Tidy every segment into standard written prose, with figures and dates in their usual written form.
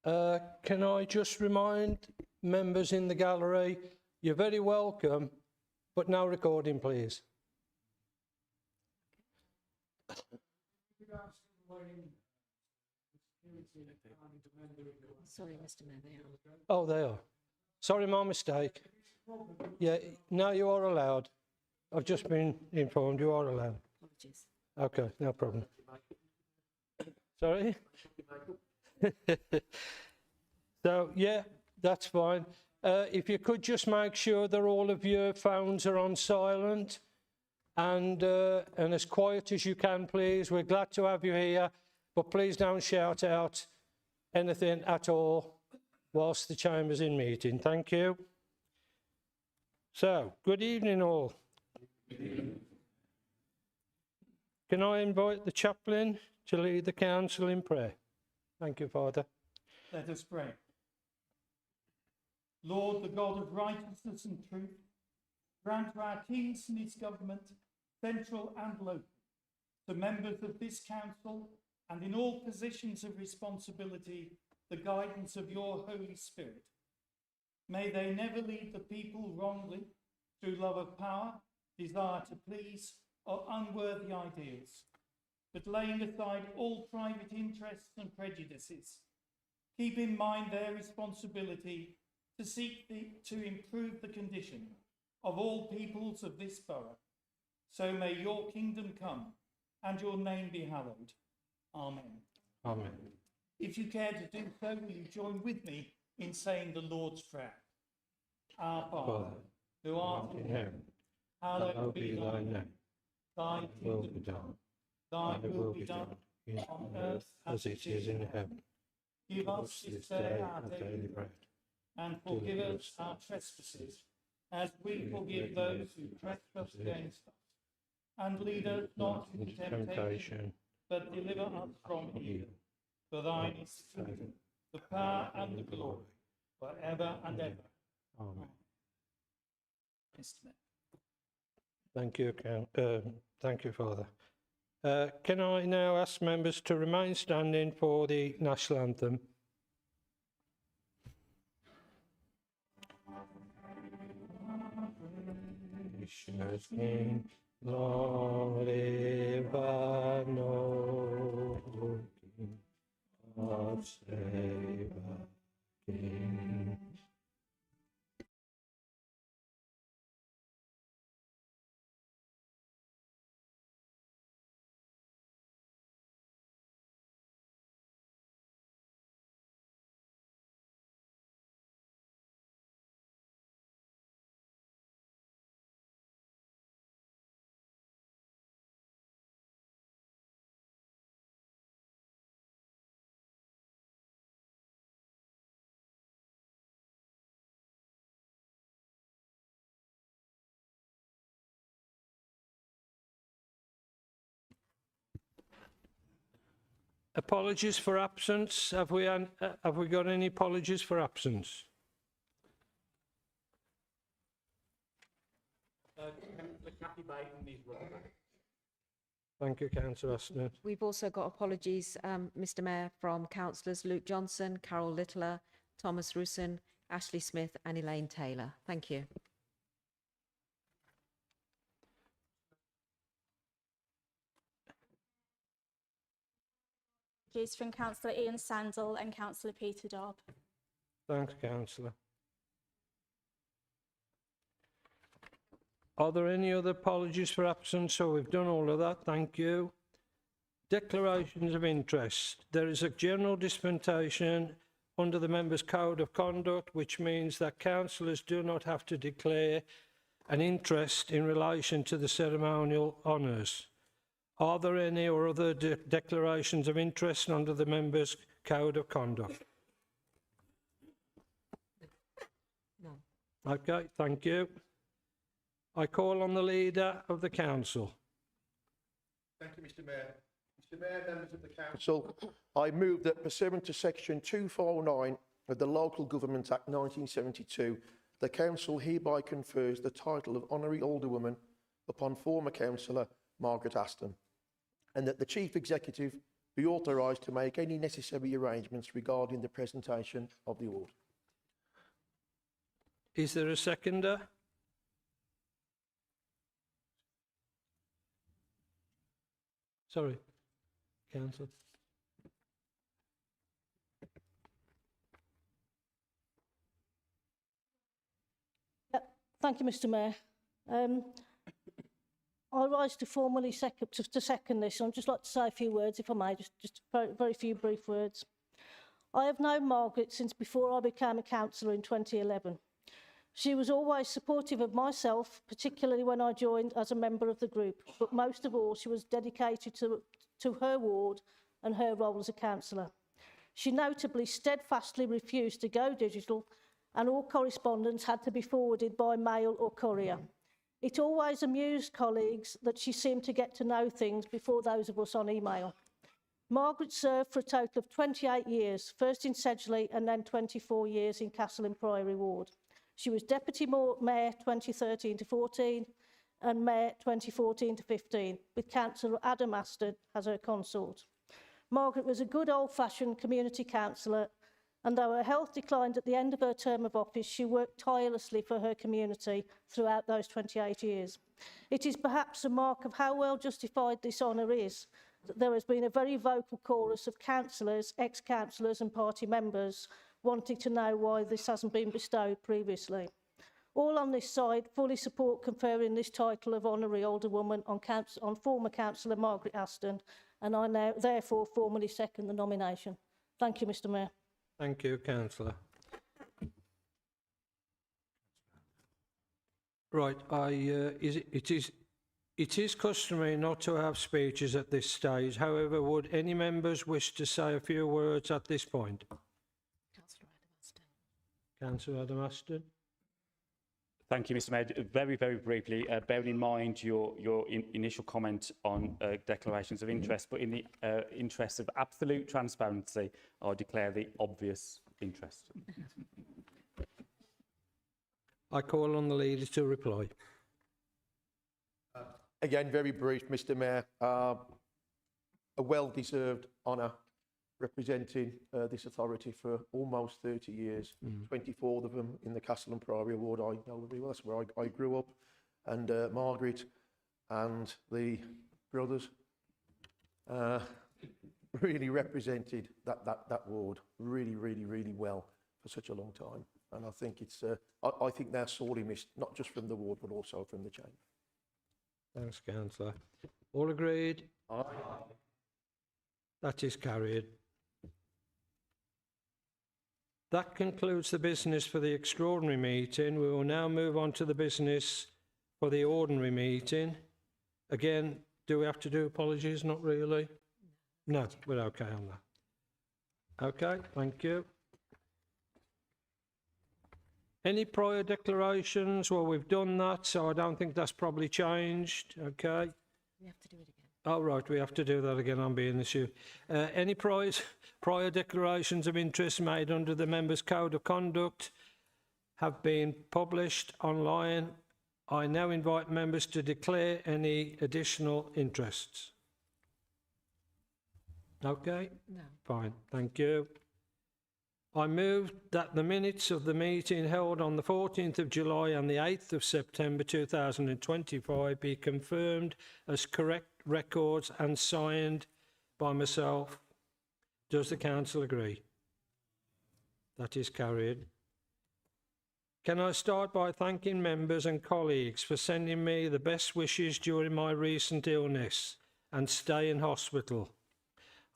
Can I just remind members in the gallery, you're very welcome, but no recording, please. Sorry, Mr. Mayor, they are. Oh, they are. Sorry, my mistake. Yeah, no, you are allowed. I've just been informed you are allowed. Apologies. Okay, no problem. Sorry? So, yeah, that's fine. If you could just make sure that all of your phones are on silent and as quiet as you can, please. We're glad to have you here, but please don't shout out anything at all whilst the chamber's in meeting. Thank you. So, good evening all. Can I invite the chaplain to lead the council in prayer? Thank you, Father. Let us pray. Lord, the God of righteousness and truth, grant to our kings and his government, central and local, to members of this council and in all positions of responsibility, the guidance of your Holy Spirit. May they never lead the people wrongly through love of power, desire to please, or unworthy ideals, but laying aside all private interests and prejudices, keep in mind their responsibility to seek to improve the condition of all peoples of this borough. So may your kingdom come and your name be hallowed. Amen. Amen. If you care to do so, will you join with me in saying the Lord's Prayer? Our Father, who art in heaven, hallowed be thy name. Thy kingdom come, thy will be done, on earth as it is in heaven. Give us this day our daily bread, and forgive us our trespasses, as we forgive those who trespass against us. And lead us not into temptation, but deliver us from evil. For thine is the kingdom, the power and the glory, forever and ever. Amen. Mr. Mayor. Thank you, thank you, Father. Can I now ask members to remain standing for the national anthem? Gracious King, long live our noble King, our Saviour King. Apologies for absence. Have we got any apologies for absence? Kathy Baton is right. Thank you, Councillor Aston. We've also got apologies, Mr. Mayor, from councillors Luke Johnson, Carol Littler, Thomas Russon, Ashley Smith and Elaine Taylor. Thank you. From Councillor Ian Sandel and Councillor Peter Dobb. Thanks, Councillor. Are there any other apologies for absence? So we've done all of that. Thank you. Declarations of interest. There is a general dispensation under the Members' Code of Conduct, which means that councillors do not have to declare an interest in relation to the ceremonial honours. Are there any or other declarations of interest under the Members' Code of Conduct? No. Okay, thank you. I call on the Leader of the Council. Thank you, Mr. Mayor. Mr. Mayor, members of the Council, I move that pursuant to Section 249 of the Local Government Act 1972, the Council hereby confers the title of Honorary Alderwoman upon former Councillor Margaret Aston, and that the Chief Executive be authorised to make any necessary arrangements regarding the presentation of the award. Is there a seconder? Sorry, councillor. Thank you, Mr Mayor. I rise to formally second this. I'd just like to say a few words, if I may, just very few brief words. I have known Margaret since before I became a councillor in 2011. She was always supportive of myself, particularly when I joined as a member of the group, but most of all, she was dedicated to her ward and her role as a councillor. She notably steadfastly refused to go digital, and all correspondence had to be forwarded by mail or courier. It always amused colleagues that she seemed to get to know things before those of us on email. Margaret served for a total of 28 years, first in Sedgley and then 24 years in Castle and Priory Ward. She was Deputy Mayor 2013 to 14 and Mayor 2014 to 15, with Councillor Adam Aston as her consort. Margaret was a good old-fashioned community councillor, and though her health declined at the end of her term of office, she worked tirelessly for her community throughout those 28 years. It is perhaps a mark of how well justified this honour is that there has been a very vocal chorus of councillors, ex-councillors and party members wanting to know why this hasn't been bestowed previously. All on this side fully support conferring this title of honorary older woman on former councillor Margaret Aston, and I now therefore formally second the nomination. Thank you, Mr Mayor. Thank you, councillor. Right, it is customary not to have speeches at this stage. However, would any members wish to say a few words at this point? Councillor Adam Aston. Thank you, Mr Mayor. Very, very briefly, bearing in mind your initial comment on declarations of interest, but in the interest of absolute transparency, I declare the obvious interest. I call on the leader to reply. Again, very brief, Mr Mayor. A well-deserved honour representing this authority for almost 30 years, 24 of them in the Castle and Priory Ward. I know very well, that's where I grew up. And Margaret and the brothers really represented that ward really, really, really well for such a long time. And I think I think they're sorely missed, not just from the ward, but also from the chamber. Thanks, councillor. All agreed? Aye. That is carried. That concludes the business for the extraordinary meeting. We will now move on to the business for the ordinary meeting. Again, do we have to do apologies? Not really. No, we're okay on that. Okay, thank you. Any prior declarations? Well, we've done that, so I don't think that's probably changed. Okay. We have to do it again. Oh, right, we have to do that again, I'm being issued. Any prior declarations of interest made under the Members' Code of Conduct have been published online. I now invite members to declare any additional interests. Okay? No. Fine, thank you. I move that the minutes of the meeting held on the 14th of July and the 8th of September 2025 be confirmed as correct records and signed by myself. Does the council agree? That is carried. Can I start by thanking members and colleagues for sending me the best wishes during my recent illness and stay in hospital.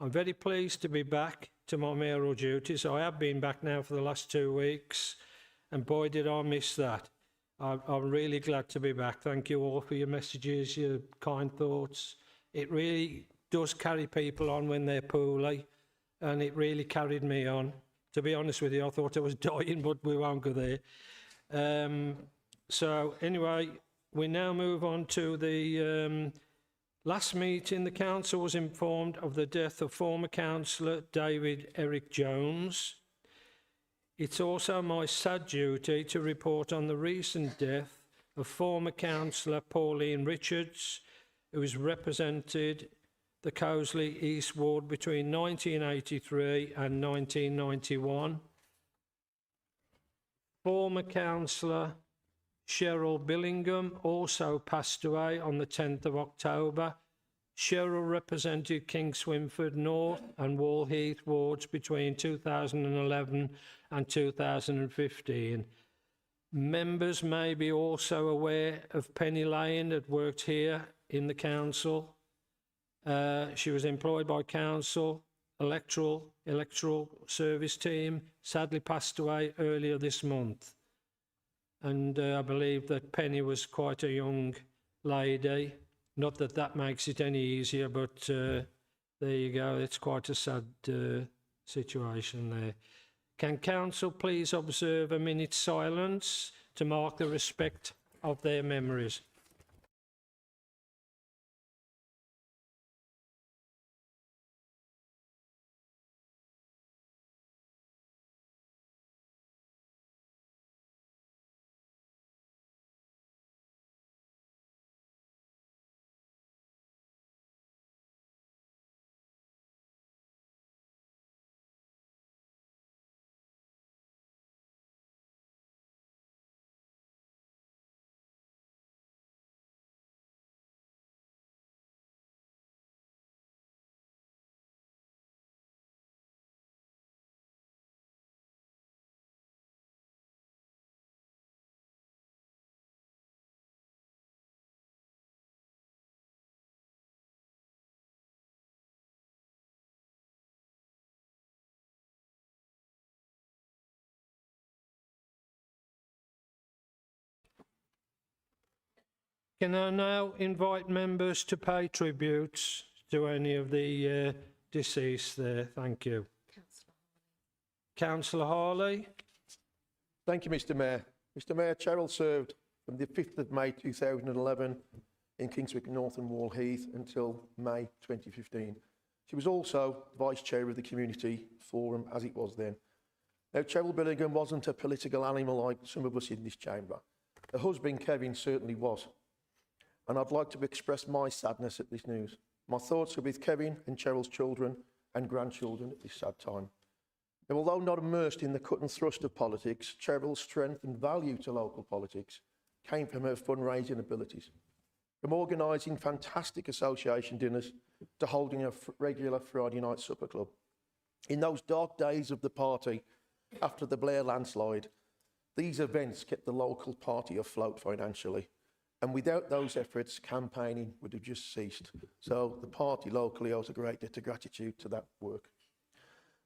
I'm very pleased to be back to my mayoral duties. I have been back now for the last 2 weeks, and boy did I miss that. I'm really glad to be back. Thank you all for your messages, your kind thoughts. It really does carry people on when they're poorly, and it really carried me on. To be honest with you, I thought I was dying, but we won't go there. So anyway, we now move on to the last meeting. The council was informed of the death of former councillor David Eric Jones. It's also my sad duty to report on the recent death of former councillor Pauline Richards, who was represented the Cosley East Ward between 1983 and 1991. Former councillor Cheryl Billingham also passed away on the 10th of October. Cheryl represented King Swinford North and Wall Heath wards between 2011 and 2015. Members may be also aware of Penny Lane that worked here in the council. She was employed by council, electoral service team, sadly passed away earlier this month. And I believe that Penny was quite a young lady. Not that that makes it any easier, but there you go. It's quite a sad situation there. Can council please observe a minute's silence to mark the respect of their memories? Can I now invite members to pay tributes to any of the deceased there? Thank you. Councillor Harley. Thank you, Mr Mayor. Mr Mayor, Cheryl served from the 5th of May 2011 in Kingswick North and Wall Heath until May 2015. She was also Vice Chair of the Community Forum, as it was then. Now, Cheryl Billingham wasn't a political animal like some of us in this chamber. Her husband, Kevin, certainly was. And I'd like to express my sadness at this news. My thoughts are with Kevin and Cheryl's children and grandchildren at this sad time. Now, although not immersed in the cut and thrust of politics, Cheryl's strength and value to local politics came from her fundraising abilities. From organising fantastic association dinners to holding a regular Friday night supper club. In those dark days of the party after the Blair landslide, these events kept the local party afloat financially. And without those efforts, campaigning would have just ceased. So the party locally owes a great debt of gratitude to that work.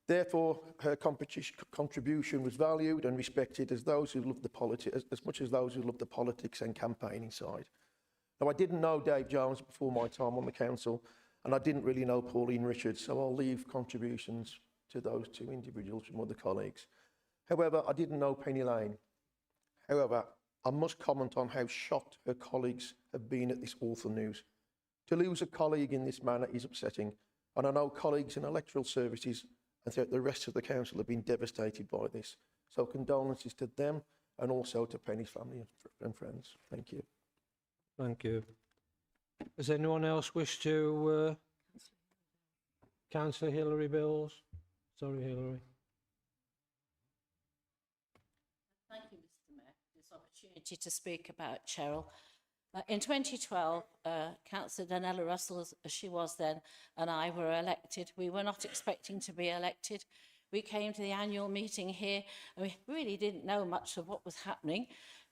Therefore, her contribution was valued and respected as those who loved the politics, as much as those who loved the politics and campaigning side. Now, I didn't know Dave Jones before my time on the council, and I didn't really know Pauline Richards, so I'll leave contributions to those two individuals from other colleagues. However, I didn't know Penny Lane. However, I must comment on how shocked her colleagues have been at this awful news. To lose a colleague in this manner is upsetting, and I know colleagues in electoral services and throughout the rest of the council have been devastated by this. So condolences to them and also to Penny's family and friends. Thank you. Thank you. Does anyone else wish to... Councillor Hilary Bills? Sorry, Hilary. Thank you, Mr Mayor, for this opportunity to speak about Cheryl. In 2012, Councillor Danella Russell, as she was then, and I were elected. We were not expecting to be elected. We came to the annual meeting here, and we really didn't know much of what was happening,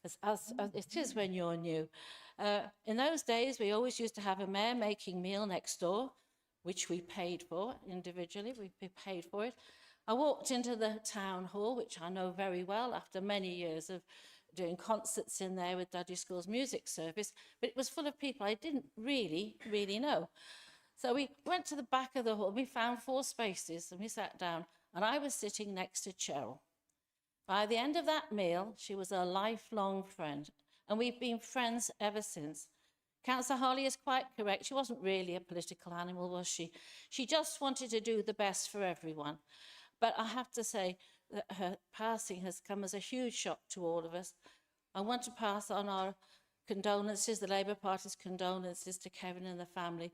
as it is when you're new. In those days, we always used to have a mayor-making meal next door, which we paid for individually. We paid for it. I walked into the town hall, which I know very well after many years of doing concerts in there with Dudley School's music service, but it was full of people I didn't really know. So we went to the back of the hall, we found 4 spaces and we sat down, and I was sitting next to Cheryl. By the end of that meal, she was a lifelong friend, and we've been friends ever since. Councillor Harley is quite correct. She wasn't really a political animal, was she? She just wanted to do the best for everyone. But I have to say that her passing has come as a huge shock to all of us. I want to pass on our condolences, the Labour Party's condolences to Kevin and the family.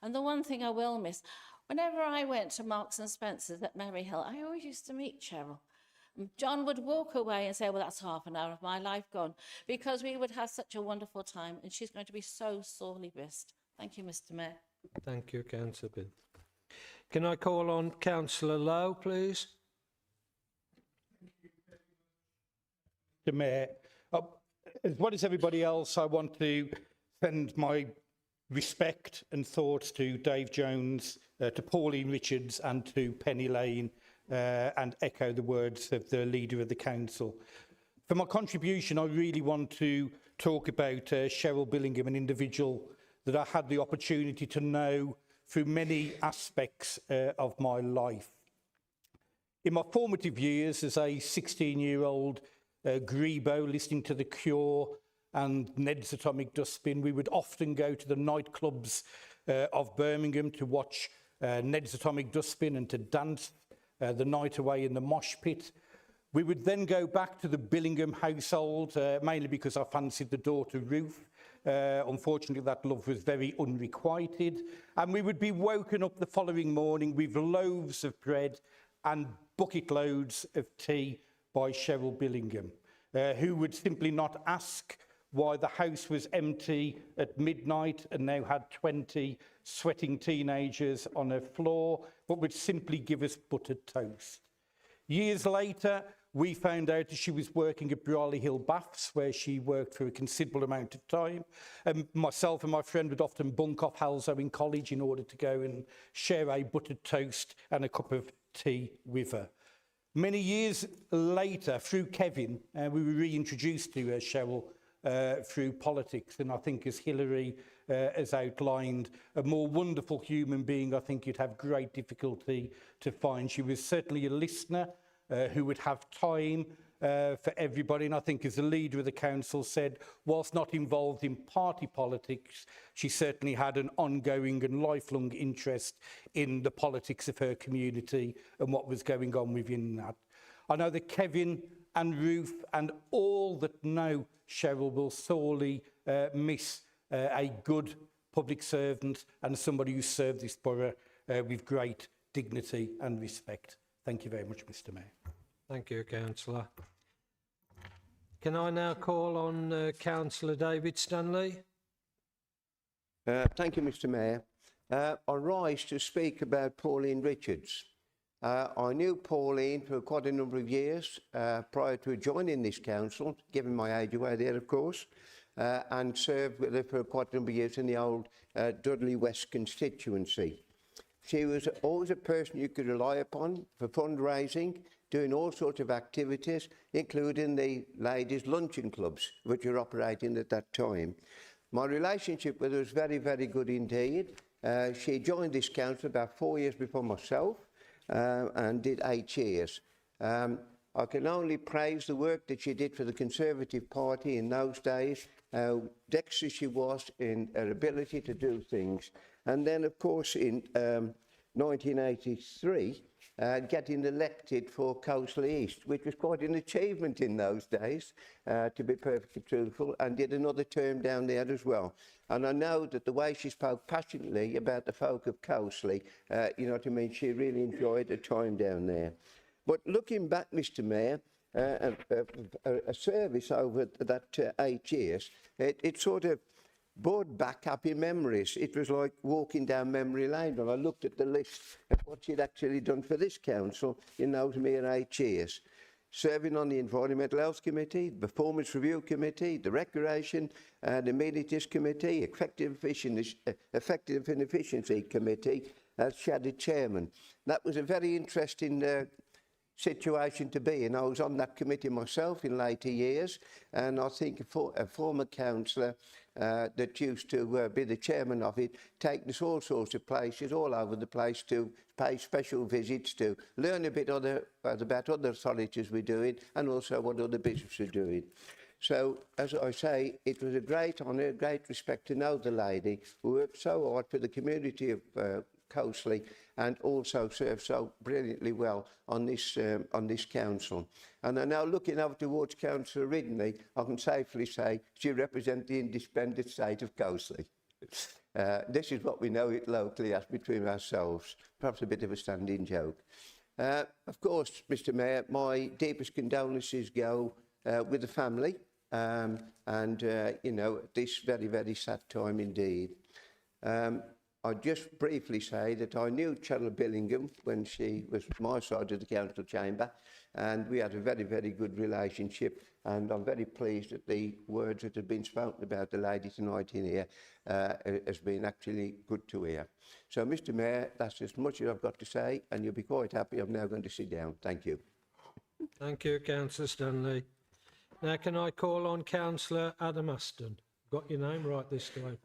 And the one thing I will miss, whenever I went to Marks and Spencer's at Maryhill, I always used to meet Cheryl. John would walk away and say, well, that's half an hour of my life gone, because we would have such a wonderful time, and she's going to be so sorely missed. Thank you, Mr. Mayor. Thank you, Councillor Bill. Can I call on Councillor Lowe, please? Mr. Mayor, as well as everybody else, I want to send my respect and thoughts to Dave Jones, to Pauline Richards and to Penny Lane, and echo the words of the Leader of the Council. For my contribution, I really want to talk about Cheryl Billingham, an individual that I had the opportunity to know through many aspects of my life. In my formative years as a 16-year-old grebo listening to The Cure and Ned's Atomic Dustbin, we would often go to the nightclubs of Birmingham to watch Ned's Atomic Dustbin and to dance the night away in the mosh pit. We would then go back to the Billingham household, mainly because I fancied the daughter Ruth. Unfortunately, that love was very unrequited. And we would be woken up the following morning with loaves of bread and bucket loads of tea by Cheryl Billingham, who would simply not ask why the house was empty at midnight and now had 20 sweating teenagers on her floor, but would simply give us buttered toast. Years later, we found out that she was working at Brawley Hill Baths, where she worked for a considerable amount of time. Myself and my friend would often bunk off Halsowing College in order to go and share a buttered toast and a cup of tea with her. Many years later, through Kevin, we were reintroduced to Cheryl through politics, and I think as Hillary has outlined, a more wonderful human being I think you'd have great difficulty to find. She was certainly a listener who would have time for everybody, and I think as the Leader of the Council said, whilst not involved in party politics, she certainly had an ongoing and lifelong interest in the politics of her community and what was going on within that. I know that Kevin and Ruth and all that know Cheryl will sorely miss a good public servant and somebody who served this borough with great dignity and respect. Thank you very much, Mr. Mayor. Thank you, Councillor. Can I now call on Councillor David Stanley? Thank you, Mr. Mayor. I rise to speak about Pauline Richards. I knew Pauline for quite a number of years prior to joining this council, given my age away there, of course, and served with her for quite a number of years in the old Dudley West constituency. She was always a person you could rely upon for fundraising, doing all sorts of activities, including the ladies' luncheon clubs, which were operating at that time. My relationship with her was very, very good indeed. She joined this council about 4 years before myself and did 8 years. I can only praise the work that she did for the Conservative Party in those days, how dexterous she was in her ability to do things. And then, of course, in 1983, getting elected for Coastal East, which was quite an achievement in those days, to be perfectly truthful, and did another term down there as well. And I know that the way she spoke passionately about the folk of Coastal, you know what I mean, she really enjoyed her time down there. But looking back, Mr. Mayor, a service over that 8 years, it sort of brought back happy memories. It was like walking down memory lane when I looked at the list of what she'd actually done for this council in those mere 8 years. Serving on the Environmental Health Committee, the Performance Review Committee, the Recreation and Amenities Committee, Effective and Efficiency Committee as Shadow Chairman. That was a very interesting situation to be in. I was on that committee myself in later years, and I think a former councillor that used to be the chairman of it, taking us all sorts of places all over the place to pay special visits to learn a bit about other authorities we're doing and also what other businesses are doing. So, as I say, it was a great honour, great respect to know the lady who worked so hard for the community of Coasley and also served so brilliantly well on this council. And I'm now looking over towards Councillor Ridley. I can safely say she represents the independent state of Coasley. This is what we know it locally as between ourselves. Perhaps a bit of a standing joke. Of course, Mr Mayor, my deepest condolences go with the family you know, this very, very sad time indeed. I'll just briefly say that I knew Cheryl Billingham when she was my side of the council chamber, and we had a very, very good relationship, and I'm very pleased that the words that have been spoken about the lady tonight in here has been actually good to hear. So, Mr Mayor, that's as much as I've got to say, and you'll be quite happy I'm now going to sit down. Thank you. Thank you, Councillor Stanley. Now, can I call on Councillor Adam Aston? Got your name right this time.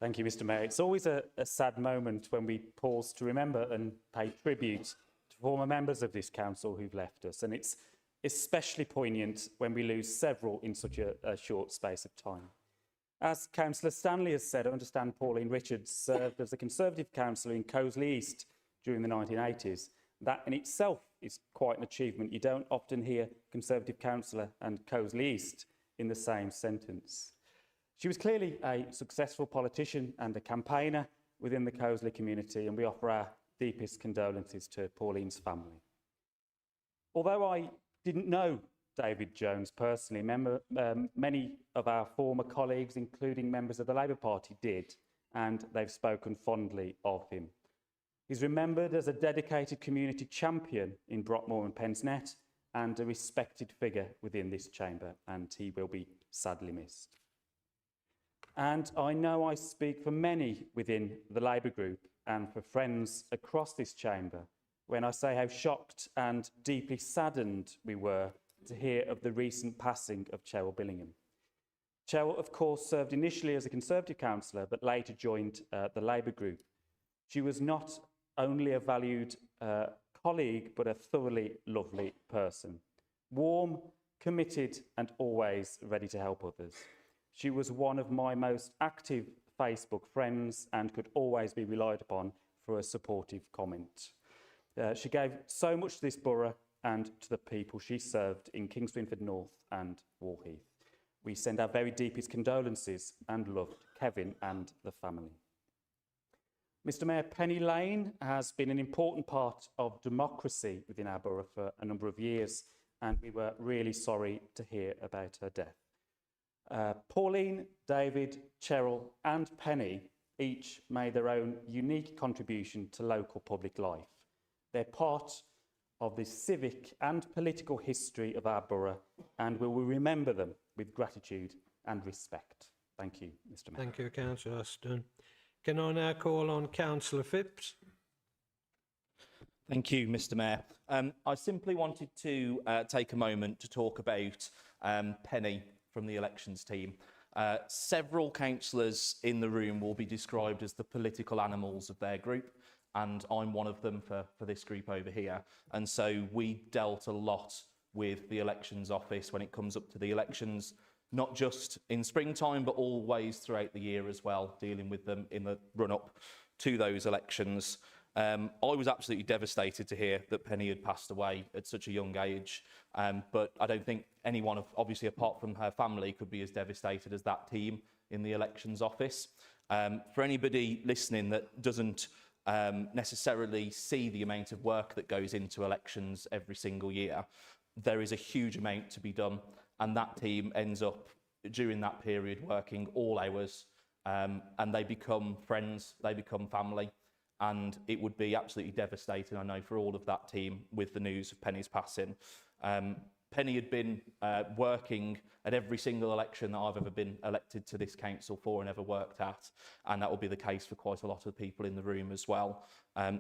Thank you, Mr Mayor. It's always a sad moment when we pause to remember and pay tribute to former members of this council who've left us, and it's especially poignant when we lose several in such a short space of time. As Councillor Stanley has said, I understand Pauline Richards served as a Conservative councillor in Coasley East during the 1980s. That in itself is quite an achievement. You don't often hear Conservative councillor and Coasley East in the same sentence. She was clearly a successful politician and a campaigner within the Coasley community, and we offer our deepest condolences to Pauline's family. Although I didn't know David Jones personally, many of our former colleagues, including members of the Labour Party, did, and they've spoken fondly of him. He's remembered as a dedicated community champion in Brockmore and Pensnet and a respected figure within this chamber, and he will be sadly missed. And I know I speak for many within the Labour group and for friends across this chamber when I say how shocked and deeply saddened we were to hear of the recent passing of Cheryl Billingham. Cheryl, of course, served initially as a Conservative councillor, but later joined the Labour group. She was not only a valued colleague, but a thoroughly lovely person. Warm, committed, and always ready to help others. She was one of my most active Facebook friends and could always be relied upon for a supportive comment. She gave so much to this borough and to the people she served in Kingswinford North and Warheath. We send our very deepest condolences and love to Kevin and the family. Mr Mayor, Penny Lane has been an important part of democracy within our borough for a number of years, and we were really sorry to hear about her death. Pauline, David, Cheryl and Penny each made their own unique contribution to local public life. They're part of the civic and political history of our borough, and we will remember them with gratitude and respect. Thank you, Mr Mayor. Thank you, Councillor Aston. Can I now call on Councillor Phipps? Thank you, Mr Mayor. I simply wanted to take a moment to talk about Penny from the elections team. Several councillors in the room will be described as the political animals of their group, and I'm one of them for this group over here. And so we dealt a lot with the elections office when it comes up to the elections, not just in springtime, but always throughout the year as well, dealing with them in the run-up to those elections. I was absolutely devastated to hear that Penny had passed away at such a young age, but I don't think anyone, obviously apart from her family, could be as devastated as that team in the elections office. For anybody listening that doesn't necessarily see the amount of work that goes into elections every single year, there is a huge amount to be done, and that team ends up during that period working all hours, and they become friends, they become family. And it would be absolutely devastating, I know, for all of that team with the news of Penny's passing. Penny had been working at every single election that I've ever been elected to this council for and ever worked at, and that will be the case for quite a lot of people in the room as well.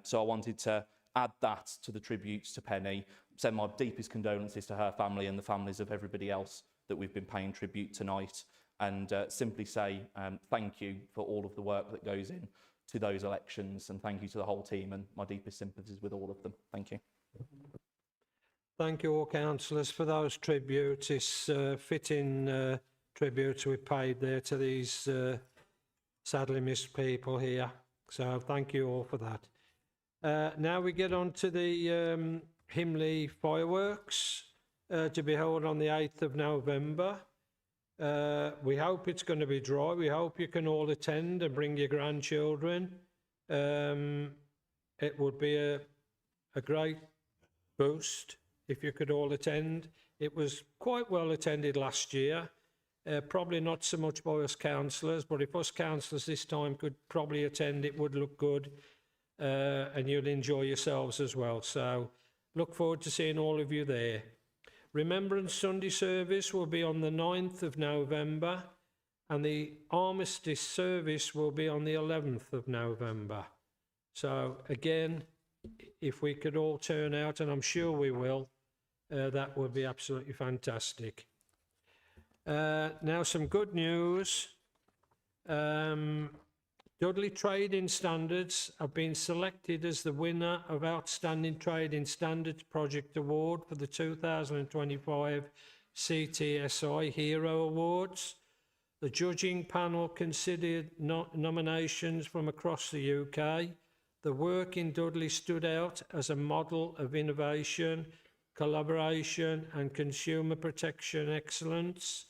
So I wanted to add that to the tributes to Penny, send my deepest condolences to her family and the families of everybody else that we've been paying tribute tonight, and simply say thank you for all of the work that goes in to those elections, and thank you to the whole team, and my deepest sympathies with all of them. Thank you. Thank you all councillors for those tributes. It's fitting tributes we paid there to these sadly missed people here. So thank you all for that. Now we get on to the Himley fireworks to be held on the 8th of November. We hope it's going to be dry. We hope you can all attend and bring your grandchildren. It would be a great boost if you could all attend. It was quite well attended last year. Probably not so much by us councillors, but if us councillors this time could probably attend, it would look good and you'll enjoy yourselves as well. So look forward to seeing all of you there. Remembrance Sunday service will be on the 9th of November and the Armistice service will be on the 11th of November. So again, if we could all turn out, and I'm sure we will, that would be absolutely fantastic. Now some good news. Dudley Trading Standards have been selected as the winner of Outstanding Trading Standards Project Award for the 2025 CTSI Hero Awards. The judging panel considered nominations from across the UK. The work in Dudley stood out as a model of innovation, collaboration and consumer protection excellence.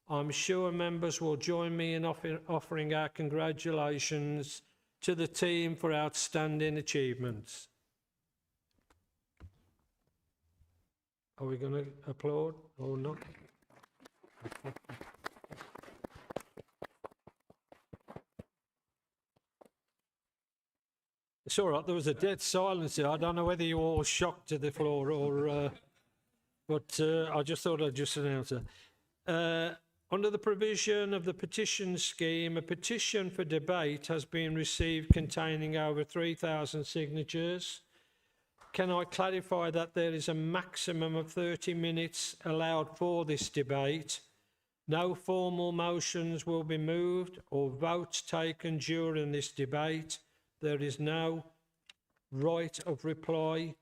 I'm sure members will join me in offering our congratulations to the team for outstanding achievements. Are we going to applaud or not? It's all right, there was a dead silence here. I don't know whether you were all shocked to the floor or... but I just thought I'd just announce it. Under the provision of the petition scheme, a petition for debate has been received containing over 3,000 signatures. Can I clarify that there is a maximum of 30 minutes allowed for this debate? No formal motions will be moved or votes taken during this debate. There is no right of reply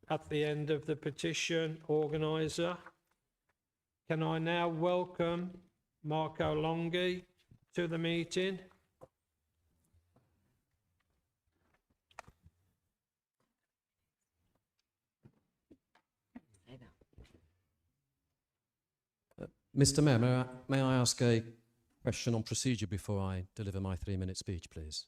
at the end of the petition organiser. Can I now welcome Marco Longhi to the meeting? Mr. Mayor, may I ask a question on procedure before I deliver my 3-minute speech, please?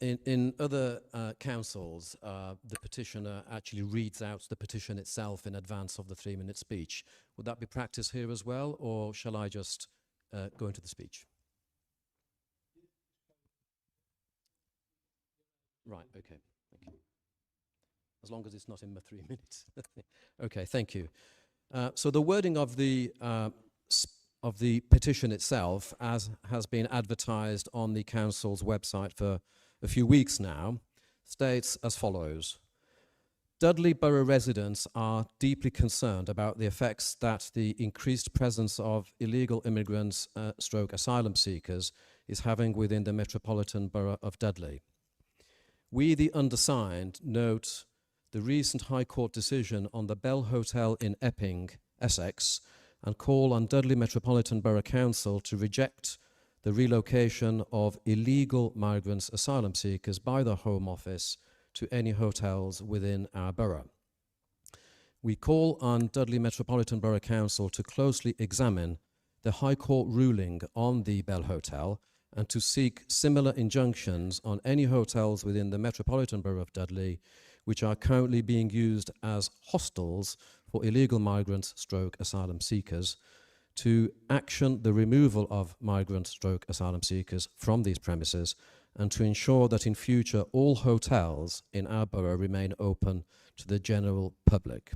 In other councils, the petitioner actually reads out the petition itself in advance of the 3-minute speech. Would that be practice here as well, or shall I just go into the speech? Right, okay, thank you. As long as it's not in my 3 minutes. Okay, thank you. So the wording of the petition itself, as has been advertised on the council's website for a few weeks now, states as follows. Dudley Borough residents are deeply concerned about the effects that the increased presence of illegal immigrants stroke asylum seekers is having within the Metropolitan Borough of Dudley. We, the undersigned, note the recent High Court decision on the Bell Hotel in Epping, Essex, and call on Dudley Metropolitan Borough Council to reject the relocation of illegal migrants asylum seekers by the Home Office to any hotels within our borough. We call on Dudley Metropolitan Borough Council to closely examine the High Court ruling on the Bell Hotel and to seek similar injunctions on any hotels within the Metropolitan Borough of Dudley which are currently being used as hostels for illegal migrants stroke asylum seekers, to action the removal of migrant stroke asylum seekers from these premises and to ensure that in future all hotels in our borough remain open to the general public.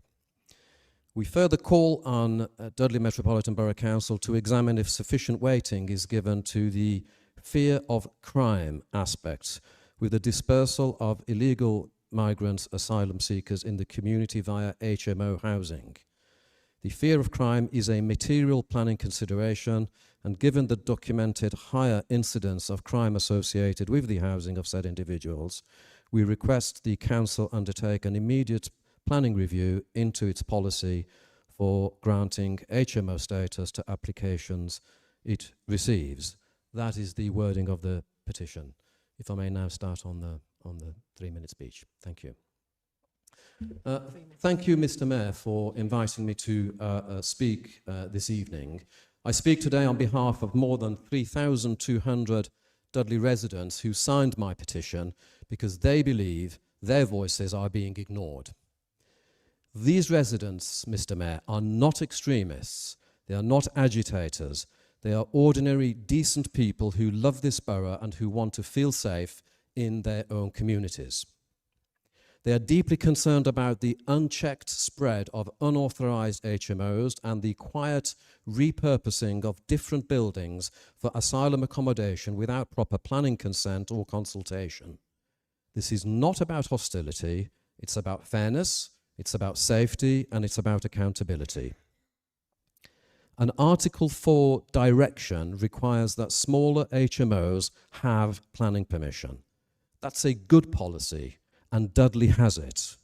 We further call on Dudley Metropolitan Borough Council to examine if sufficient weighting is given to the fear of crime aspects with the dispersal of illegal migrants asylum seekers in the community via HMO housing. The fear of crime is a material planning consideration, and given the documented higher incidence of crime associated with the housing of said individuals, we request the council undertake an immediate planning review into its policy for granting HMO status to applications it receives. That is the wording of the petition. If I may now start on the 3-minute speech. Thank you. Thank you, Mr. Mayor, for inviting me to speak this evening. I speak today on behalf of more than 3,200 Dudley residents who signed my petition because they believe their voices are being ignored. These residents, Mr. Mayor, are not extremists. They are not agitators. They are ordinary, decent people who love this borough and who want to feel safe in their own communities. They are deeply concerned about the unchecked spread of unauthorised HMOs and the quiet repurposing of different buildings for asylum accommodation without proper planning consent or consultation. This is not about hostility, it's about fairness, it's about safety, and it's about accountability. An Article 4 direction requires that smaller HMOs have planning permission. That's a good policy, and Dudley has it.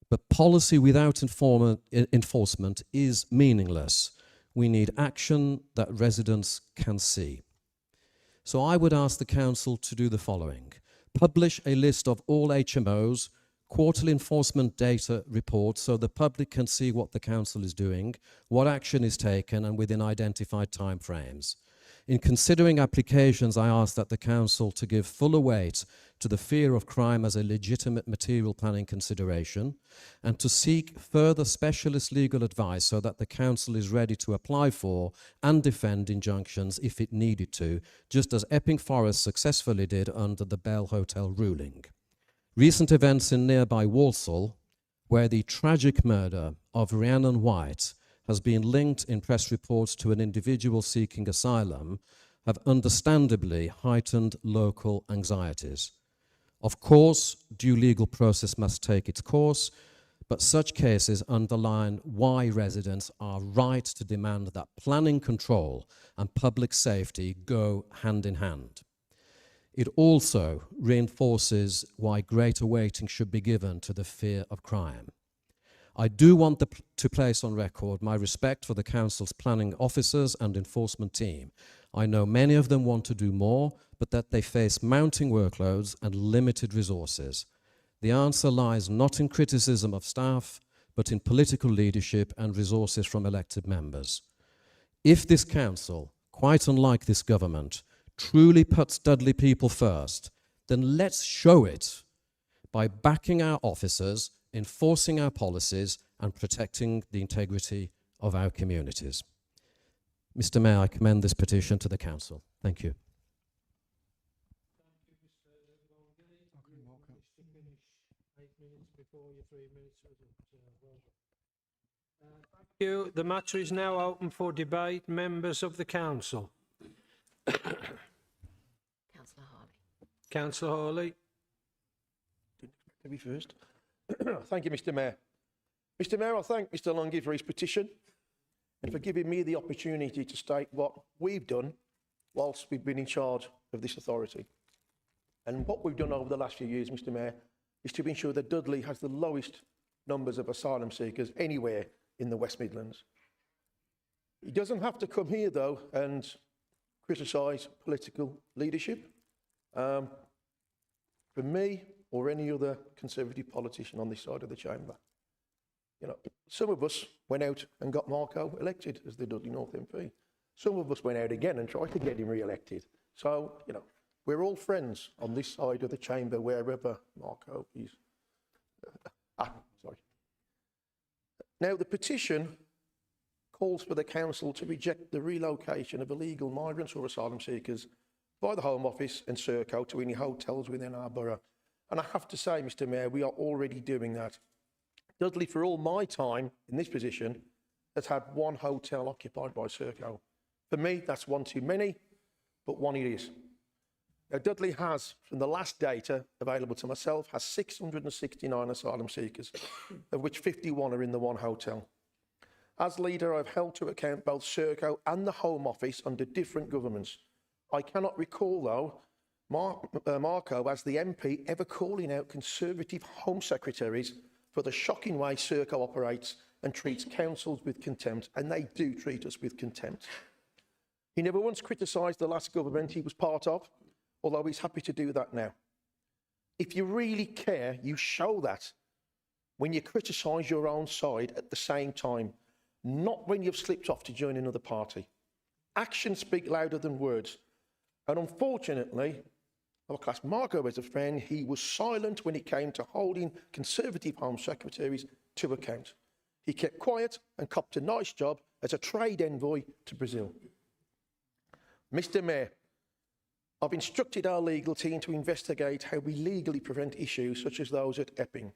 But policy without enforcement is meaningless. We need action that residents can see. So I would ask the council to do the following. Publish a list of all HMOs, quarterly enforcement data reports so the public can see what the council is doing, what action is taken, and within identified timeframes. In considering applications, I ask that the council to give fuller weight to the fear of crime as a legitimate material planning consideration, and to seek further specialist legal advice so that the council is ready to apply for and defend injunctions if it needed to, just as Epping Forest successfully did under the Bell Hotel ruling. Recent events in nearby Walsall, where the tragic murder of Rhiannon White has been linked in press reports to an individual seeking asylum, have understandably heightened local anxieties. Of course, due legal process must take its course, but such cases underline why residents are right to demand that planning control and public safety go hand in hand. It also reinforces why greater weighting should be given to the fear of crime. I do want to place on record my respect for the council's planning officers and enforcement team. I know many of them want to do more, but that they face mounting workloads and limited resources. The answer lies not in criticism of staff, but in political leadership and resources from elected members. If this council, quite unlike this government, truly puts Dudley people first, then let's show it by backing our officers, enforcing our policies, and protecting the integrity of our communities. Mr. Mayor, I commend this petition to the council. Thank you. Thank you. The matter is now open for debate. Members of the council. Councillor Harley. Councillor Hawley. To be first. Thank you, Mr. Mayor. Mr. Mayor, I thank Mr. Lungi for his petition and for giving me the opportunity to state what we've done whilst we've been in charge of this authority. And what we've done over the last few years, Mr. Mayor, is to ensure that Dudley has the lowest numbers of asylum seekers anywhere in the West Midlands. He doesn't have to come here, though, and criticise political leadership. For me, or any other Conservative politician on this side of the chamber. You know, some of us went out and got Marco elected as the Dudley North MP. Some of us went out again and tried to get him re-elected. So, you know, we're all friends on this side of the chamber, wherever Marco is. Sorry. Now, the petition calls for the council to reject the relocation of illegal migrants or asylum seekers by the Home Office and Serco to any hotels within our borough. And I have to say, Mr. Mayor, we are already doing that. Dudley, for all my time in this position, has had one hotel occupied by Serco. For me, that's one too many, but one it is. Now, Dudley has, from the last data available to myself, has 669 asylum seekers, of which 51 are in the one hotel. As leader, I've held to account both Serco and the Home Office under different governments. I cannot recall, though, Marco, as the MP, ever calling out Conservative Home Secretaries for the shocking way Serco operates and treats councils with contempt, and they do treat us with contempt. He never once criticised the last government he was part of, although he's happy to do that now. If you really care, you show that when you criticise your own side at the same time, not when you've slipped off to join another party. Actions speak louder than words. And unfortunately, I'll class Marco as a friend, he was silent when it came to holding Conservative Home Secretaries to account. He kept quiet and copped a nice job as a trade envoy to Brazil. Mr. Mayor, I've instructed our legal team to investigate how we legally prevent issues such as those at Epping.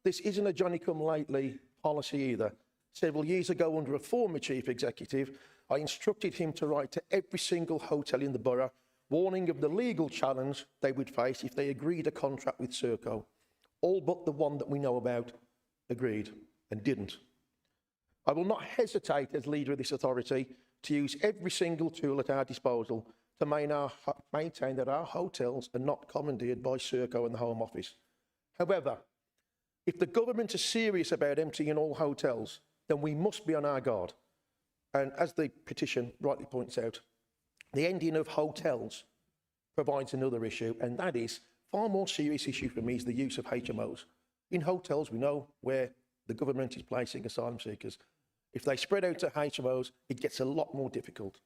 This isn't a Johnny-come-lately policy either. Several years ago, under a former chief executive, I instructed him to write to every single hotel in the borough, warning of the legal challenge they would face if they agreed a contract with Serco. All but the one that we know about agreed and didn't. I will not hesitate as leader of this authority to use every single tool at our disposal to maintain that our hotels are not commandeered by Serco and the Home Office. However, if the government is serious about emptying all hotels, then we must be on our guard. And as the petition rightly points out, the ending of hotels provides another issue, and that is far more serious issue for me is the use of HMOs. In hotels, we know where the government is placing asylum seekers. If they spread out to HMOs, it gets a lot more difficult.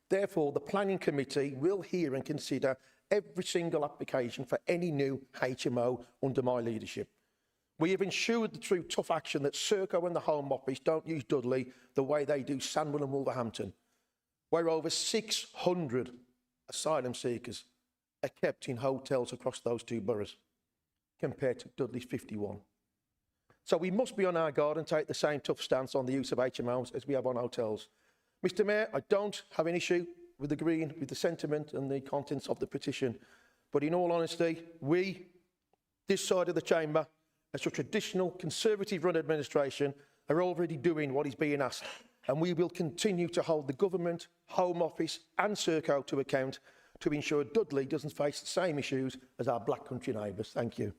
Therefore, the Planning Committee will hear and consider every single application for any new HMO under my leadership. We have ensured through tough action that Serco and the Home Office don't use Dudley the way they do Sandwell and Wolverhampton, where over 600 asylum seekers are kept in hotels across those two boroughs, compared to Dudley's 51. So we must be on our guard and take the same tough stance on the use of HMOs as we have on hotels. Mr. Mayor, I don't have an issue with agreeing with the sentiment and the contents of the petition, but in all honesty, we, this side of the chamber, as a traditional Conservative-run administration, are already doing what is being asked, and we will continue to hold the government, Home Office and Serco to account to ensure Dudley doesn't face the same issues as our Black Country neighbours. Thank you.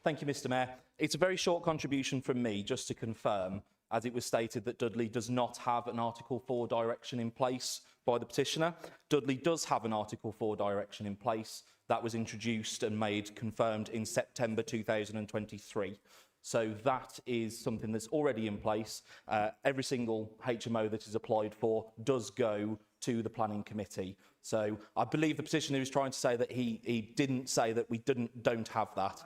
Thank you, Mr. Mayor. It's a very short contribution from me, just to confirm, as it was stated that Dudley does not have an Article 4 direction in place by the petitioner. Dudley does have an Article 4 direction in place that was introduced and made confirmed in September 2023. So that is something that's already in place. Every single HMO that is applied for does go to the Planning Committee. So I believe the petitioner is trying to say that he didn't say that we don't have that.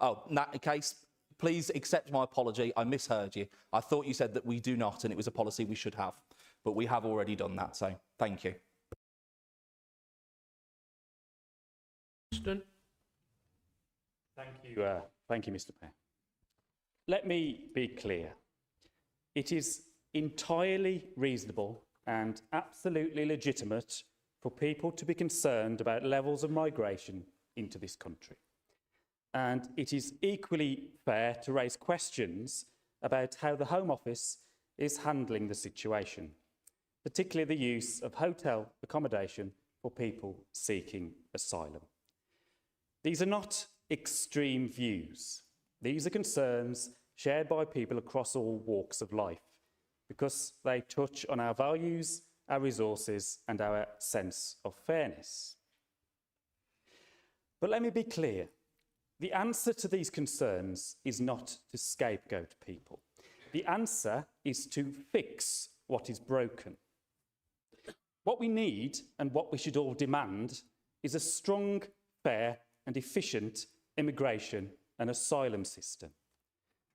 Oh, in that case, please accept my apology. I misheard you. I thought you said that we do not, and it was a policy we should have. But we have already done that, so thank you. Thank you, Mr. Mayor. Let me be clear. It is entirely reasonable and absolutely legitimate for people to be concerned about levels of migration into this country. And it is equally fair to raise questions about how the Home Office is handling the situation, particularly the use of hotel accommodation for people seeking asylum. These are not extreme views. These are concerns shared by people across all walks of life because they touch on our values, our resources, and our sense of fairness. But let me be clear. The answer to these concerns is not to scapegoat people. The answer is to fix what is broken. What we need and what we should all demand is a strong, fair and efficient immigration and asylum system.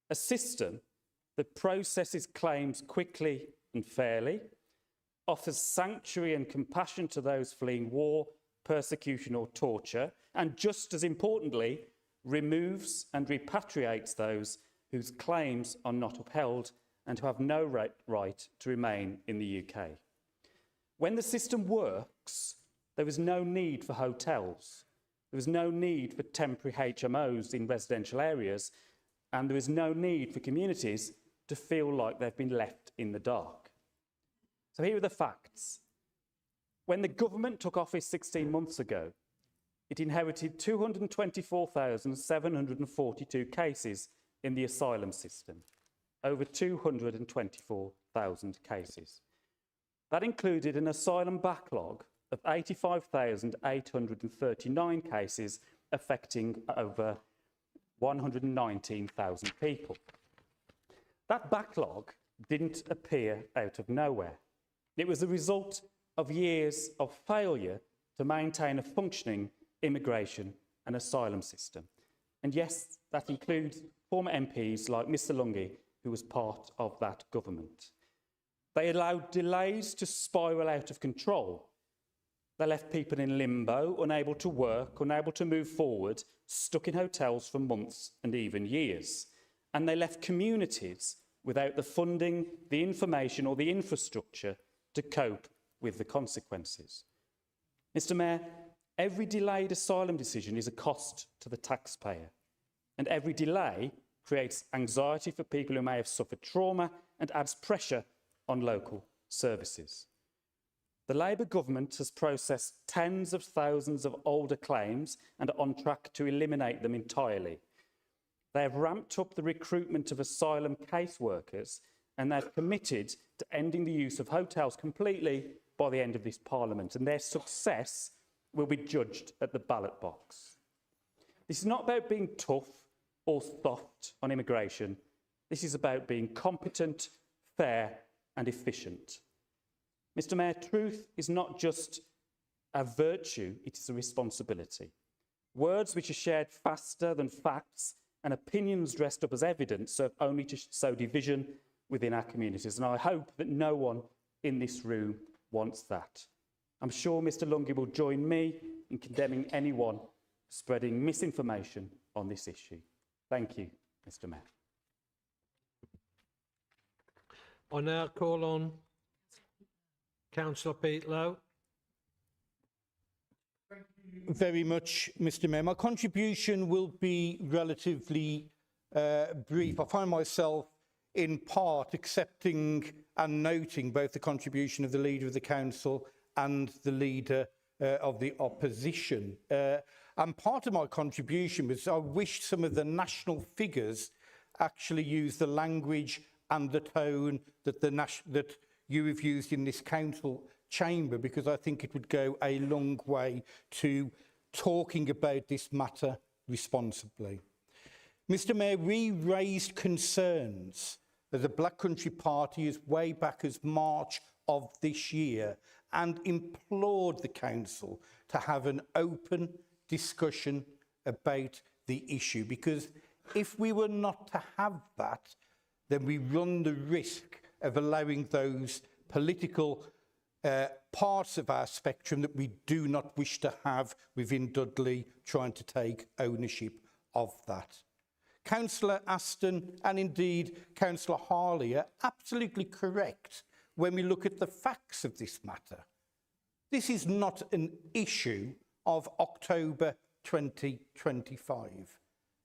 A system that processes claims quickly and fairly, offers sanctuary and compassion to those fleeing war, persecution or torture, and just as importantly, removes and repatriates those whose claims are not upheld and who have no right to remain in the UK. When the system works, there is no need for hotels, there is no need for temporary HMOs in residential areas, and there is no need for communities to feel like they've been left in the dark. So here are the facts. When the government took office 16 months ago, it inherited 224,742 cases in the asylum system, over 224,000 cases. That included an asylum backlog of 85,839 cases affecting over 119,000 people. That backlog didn't appear out of nowhere. It was the result of years of failure to maintain a functioning immigration and asylum system. And yes, that includes former MPs like Mr Lungi, who was part of that government. They allowed delays to spiral out of control. They left people in limbo, unable to work, unable to move forward, stuck in hotels for months and even years. And they left communities without the funding, the information or the infrastructure to cope with the consequences. Mr Mayor, every delayed asylum decision is a cost to the taxpayer, and every delay creates anxiety for people who may have suffered trauma and adds pressure on local services. The Labour government has processed tens of thousands of older claims and are on track to eliminate them entirely. They have ramped up the recruitment of asylum caseworkers, and they've committed to ending the use of hotels completely by the end of this Parliament, and their success will be judged at the ballot box. This is not about being tough or soft on immigration. This is about being competent, fair and efficient. Mr Mayor, truth is not just a virtue, it is a responsibility. Words which are shared faster than facts and opinions dressed up as evidence serve only to sow division within our communities, and I hope that no one in this room wants that. I'm sure Mr Lungi will join me in condemning anyone spreading misinformation on this issue. Thank you, Mr Mayor. I now call on Councillor Peatlow. Thank you very much, Mr Mayor. My contribution will be relatively brief. I find myself in part accepting and noting both the contribution of the Leader of the Council and the Leader of the Opposition. And part of my contribution was I wished some of the national figures actually used the language and the tone that that you have used in this council chamber, because I think it would go a long way to talking about this matter responsibly. Mr Mayor, we raised concerns as a Black Country Party as way back as March of this year and implored the council to have an open discussion about the issue, because if we were not to have that, then we run the risk of allowing those political parts of our spectrum that we do not wish to have within Dudley trying to take ownership of that. Councillor Aston and indeed Councillor Harley are absolutely correct when we look at the facts of this matter. This is not an issue of October 2025.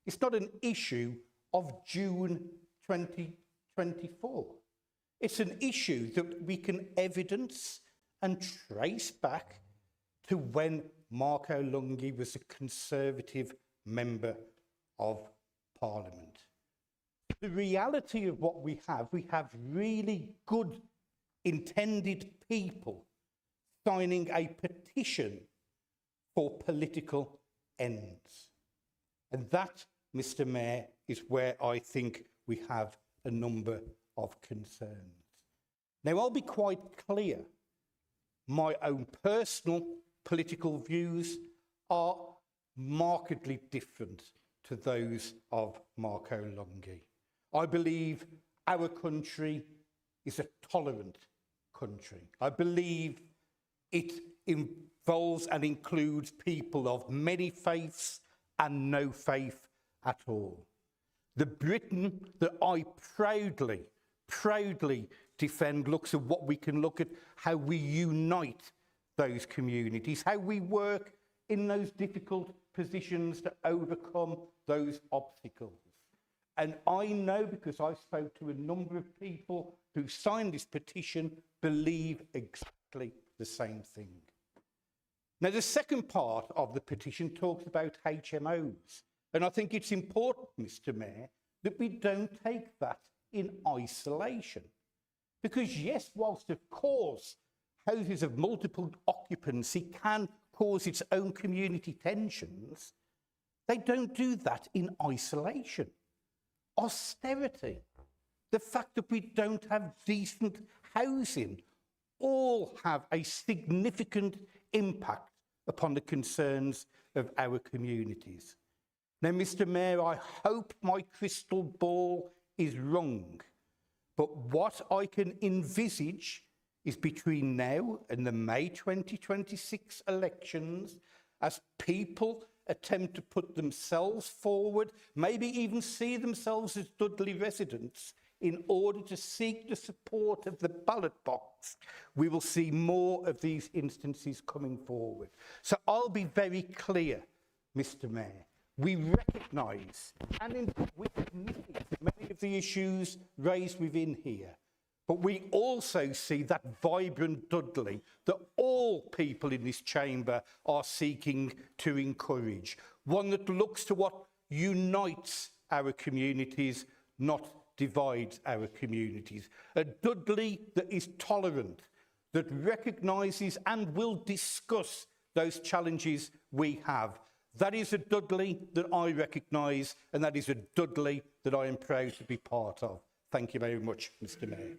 It's not an issue of June 2024. It's an issue that we can evidence and trace back to when Marco Lungi was a Conservative Member of Parliament. The reality of what we have really good intended people signing a petition for political ends. And that, Mr Mayor, is where I think we have a number of concerns. Now, I'll be quite clear. My own personal political views are markedly different to those of Marco Lungi. I believe our country is a tolerant country. I believe it involves and includes people of many faiths and no faith at all. The Britain that I proudly defend looks at what we can look at, how we unite those communities, how we work in those difficult positions to overcome those obstacles. And I know, because I spoke to a number of people who signed this petition, believe exactly the same thing. Now, the second part of the petition talks about HMOs, and I think it's important, Mr. Mayor, that we don't take that in isolation. Because yes, whilst of course houses of multiple occupancy can cause its own community tensions, they don't do that in isolation. Austerity, the fact that we don't have decent housing, all have a significant impact upon the concerns of our communities. Now, Mr. Mayor, I hope my crystal ball is wrong, but what I can envisage is between now and the May 2026 elections, as people attempt to put themselves forward, maybe even see themselves as Dudley residents, in order to seek the support of the ballot box, we will see more of these instances coming forward. So I'll be very clear, Mr. Mayor. We recognise and we admit many of the issues raised within here, but we also see that vibrant Dudley that all people in this chamber are seeking to encourage, one that looks to what unites our communities, not divides our communities. A Dudley that is tolerant, that recognises and will discuss those challenges we have. That is a Dudley that I recognise, and that is a Dudley that I am proud to be part of. Thank you very much, Mr. Mayor.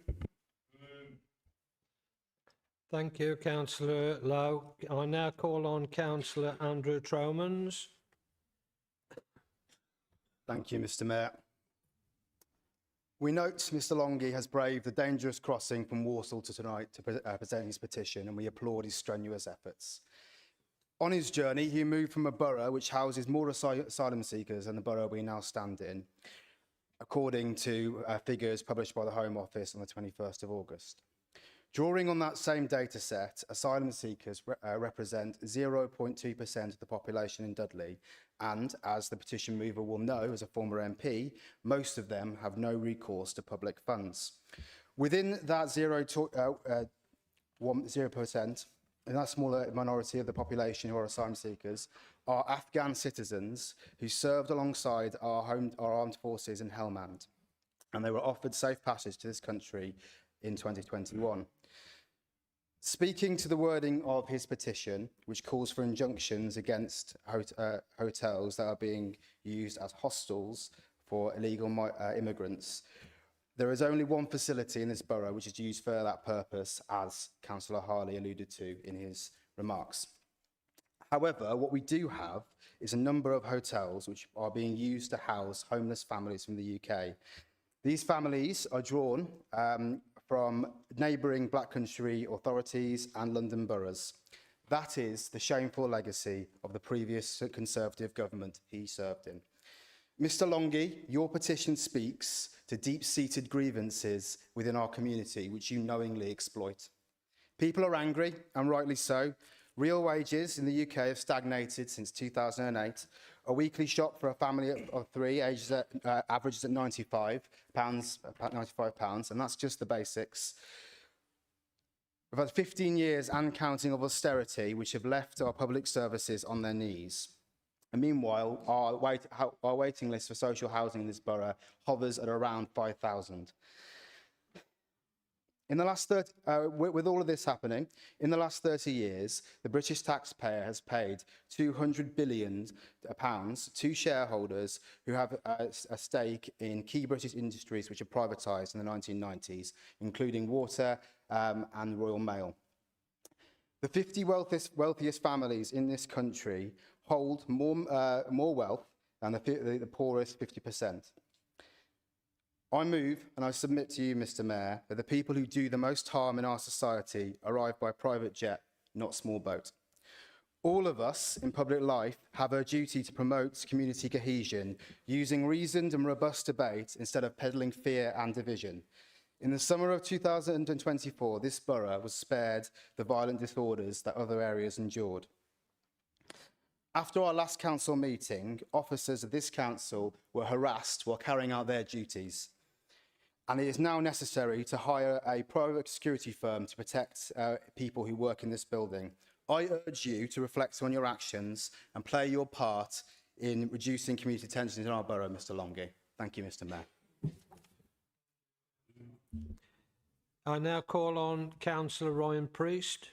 Thank you, Councillor Lowe. I now call on Councillor Andrew Tromans. Thank you, Mr. Mayor. We note Mr. Longy has braved the dangerous crossing from Walsall to tonight to present his petition, and we applaud his strenuous efforts. On his journey, he moved from a borough which houses more asylum seekers than the borough we now stand in, according to figures published by the Home Office on the 21st of August. Drawing on that same data set, asylum seekers represent 0.2% of the population in Dudley, and as the petition mover will know as a former MP, most of them have no recourse to public funds. Within that 0%, in that smaller minority of the population who are asylum seekers, are Afghan citizens who served alongside our armed forces in Helmand, and they were offered safe passage to this country in 2021. Speaking to the wording of his petition, which calls for injunctions against hotels that are being used as hostels for illegal immigrants, there is only one facility in this borough which is used for that purpose, as Councillor Harley alluded to in his remarks. However, what we do have is a number of hotels which are being used to house homeless families from the UK. These families are drawn from neighbouring Black Country authorities and London boroughs. That is the shameful legacy of the previous Conservative government he served in. Mr. Longy, your petition speaks to deep-seated grievances within our community, which you knowingly exploit. People are angry, and rightly so. Real wages in the UK have stagnated since 2008. A weekly shop for a family of three averages at £95, and that's just the basics. We've had 15 years and counting of austerity, which have left our public services on their knees. And meanwhile, our waiting list for social housing in this borough hovers at around 5,000. In the last with all of this happening, in the last 30 years, the British taxpayer has paid £200 billion to shareholders who have a stake in key British industries which were privatised in the 1990s, including water and Royal Mail. The 50 wealthiest families in this country hold more wealth than the poorest 50%. I move and I submit to you, Mr. Mayor, that the people who do the most harm in our society arrive by private jet, not small boat. All of us in public life have a duty to promote community cohesion using reasoned and robust debate instead of peddling fear and division. In the summer of 2024, this borough was spared the violent disorders that other areas endured. After our last council meeting, officers of this council were harassed while carrying out their duties. And it is now necessary to hire a private security firm to protect people who work in this building, I urge you to reflect on your actions and play your part in reducing community tensions in our borough, Mr Longy. Thank you, Mr Mayor. I now call on Councillor Ryan Priest.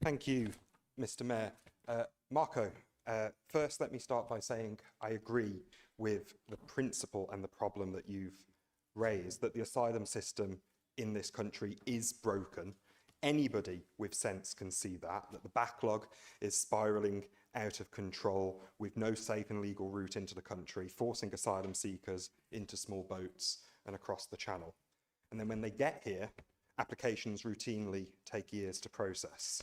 Thank you, Mr Mayor. Marco, first let me start by saying I agree with the principle and the problem that you've raised, that the asylum system in this country is broken. Anybody with sense can see that the backlog is spiralling out of control with no safe and legal route into the country, forcing asylum seekers into small boats and across the channel. And then when they get here, applications routinely take years to process.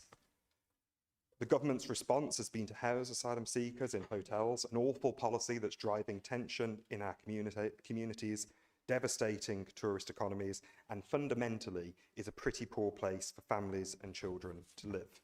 The government's response has been to house asylum seekers in hotels, an awful policy that's driving tension in our communities, devastating tourist economies, and fundamentally is a pretty poor place for families and children to live.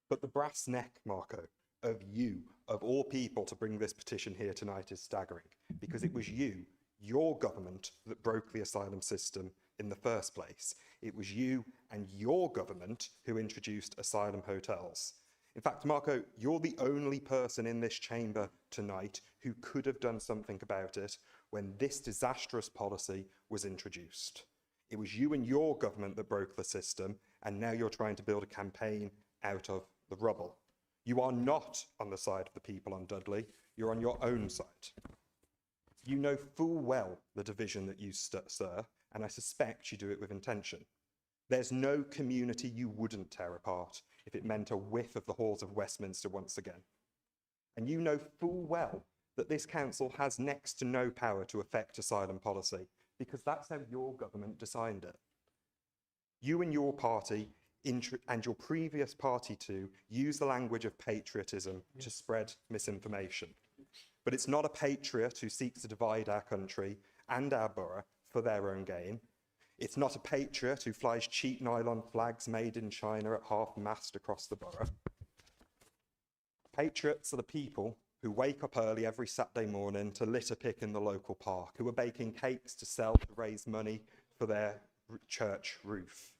But the brass neck, Marco, of you, of all people, to bring this petition here tonight is staggering, because it was you, your government, that broke the asylum system in the first place. It was you and your government who introduced asylum hotels. In fact, Marco, you're the only person in this chamber tonight who could have done something about it when this disastrous policy was introduced. It was you and your government that broke the system, and now you're trying to build a campaign out of the rubble. You are not on the side of the people on Dudley, you're on your own side. You know full well the division that you stir, and I suspect you do it with intention. There's no community you wouldn't tear apart if it meant a whiff of the halls of Westminster once again. And you know full well that this council has next to no power to affect asylum policy, because that's how your government designed it. You and your party, and your previous party too, use the language of patriotism to spread misinformation. But it's not a patriot who seeks to divide our country and our borough for their own gain. It's not a patriot who flies cheap nylon flags made in China at half-mast across the borough. Patriots are the people who wake up early every Saturday morning to litter pick in the local park, who are baking cakes to sell to raise money for their church roof.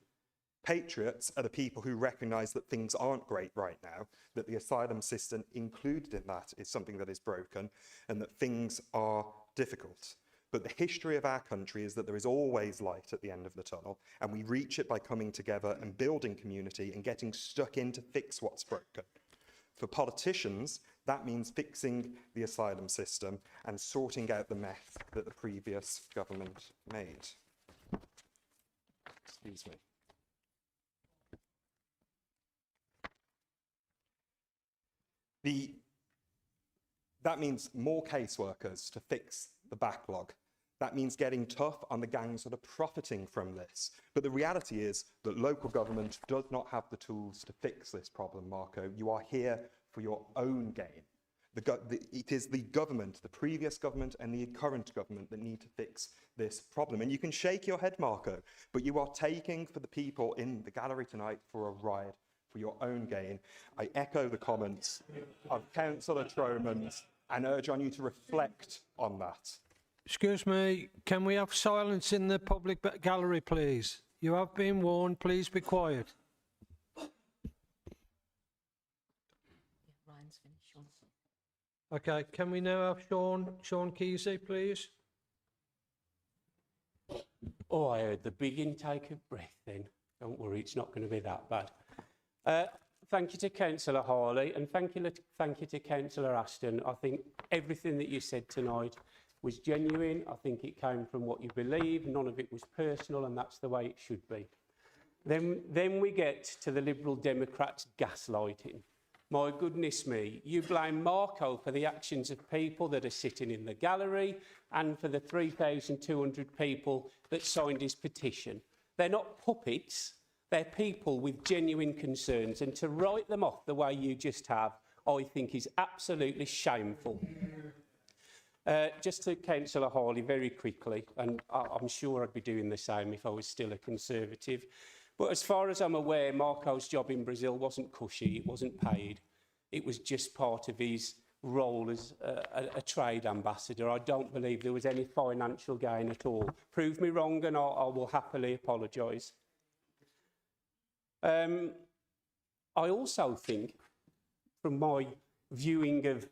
Patriots are the people who recognise that things aren't great right now, that the asylum system included in that is something that is broken, and that things are difficult. But the history of our country is that there is always light at the end of the tunnel, and we reach it by coming together and building community and getting stuck in to fix what's broken. For politicians, that means fixing the asylum system and sorting out the mess that the previous government made. Excuse me. That means more caseworkers to fix the backlog. That means getting tough on the gangs that are profiting from this. But the reality is that local government does not have the tools to fix this problem, Marco. You are here for your own gain. It is the government, the previous government and the current government, that need to fix this problem. And you can shake your head, Marco, but you are taking for the people in the gallery tonight for a ride, for your own gain. I echo the comments of Councillor Tromans and urge on you to reflect on that. Excuse me, can we have silence in the public gallery, please? You have been warned, please be quiet. Ryan's finished, Sean. Okay, can we now have Sean Kesey, please? Oh, I heard the big intake of breath then. Don't worry, it's not going to be that bad. Thank you to Councillor Harley, and thank you to Councillor Ashton. I think everything that you said tonight was genuine. I think it came from what you believe. None of it was personal, and that's the way it should be. Then we get to the Liberal Democrats gaslighting. My goodness me, you blame Marco for the actions of people that are sitting in the gallery and for the 3,200 people that signed his petition. They're not puppets. They're people with genuine concerns, and to write them off the way you just have, I think is absolutely shameful. Just to Councillor Harley, very quickly, and I'm sure I'd be doing the same if I was still a Conservative, but as far as I'm aware, Marco's job in Brazil wasn't cushy, it wasn't paid. It was just part of his role as a trade ambassador. I don't believe there was any financial gain at all. Prove me wrong and I will happily apologise. I also think, from my viewing of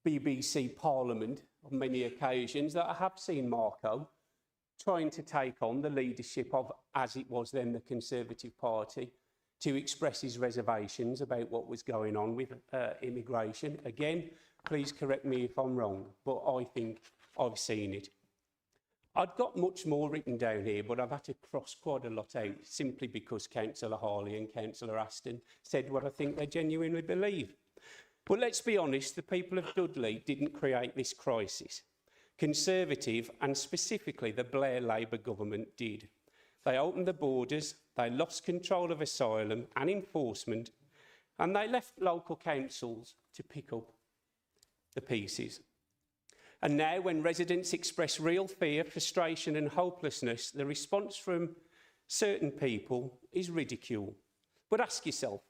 BBC Parliament on many occasions, that I have seen Marco trying to take on the leadership of, as it was then, the Conservative Party, to express his reservations about what was going on with immigration. Again, please correct me if I'm wrong, but I think I've seen it. I'd got much more written down here, but I've had to cross quite a lot out simply because Councillor Harley and Councillor Aston said what I think they genuinely believe. But let's be honest, the people of Dudley didn't create this crisis. Conservative, and specifically the Blair Labour government, did. They opened the borders, they lost control of asylum and enforcement, and they left local councils to pick up the pieces. And now, when residents express real fear, frustration and hopelessness, the response from certain people is ridicule. But ask yourself,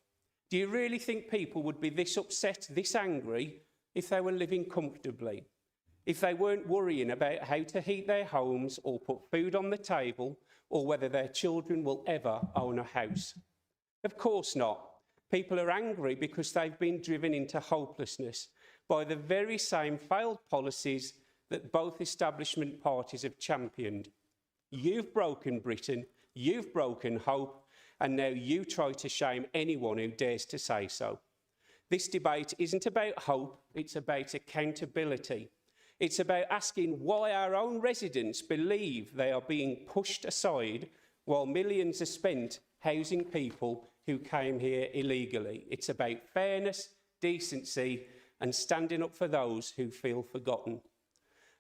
do you really think people would be this upset, this angry, if they were living comfortably? If they weren't worrying about how to heat their homes or put food on the table, or whether their children will ever own a house? Of course not. People are angry because they've been driven into hopelessness by the very same failed policies that both establishment parties have championed. You've broken Britain, you've broken hope, and now you try to shame anyone who dares to say so. This debate isn't about hope, it's about accountability. It's about asking why our own residents believe they are being pushed aside while millions are spent housing people who came here illegally. It's about fairness, decency, and standing up for those who feel forgotten.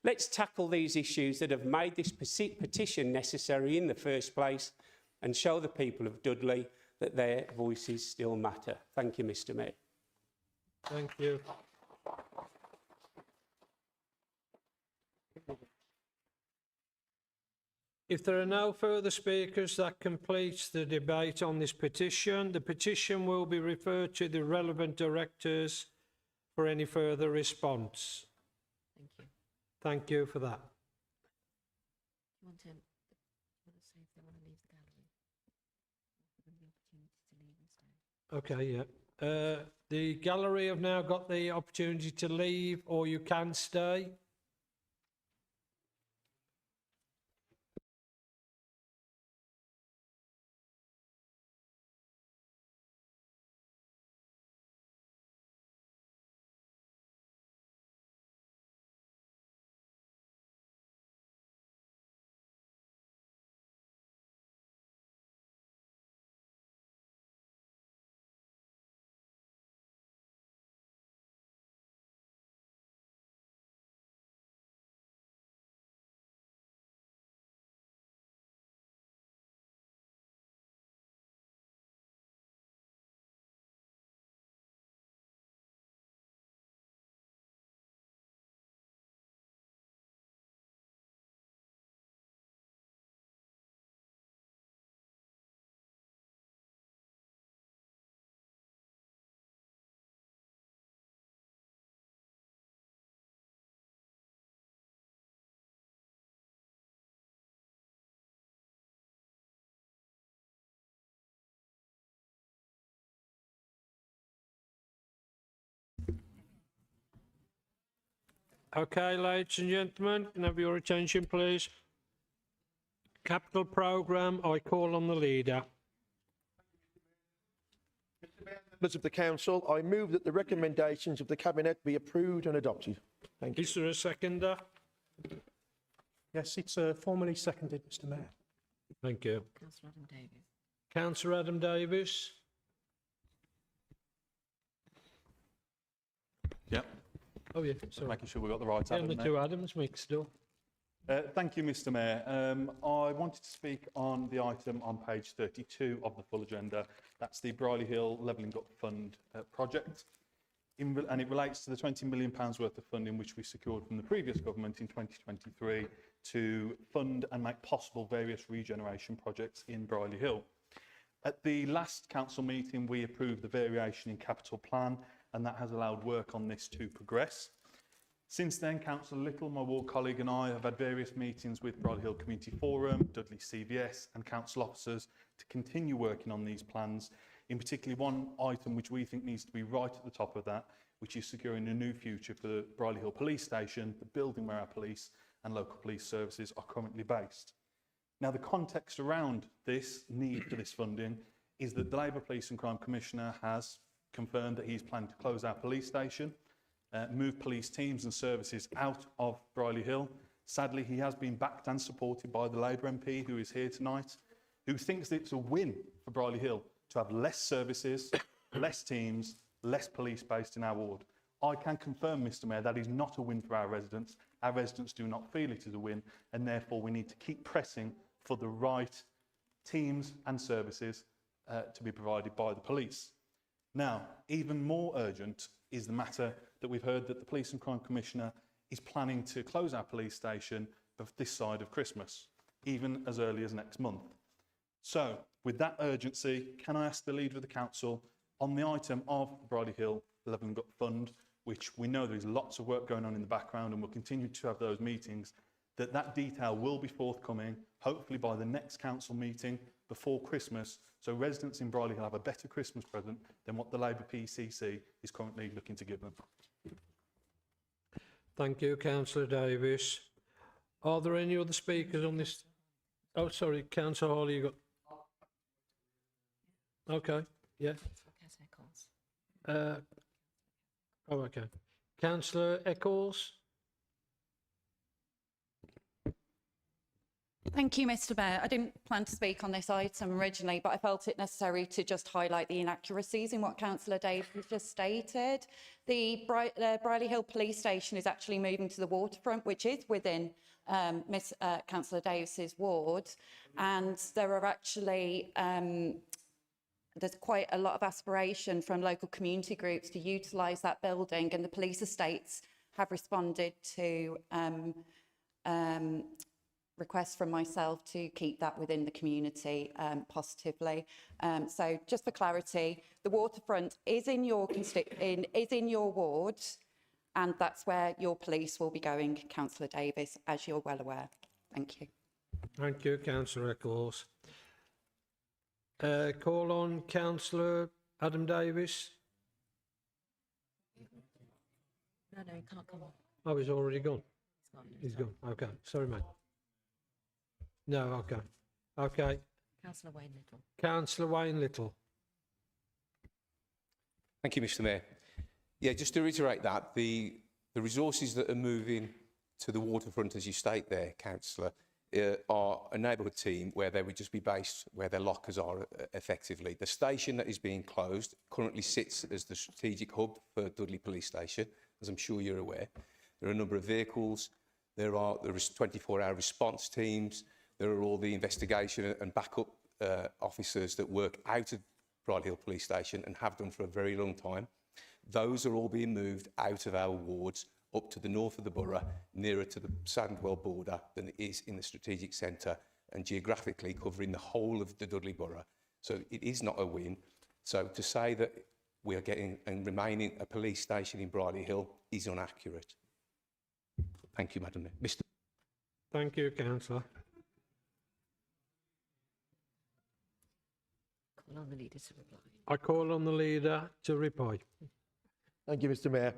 Let's tackle these issues that have made this petition necessary in the first place and show the people of Dudley that their voices still matter. Thank you, Mr. Mayor. Thank you. If there are no further speakers, that completes the debate on this petition. The petition will be referred to the relevant directors for any further response. Thank you. Thank you for that. You want to say if they want to leave the gallery? Give them the opportunity to leave and stay. Okay, yeah. The gallery have now got the opportunity to leave, or you can stay. Okay, ladies and gentlemen, can I have your attention, please? Capital programme, I call on the leader. Members of the Council, I move that the recommendations of the Cabinet be approved and adopted. Thank you. Is there a seconder? Yes, it's formally seconded, Mr. Mayor. Thank you. Councillor Adam Davies. Councillor Adam Davies. Yep. Oh yeah, sorry. Making sure we've got the right Getting Adam the there. two Adams mixed up. Thank you, Mr. Mayor. I wanted to speak on the item on page 32 of the full agenda. That's the Briley Hill Levelling Up Fund project. And it relates to the £20 million worth of funding which we secured from the previous government in 2023 to fund and make possible various regeneration projects in Briley Hill. At the last council meeting, we approved the variation in capital plan, and that has allowed work on this to progress. Since then, Councillor Little, my ward colleague, and I have had various meetings with Bridley Hill Community Forum, Dudley CVS and council officers to continue working on these plans. In particular, one item which we think needs to be right at the top of that, which is securing a new future for the Bridley Hill Police Station, the building where our police and local police services are currently based. Now, the context around this need for this funding is that the Labour Police and Crime Commissioner has confirmed that he's planning to close our police station, move police teams and services out of Briley Hill. Sadly, he has been backed and supported by the Labour MP who is here tonight, who thinks that it's a win for Briley Hill to have less services, less teams, less police based in our ward. I can confirm, Mr Mayor, that is not a win for our residents. Our residents do not feel it is a win, and therefore we need to keep pressing for the right teams and services to be provided by the police. Now, even more urgent is the matter that we've heard that the Police and Crime Commissioner is planning to close our police station this side of Christmas, even as early as next month. So, with that urgency, can I ask the Leader of the Council on the item of the Bridley Hill Levelling Up Fund, which we know there's lots of work going on in the background and we'll continue to have those meetings, that detail will be forthcoming, hopefully by the next council meeting before Christmas, so residents in Briley Hill have a better Christmas present than what the Labour PCC is currently looking to give them. Thank you, Councillor Davis. Are there any other speakers on this? Oh, sorry, Councillor Hawley, you got... Okay, yeah. Okay. Councillor Eccles? Thank you, Mr Mayor. I didn't plan to speak on this item originally, but I felt it necessary to just highlight the inaccuracies in what Councillor Davis just stated. The Briley Hill Police Station is actually moving to the waterfront, which is within Councillor Davis's ward, and there are actually there's quite a lot of aspiration from local community groups to utilise that building, and the police estates have responded to requests from myself to keep that within the community positively. So just for clarity, the waterfront is in your ward, and that's where your police will be going, Councillor Davis, as you're well aware. Thank you. Thank you, Councillor Eccles. Call on Councillor Adam Davis. No, he can't come on. Oh, he's already gone. He's gone. Okay, sorry, mate. No, okay. Okay. Councillor Wayne Little. Councillor Wayne Little. Thank you, Mr Mayor. Yeah, just to reiterate that, the resources that are moving to the waterfront, as you state there, Councillor, are a neighbourhood team where they would just be based where their lockers are effectively. The station that is being closed currently sits as the strategic hub for Dudley Police Station, as I'm sure you're aware. There are a number of vehicles, there are 24-hour response teams, there are all the investigation and backup officers that work out of Bridley Hill Police Station and have done for a very long time. Those are all being moved out of our wards up to the north of the borough, nearer to the Sandwell border than it is in the strategic centre, and geographically covering the whole of the Dudley borough. So it is not a win. So to say that we are getting and remaining a police station in Bridley Hill is inaccurate. Thank you, Madam Mayor. Mr. Thank you, Councillor. Call on the leader to reply. I call on the Leader to reply. Thank you, Mr Mayor.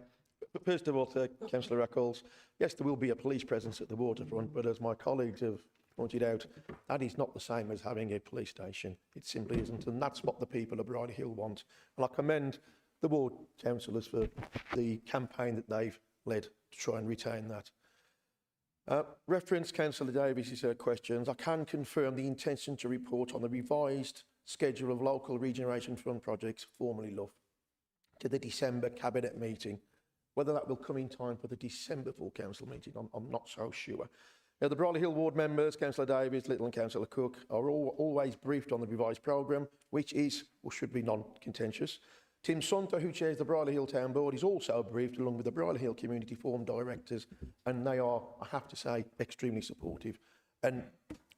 First of all, to Councillor Eccles, yes, there will be a police presence at the waterfront, but as my colleagues have pointed out, that is not the same as having a police station. It simply isn't, and that's what the people of Bridley Hill want. And I commend the ward councillors for the campaign that they've led to try and retain that. Reference Councillor Davies' questions. I can confirm the intention to report on the revised schedule of local regeneration fund projects, formerly LUF, to the December Cabinet meeting. Whether that will come in time for the December full council meeting, I'm not so sure. Now, the Bridley Hill ward members, Councillor Davies, Little and Councillor Cook, are always briefed on the revised programme, which is or should be non-contentious. Tim Sunter, who chairs the Bridley Hill Town Board, is also briefed along with the Bridley Hill Community Forum directors, and they are, I have to say, extremely supportive. And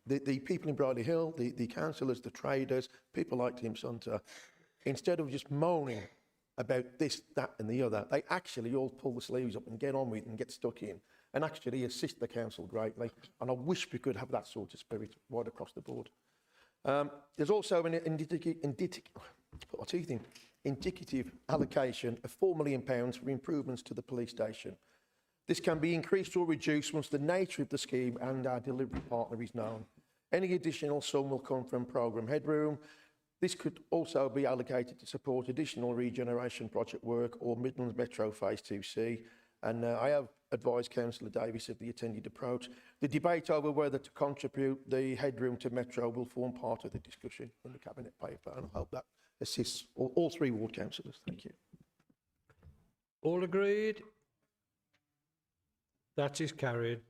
the people in Bridley Hill, the councillors, the traders, people like Tim Sunter, instead of just moaning about this, that and the other. They actually all pull the sleeves up and get on with it and get stuck in and actually assist the council greatly. And I wish we could have that sort of spirit right across the board. There's also an indicative allocation of £4 million for improvements to the police station. This can be increased or reduced once the nature of the scheme and our delivery partner is known. Any additional sum will come from programme headroom. This could also be allocated to support additional regeneration project work or Midlands Metro Phase 2C. And I have advised Councillor Davis of the attended approach. The debate over whether to contribute the headroom to Metro will form part of the discussion in the Cabinet paper, and I hope that assists all three ward councillors. Thank you. All agreed? That is carried.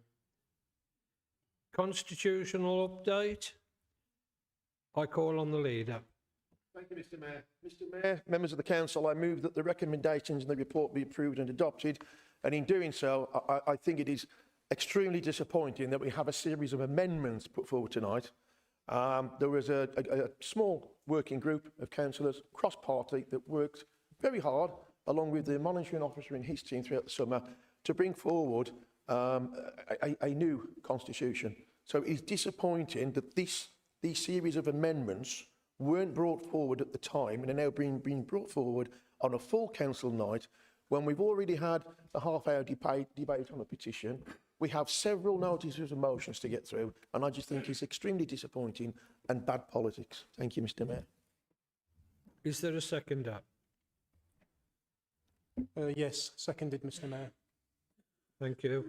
Constitutional update. I call on the leader. Thank you, Mr. Mayor. Mr. Mayor, members of the council, I move that the recommendations in the report be approved and adopted. And in doing so, I think it is extremely disappointing that we have a series of amendments put forward tonight. There was a small working group of councillors, cross-party, that worked very hard, along with the monitoring officer and his team throughout the summer, to bring forward a new constitution. So it's disappointing that these series of amendments weren't brought forward at the time and are now being brought forward on a full council night when we've already had a half-hour debate on a petition. We have several notices of motions to get through, and I just think it's extremely disappointing and bad politics. Thank you, Mr. Mayor. Is there a seconder? Yes, seconded, Mr. Mayor. Thank you.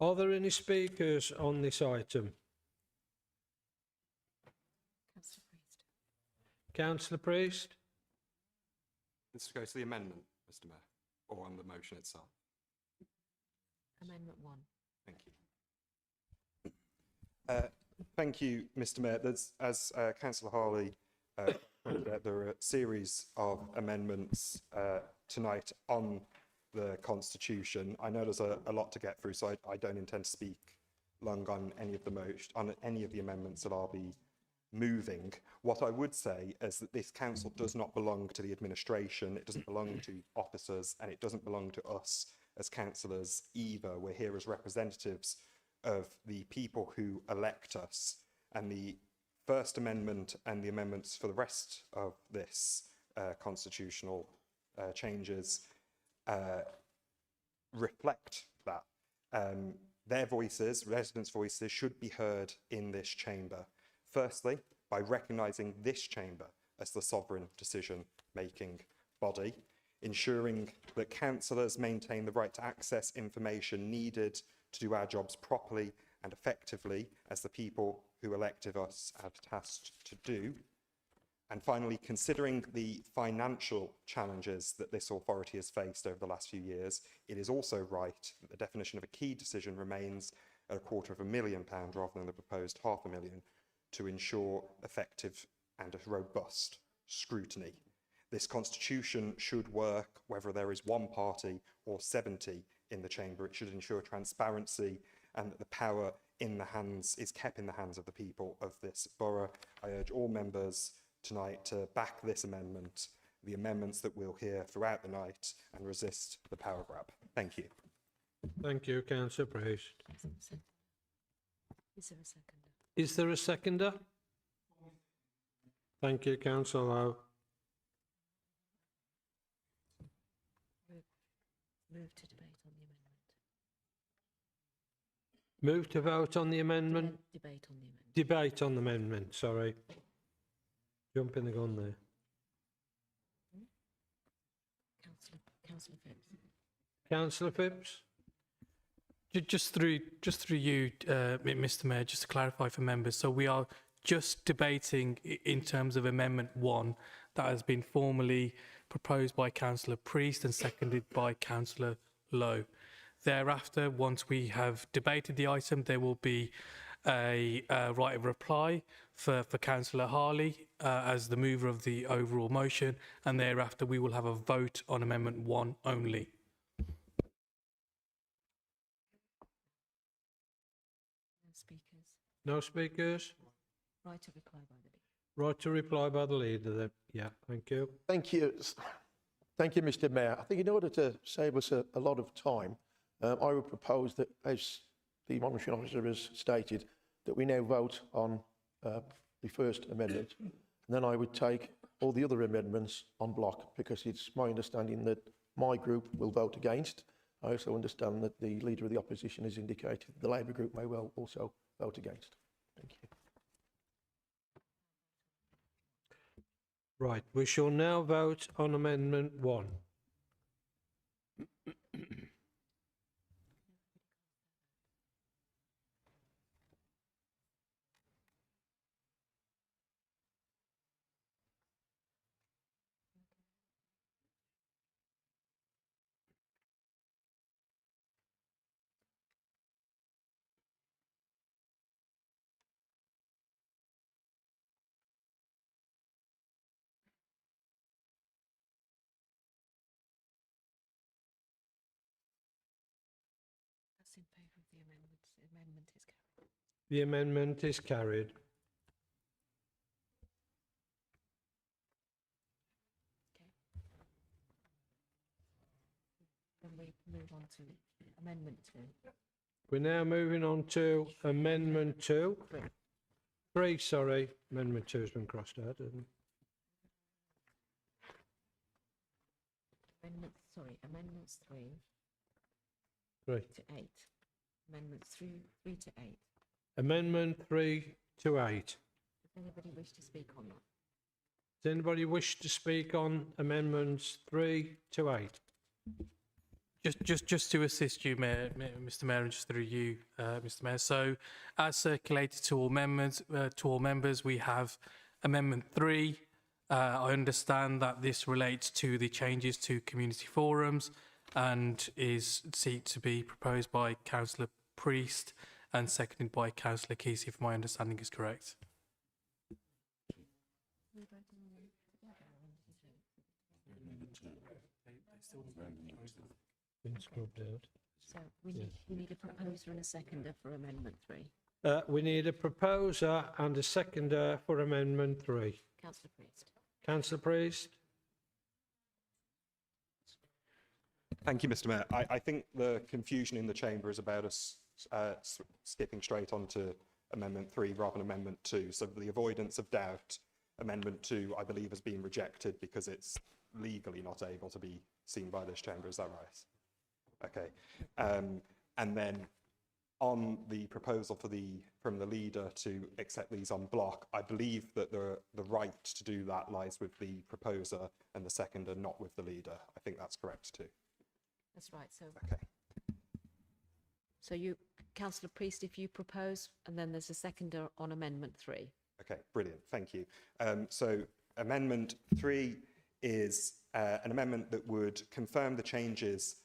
Are there any speakers on this item? Councillor Priest? This goes to the amendment, Mr. Mayor, or on the motion itself. Amendment 1. Thank you. Thank you, Mr. Mayor. As Councillor Harley pointed out, there are a series of amendments tonight on the Constitution. I know there's a lot to get through, so I don't intend to speak long on any of the amendments that I'll be moving. What I would say is that this council does not belong to the administration, it doesn't belong to officers, and it doesn't belong to us as councillors either. We're here as representatives of the people who elect us, and the First Amendment and the amendments for the rest of this constitutional changes reflect that. Their voices, residents' voices, should be heard in this chamber. Firstly, by recognising this chamber as the sovereign decision-making body, ensuring that councillors maintain the right to access information needed to do our jobs properly and effectively as the people who elected us are tasked to do. And finally, considering the financial challenges that this authority has faced over the last few years, it is also right that the definition of a key decision remains at £250,000 rather than the proposed £500,000 to ensure effective and a robust scrutiny. This constitution should work whether there is one party or 70 in the chamber. It should ensure transparency and that the power is kept in the hands of the people of this borough. I urge all members tonight to back this amendment, the amendments that we'll hear throughout the night, and resist the power grab. Thank you. Thank you, Councillor Priest. Is there a seconder? Is there a seconder? Thank you, Councillor Lowe. Move to debate on the amendment. Move to vote on the amendment? Debate on the amendment. Debate on the amendment, sorry. Jumping the gun there. Councillor Phipps. Councillor Phipps? Just through you, Mr. Mayor, just to clarify for members. So we are just debating in terms of Amendment 1 that has been formally proposed by Councillor Priest and seconded by Councillor Lowe. Thereafter, once we have debated the item, there will be a right of reply for Councillor Harley as the mover of the overall motion, and thereafter we will have a vote on Amendment 1 only. No speakers. No speakers? Right to reply by the leader. Right to reply by the leader then. Yeah, thank you. Thank you. Thank you, Mr Mayor. I think in order to save us a lot of time, I would propose that, as the monitoring officer has stated, that we now vote on the first amendment. And then I would take all the other amendments on block, because it's my understanding that my group will vote against. I also understand that the Leader of the Opposition has indicated that the Labour group may well also vote against. Thank you. Right, we shall now vote on Amendment 1. That's in favour of the amendment. The amendment is carried. The amendment is carried. Then we move on to Amendment 2. We're now moving on to Amendment 2. Three. 3, sorry. Amendment 2 has been crossed out, hasn't it? Amendments 3 3. to 8. Amendments 3 to 8. Amendment 3 to 8. Does anybody wish to speak on that? Does anybody wish to speak on Amendments 3 to 8? Just to assist you, Mr. Mayor, and just through you, Mr. Mayor. So, as circulated to all members, we have Amendment 3. I understand that this relates to the changes to community forums and is seek to be proposed by Councillor Priest and seconded by Councillor Kesey, if my understanding is correct. Been scrubbed out. So we need a proposer and a seconder for Amendment 3. We need a proposer and a seconder for Amendment 3. Councillor Priest. Councillor Priest. Thank you, Mr. Mayor. I think the confusion in the chamber is about us skipping straight on to Amendment 3 rather than Amendment 2. So for the avoidance of doubt, Amendment 2, I believe, has been rejected because it's legally not able to be seen by this chamber. Is that right? Okay. And then on the proposal from the leader to accept these on block, I believe that the right to do that lies with the proposer and the seconder, not with the leader. I think that's correct too. That's right. So, okay. So you, Councillor Priest, if you propose, and then there's a seconder on Amendment 3. Okay, brilliant. Thank you. So Amendment 3 is an amendment that would confirm the changes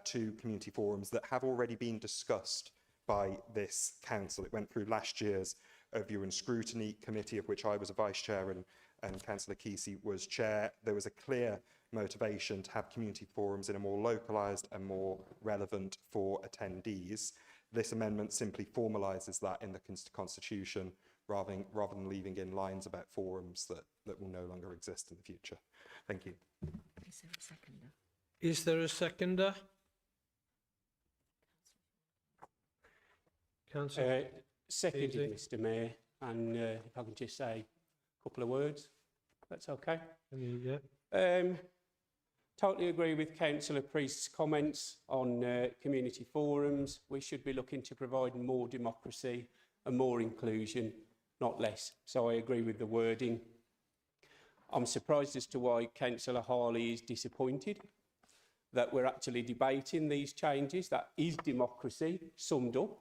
to community forums that have already been discussed by this council. It went through last year's Overview and Scrutiny Committee, of which I was a vice chair and Councillor Kesey was chair. There was a clear motivation to have community forums in a more localised and more relevant for attendees. This amendment simply formalises that in the Constitution rather than leaving in lines about forums that will no longer exist in the future. Thank you. Is there a seconder? Is there a seconder? Councillor. Seconded, Easy. Mr. Mayor, and if I can just say a couple of words, that's okay. Yeah. Totally agree with Councillor Priest's comments on community forums. We should be looking to provide more democracy and more inclusion, not less. So I agree with the wording. I'm surprised as to why Councillor Harley is disappointed that we're actually debating these changes. That is democracy summed up.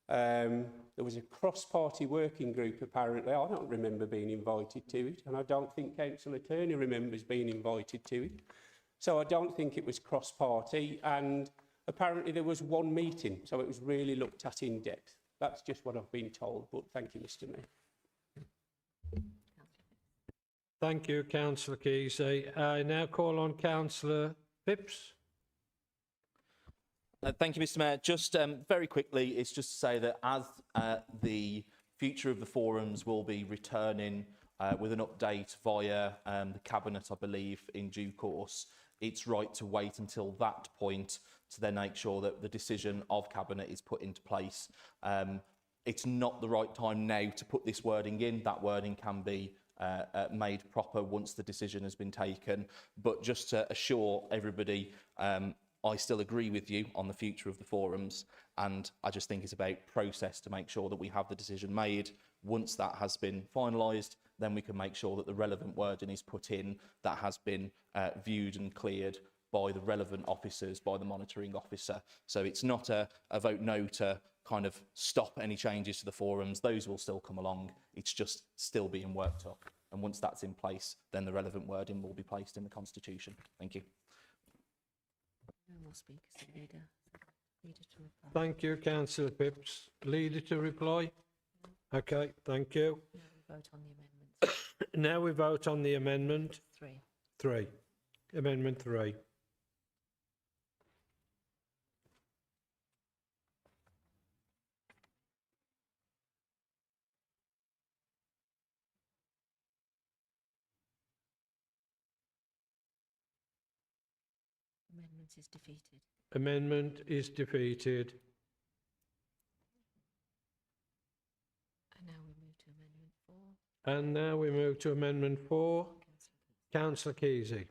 There was a cross-party working group, apparently. I don't remember being invited to it, and I don't think Councillor Turner remembers being invited to it. So I don't think it was cross-party, and apparently there was one meeting, so it was really looked at in depth. That's just what I've been told, but thank you, Mr. Mayor. Thank you, Councillor Kesey. I now call on Councillor Phipps. Thank you, Mr. Mayor. Just very quickly, it's just to say that as the future of the forums will be returning with an update via the Cabinet, I believe, in due course, it's right to wait until that point to then make sure that the decision of Cabinet is put into place. It's not the right time now to put this wording in. That wording can be made proper once the decision has been taken. But just to assure everybody, I still agree with you on the future of the forums, and I just think it's about process to make sure that we have the decision made. Once that has been finalised, then we can make sure that the relevant wording is put in that has been viewed and cleared by the relevant officers, by the monitoring officer. So it's not a vote no to kind of stop any changes to the forums. Those will still come along. It's just still being worked up. And once that's in place, then the relevant wording will be placed in the Constitution. Thank you. No more speakers. Leader to reply. Thank you, Councillor Phipps. Leader to reply? Okay, thank you. Now we vote on the amendments. Now we vote on the amendment. 3. Amendment 3. Amendment is defeated. Amendment is defeated. And now we move to Amendment 4. And now we move to Amendment 4. Councillor Kesey.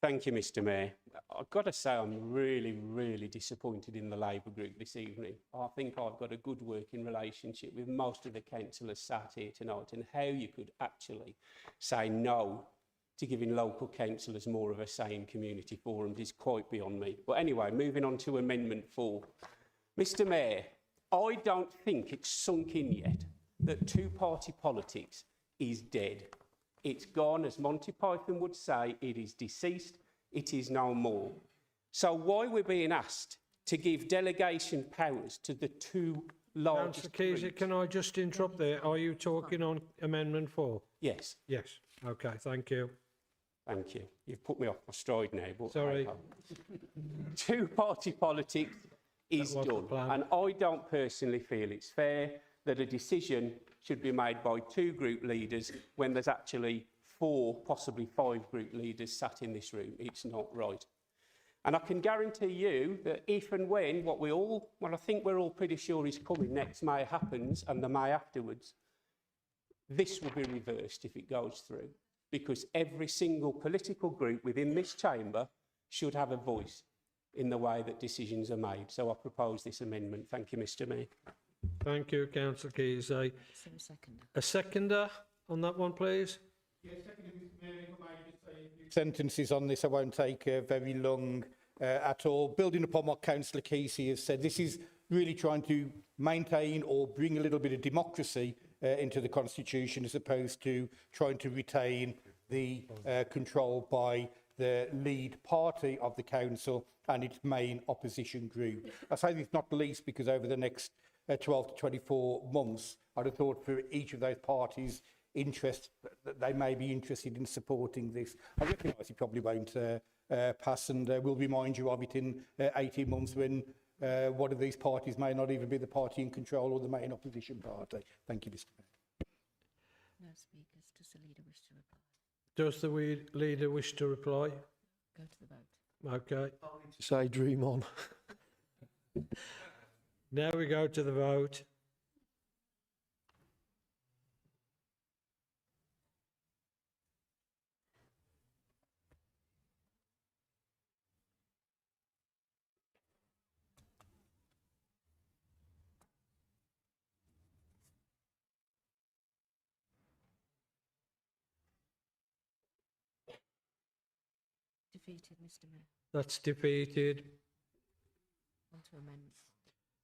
Thank you, Mr Mayor. I've got to say I'm really disappointed in the Labour group this evening. I think I've got a good working relationship with most of the councillors sat here tonight, and how you could actually say no to giving local councillors more of a say in community forums is quite beyond me. But anyway, moving on to Amendment 4. Mr Mayor, I don't think it's sunk in yet that two-party politics is dead. It's gone, as Monty Python would say, it is deceased, it is no more. So why we're being asked to give delegation powers to the two largest Councillor Kesey, groups? can I just interrupt there? Are you talking on Amendment 4? Yes. Yes. Okay, thank you. Thank you. You've put me off my stride now. But Sorry. Two-party politics is That was the done. plan. And I don't personally feel it's fair that a decision should be made by two group leaders when there's actually 4, possibly 5 group leaders sat in this room. It's not right. And I can guarantee you that if and when I think we're all pretty sure is coming next May happens, and the May afterwards, this will be reversed if it goes through. Because every single political group within this chamber should have a voice in the way that decisions are made. So I propose this amendment. Thank you, Mr Mayor. Thank you, Councillor Kesey. Is there a seconder? A seconder on that one, please? Yes, secondly, Mr Mayor, if I may just say a few sentences on this. I won't take very long at all. Building upon what Councillor Kesey has said, this is really trying to maintain or bring a little bit of democracy into the Constitution, as opposed to trying to retain the control by the lead party of the council and its main opposition group. I say this not least because over the next 12 to 24 months, I'd have thought for each of those parties' interest that they may be interested in supporting this. I recognise it probably won't pass, and we'll remind you of it in 18 months when one of these parties may not even be the party in control or the main opposition party. Thank you, Mr Mayor. No speakers. Does the leader wish to reply? Does the leader wish to reply? Go to the vote. Okay. To say dream on. Now we go to the vote. Defeated, Mr Mayor. That's defeated. On to amendments.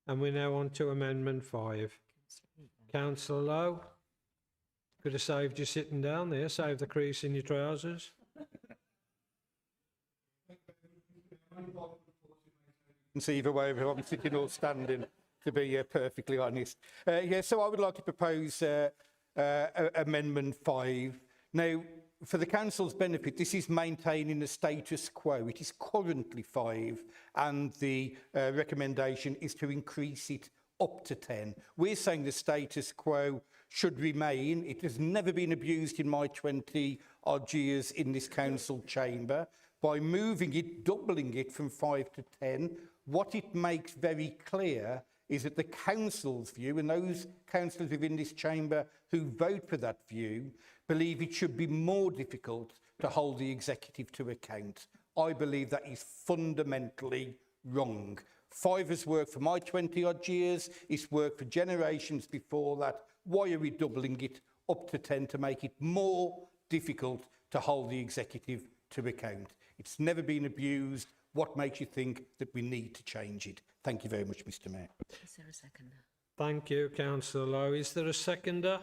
And we're now on to Amendment 5. Councillor Lowe, could have saved you sitting down there, saved the crease in your trousers. See either way, whether I'm sitting or standing, to be perfectly honest. So I would like to propose Amendment 5. Now, for the Council's benefit, this is maintaining the status quo. It is currently 5, and the recommendation is to increase it up to 10. We're saying the status quo should remain. It has never been abused in my 20 odd years in this council chamber. By moving it, doubling it from 5 to 10, what it makes very clear is that the council's view, and those councillors within this chamber who vote for that view, believe it should be more difficult to hold the executive to account. I believe that is fundamentally wrong. 5 has worked for my 20 odd years, it's worked for generations before that. Why are we doubling it up to 10 to make it more difficult to hold the executive to account? It's never been abused. What makes you think that we need to change it? Thank you very much, Mr. Mayor. Is there a seconder? Thank you, Councillor Lowe. Is there a seconder?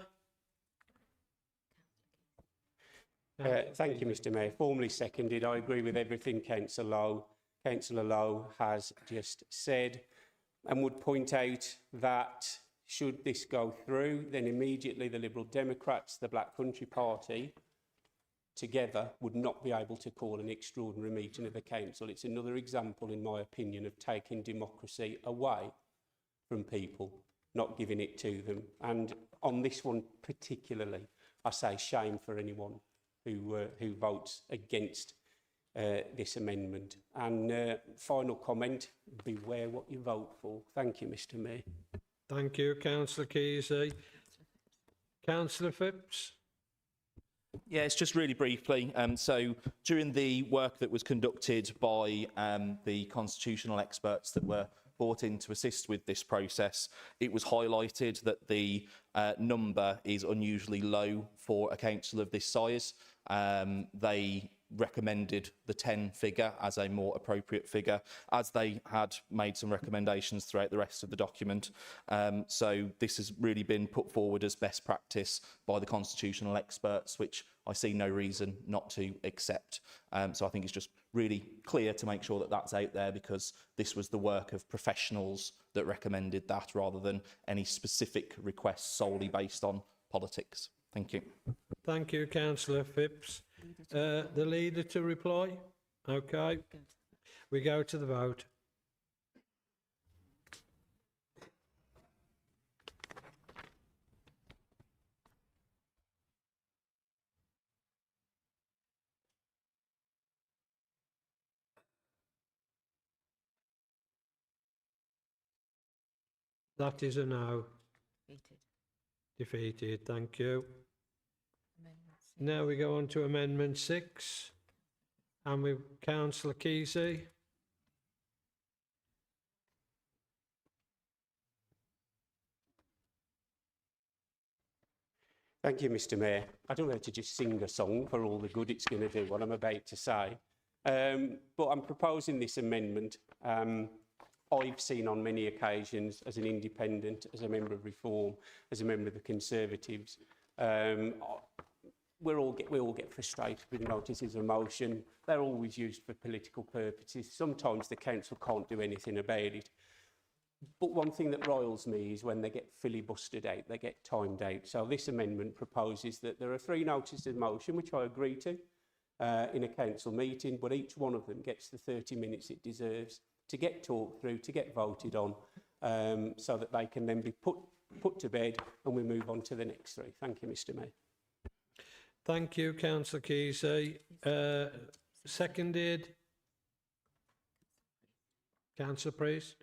Thank you, Mr. Mayor. Formally seconded. I agree with everything Councillor Lowe has just said, and would point out that should this go through, then immediately the Liberal Democrats, the Black Country Party, together would not be able to call an extraordinary meeting of the council. It's another example, in my opinion, of taking democracy away from people, not giving it to them. And on this one particularly, I say shame for anyone who votes against this amendment. And final comment, beware what you vote for. Thank you, Mr. Mayor. Thank you, Councillor Kesey. Councillor Phipps? Yes, just really briefly. So during the work that was conducted by the constitutional experts that were brought in to assist with this process, it was highlighted that the number is unusually low for a council of this size. They recommended the 10 figure as a more appropriate figure, as they had made some recommendations throughout the rest of the document. So this has really been put forward as best practice by the constitutional experts, which I see no reason not to accept. So I think it's just really clear to make sure that that's out there, because this was the work of professionals that recommended that, rather than any specific requests solely based on politics. Thank you. Thank you, Councillor Phipps. The leader to reply? Okay. We go to the vote. That is a no. Defeated, thank you. Now we go on to Amendment 6, and with Councillor Kesey. Thank you, Mr. Mayor. I don't know how to just sing a song for all the good it's going to do, what I'm about to say. But I'm proposing this amendment. I've seen on many occasions as an independent, as a member of Reform, as a member of the Conservatives, we all get frustrated with notices of motion. They're always used for political purposes. Sometimes the council can't do anything about it. But one thing that riles me is when they get filibustered out, they get timed out. So this amendment proposes that there are 3 notices of motion, which I agree to, in a council meeting, but each one of them gets the 30 minutes it deserves to get talked through, to get voted on, so that they can then be put to bed and we move on to the next 3. Thank you, Mr. Mayor. Thank you, Councillor Kesey. Seconded. Councillor Priest.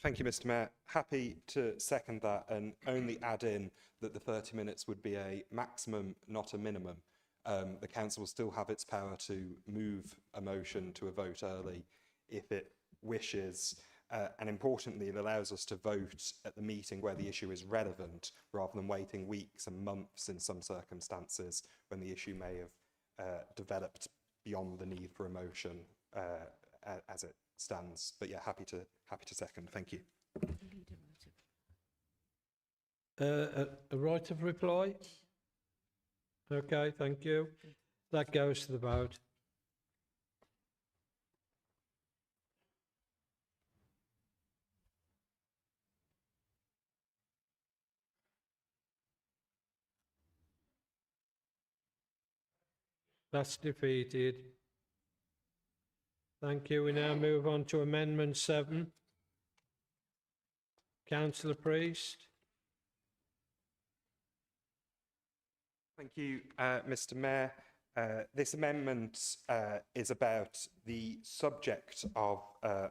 Thank you, Mr. Mayor. Happy to second that, and only add in that the 30 minutes would be a maximum, not a minimum. The council will still have its power to move a motion to a vote early if it wishes. And importantly, it allows us to vote at the meeting where the issue is relevant, rather than waiting weeks and months in some circumstances when the issue may have developed beyond the need for a motion as it stands. But yeah, happy to second. Thank you. A right of reply? Okay, thank you. That goes to the vote. That's defeated. Thank you. We now move on to Amendment 7. Councillor Priest. Thank you, Mr. Mayor. This amendment is about the subject of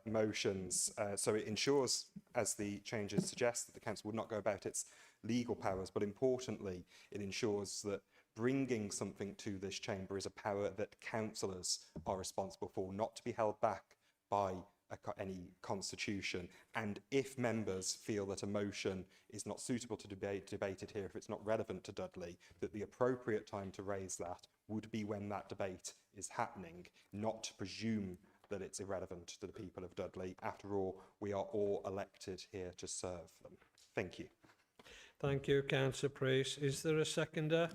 motions, so it ensures, as the changes suggest, that the council would not go about its legal powers, but importantly, it ensures that bringing something to this chamber is a power that councillors are responsible for, not to be held back by any constitution. And if members feel that a motion is not suitable to debated here, if it's not relevant to Dudley, that the appropriate time to raise that would be when that debate is happening, not to presume that it's irrelevant to the people of Dudley. After all, we are all elected here to serve them. Thank you. Thank you, Councillor Priest. Is there a seconder?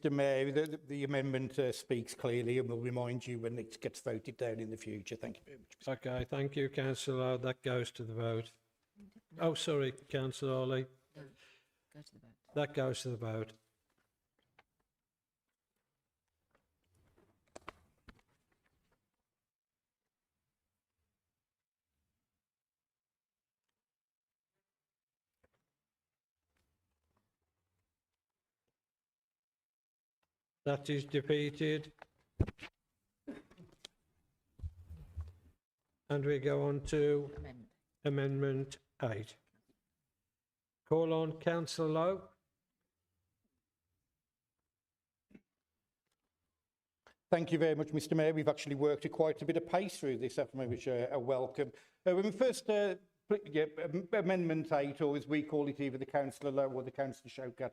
Mr. Mayor, the amendment speaks clearly and will remind you when it gets voted down in the future. Thank you very much. Okay, thank you, Councillor. That goes to the vote. Oh, sorry, Councillor Hawley. Go to the vote. That goes to the vote. That is defeated. And we go on to Amendment 8. Call on Councillor Lowe. Thank you very much, Mr. Mayor. We've actually worked at quite a bit of pace through this, haven't we, which are welcome. When we first Amendment 8, or as we call it, either the Councillor Lowe or the Councillor Shaukat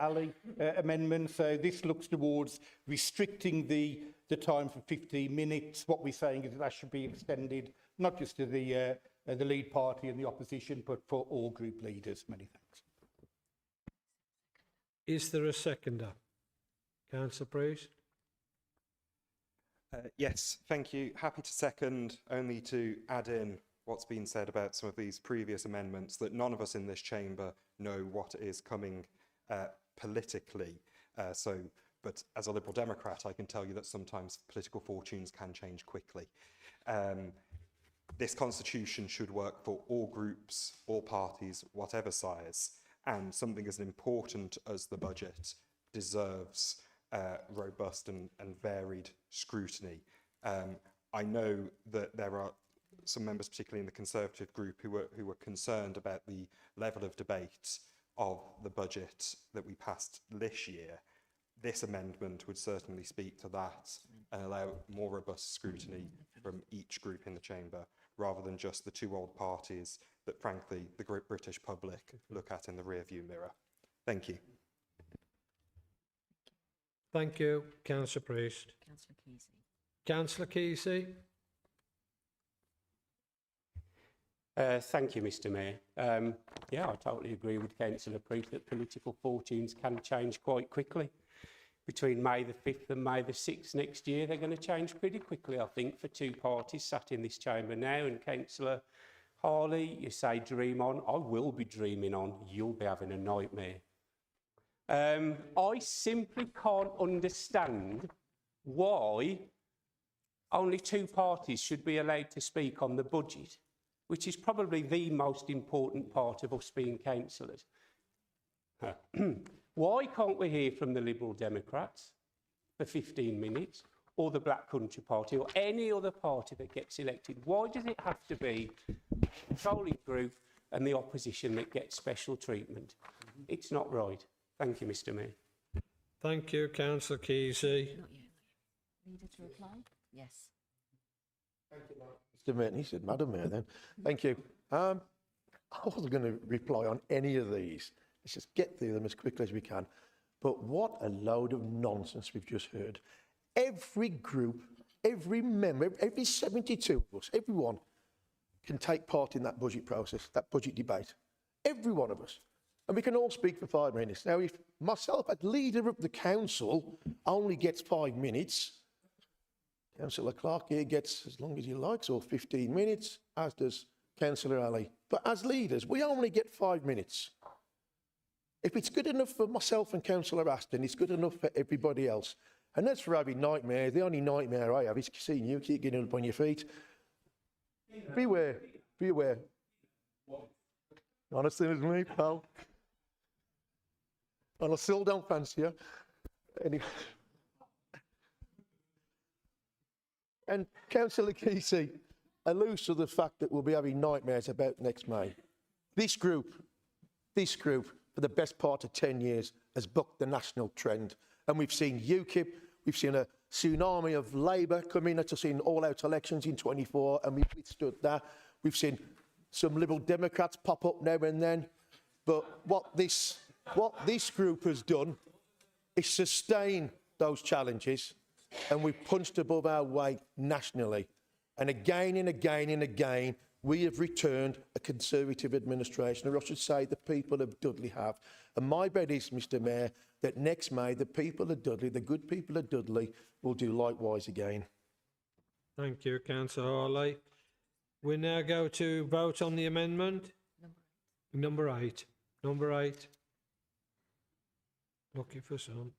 Ali amendment. So this looks towards restricting the time from 15 minutes. What we're saying is that should be extended not just to the lead party and the opposition, but for all group leaders. Many thanks. Is there a seconder? Councillor Priest. Yes, thank you. Happy to second, only to add in what's been said about some of these previous amendments, that none of us in this chamber know what is coming politically. But as a Liberal Democrat, I can tell you that sometimes political fortunes can change quickly. This constitution should work for all groups, all parties, whatever size, and something as important as the budget deserves robust and varied scrutiny. I know that there are some members, particularly in the Conservative group, who were concerned about the level of debate of the budget that we passed this year. This amendment would certainly speak to that and allow more robust scrutiny from each group in the chamber, rather than just the two old parties that, frankly, the British public look at in the rearview mirror. Thank you. Thank you, Councillor Priest. Councillor Kesey. Councillor Kesey. Thank you, Mr. Mayor. Yeah, I totally agree with Councillor Priest that political fortunes can change quite quickly. Between May the 5th and May the 6th next year, they're going to change pretty quickly, I think, for two parties sat in this chamber now. And Councillor Harley, you say dream on. I will be dreaming on. You'll be having a nightmare. I simply can't understand why only two parties should be allowed to speak on the budget, which is probably the most important part of us being councillors. Why can't we hear from the Liberal Democrats for 15 minutes, or the Black Country Party, or any other party that gets elected? Why does it have to be the controlling group and the opposition that gets special treatment? It's not right. Thank you, Mr. Mayor. Thank you, Councillor Kesey. Not yet. Leader to reply? Yes. Thank you, Mr. Mayor. He said, Madam Mayor, then. Thank you. I wasn't going to reply on any of these. Let's just get through them as quickly as we can. But what a load of nonsense we've just heard. Every group, every member, every 72 of us, everyone can take part in that budget process, that budget debate. Every one of us. And we can all speak for 5 minutes. Now, if myself, as leader of the council, only gets 5 minutes, Councillor Clark here gets as long as he likes, or 15 minutes, as does Councillor Ali. But as leaders, we only get 5 minutes. If it's good enough for myself and Councillor Aston, it's good enough for everybody else. And as for having nightmares, the only nightmare I have is seeing you keep getting up on your feet. Beware, beware. Not as soon as me, pal. And I still don't fancy you. Anyway. And Councillor Kesey alludes to the fact that we'll be having nightmares about next May. This group, for the best part of 10 years, has bucked the national trend. And we've seen UKIP, we've seen a tsunami of Labour come in to see all-out elections in 24, and we've withstood that. We've seen some Liberal Democrats pop up now and then. But what this group has done is sustain those challenges, and we've punched above our weight nationally. And again and again and again, we have returned a Conservative administration, or I should say the people of Dudley have. And my bet is, Mr Mayor, that next May the people of Dudley, the good people of Dudley, will do likewise again. Thank you, Councillor Harley. We now go to vote on the amendment. Number 8. Number 8. Looking for some.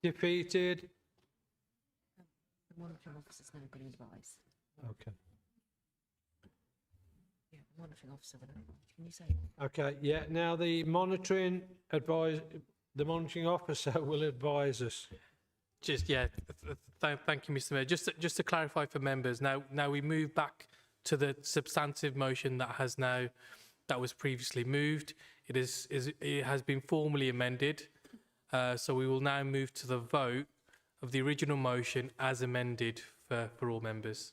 Defeated. The monitoring officer's now going to advise. Okay. Yeah, the monitoring officer will advise. Can you say? Okay, yeah, now the monitoring officer will advise us. Just thank you, Mr. Mayor. Just to clarify for members, now we move back to the substantive motion that was previously moved. It has been formally amended, so we will now move to the vote of the original motion as amended for all members.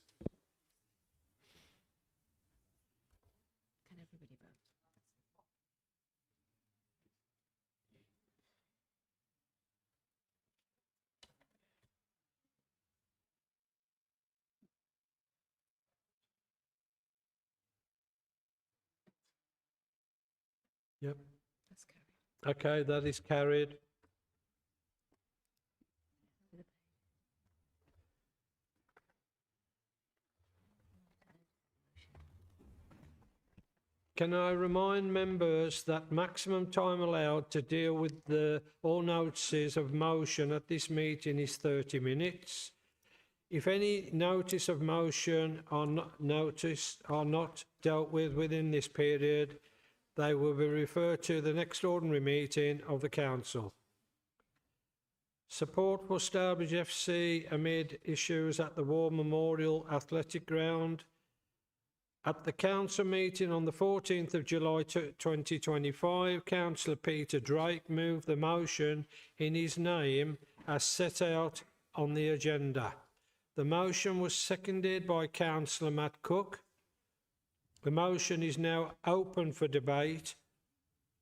Can everybody vote? Yep. That's carried. Okay, that is carried. Can I remind members that maximum time allowed to deal with all notices of motion at this meeting is 30 minutes. If any notice of motion are not dealt with within this period, they will be referred to the next ordinary meeting of the council. Support for Stourbridge FC amid issues at the War Memorial Athletic Ground. At the council meeting on the 14th of July 2025, Councillor Peter Drake moved the motion in his name as set out on the agenda. The motion was seconded by Councillor Matt Cook. The motion is now open for debate.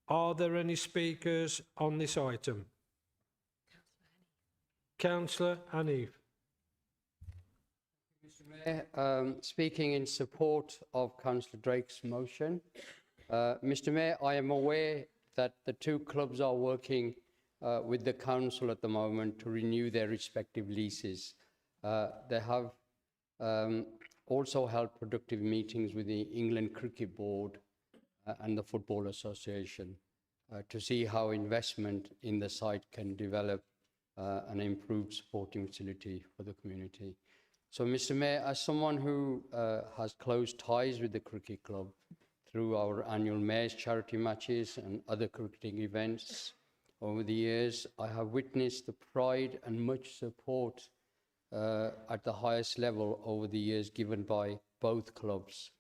Are there any speakers on this item? Councillor Hanif. Mr. Mayor, speaking in support of Councillor Drake's motion. Mr. Mayor, I am aware that the two clubs are working with the council at the moment to renew their respective leases. They have also held productive meetings with the England Cricket Board and the Football Association to see how investment in the site can develop an improved sporting facility for the community. So, Mr. Mayor, as someone who has close ties with the cricket club through our annual Mayor's charity matches and other cricketing events over the years, I have witnessed the pride and much support at the highest level over the years given by both clubs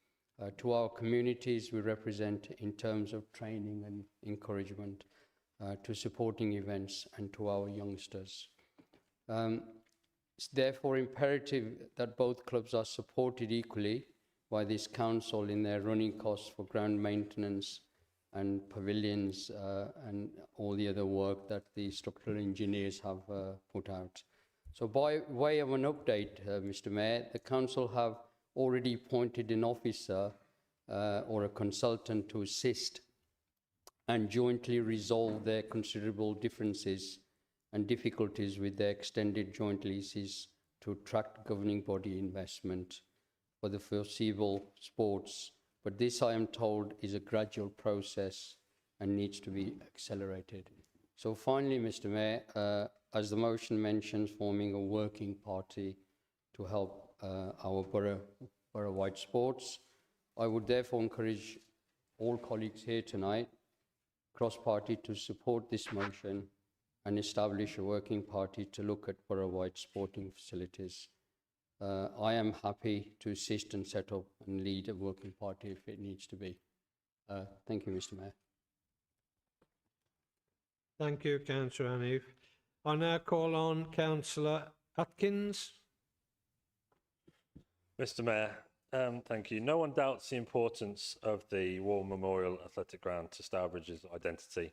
to our communities we represent in terms of training and encouragement, to supporting events and to our youngsters. It's therefore imperative that both clubs are supported equally by this council in their running costs for ground maintenance and pavilions and all the other work that the structural engineers have put out. So by way of an update, Mr. Mayor, the council have already appointed an officer or a consultant to assist and jointly resolve their considerable differences and difficulties with their extended joint leases to attract governing body investment for the foreseeable sports. But this, I am told, is a gradual process and needs to be accelerated. So finally, Mr. Mayor, as the motion mentions, forming a working party to help our borough-wide sports, I would therefore encourage all colleagues here tonight, cross-party, to support this motion and establish a working party to look at borough-wide sporting facilities. I am happy to assist and set up and lead a working party if it needs to be. Thank you, Mr. Mayor. Thank you, Councillor Hanif. I now call on Councillor Atkins. Mr. Mayor, thank you. No one doubts the importance of the War Memorial Athletic Ground to Stourbridge's identity.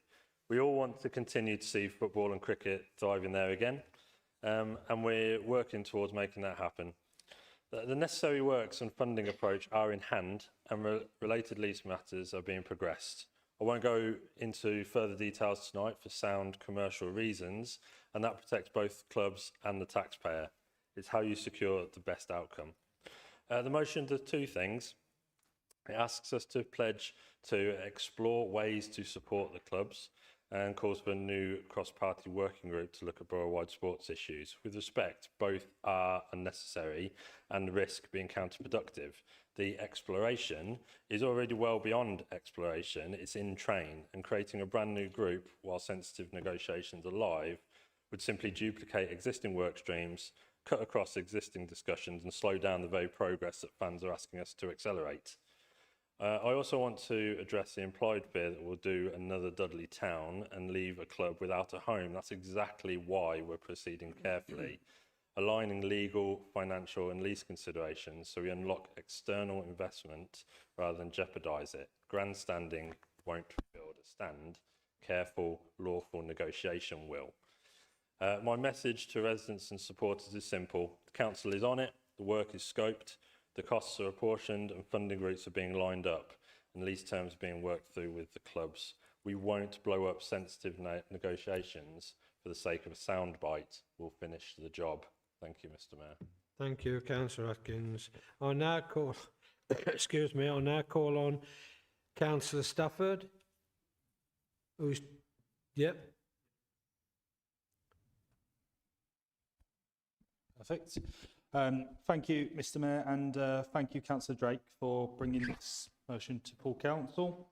We all want to continue to see football and cricket thriving there again, and we're working towards making that happen. The necessary works and funding approach are in hand, and related lease matters are being progressed. I won't go into further details tonight for sound commercial reasons, and that protects both clubs and the taxpayer. It's how you secure the best outcome. The motion does two things. It asks us to pledge to explore ways to support the clubs and calls for a new cross-party working group to look at borough-wide sports issues. With respect, both are unnecessary and risk being counterproductive. The exploration is already well beyond exploration. It's in train, and creating a brand new group while sensitive negotiations are live would simply duplicate existing work streams, cut across existing discussions and slow down the very progress that fans are asking us to accelerate. I also want to address the implied fear that we'll do another Dudley Town and leave a club without a home. That's exactly why we're proceeding carefully, aligning legal, financial and lease considerations so we unlock external investment rather than jeopardise it. Grandstanding won't build a stand. Careful, lawful negotiation will. My message to residents and supporters is simple. The council is on it, the work is scoped, the costs are apportioned and funding routes are being lined up and lease terms are being worked through with the clubs. We won't blow up sensitive negotiations for the sake of a soundbite. We'll finish the job. Thank you, Mr. Mayor. Thank you, Councillor Atkins. I now call, excuse me, I now call on Councillor Stafford. Who's, yep. Perfect. Thank you, Mr. Mayor, and thank you, Councillor Drake, for bringing this motion to full council.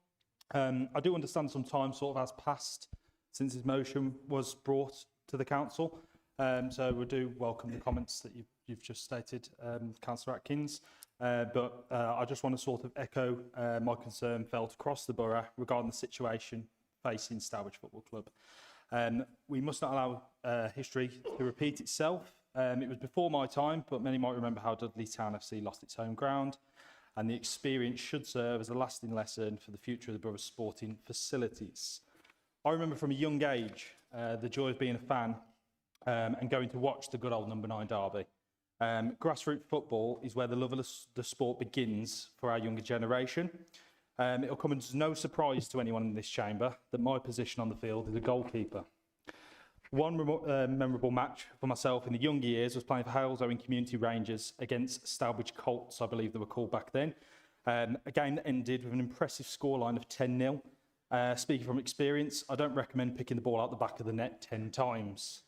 I do understand some time sort of has passed since this motion was brought to the council, so we do welcome the comments that you've just stated, Councillor Atkins. But I just want to sort of echo my concern felt across the borough regarding the situation facing Stourbridge Football Club. We must not allow history to repeat itself. It was before my time, but many might remember how Dudley Town FC lost its home ground, and the experience should serve as a lasting lesson for the future of the borough's sporting facilities. I remember from a young age the joy of being a fan and going to watch the good old number 9 derby. Grassroots football is where the love of the sport begins for our younger generation. It'll come as no surprise to anyone in this chamber that my position on the field is a goalkeeper. One memorable match for myself in the younger years was playing for Halesowen Community Rangers against Stourbridge Colts, I believe they were called back then. A game that ended with an impressive scoreline of 10-0. Speaking from experience, I don't recommend picking the ball out the back of the net 10 times.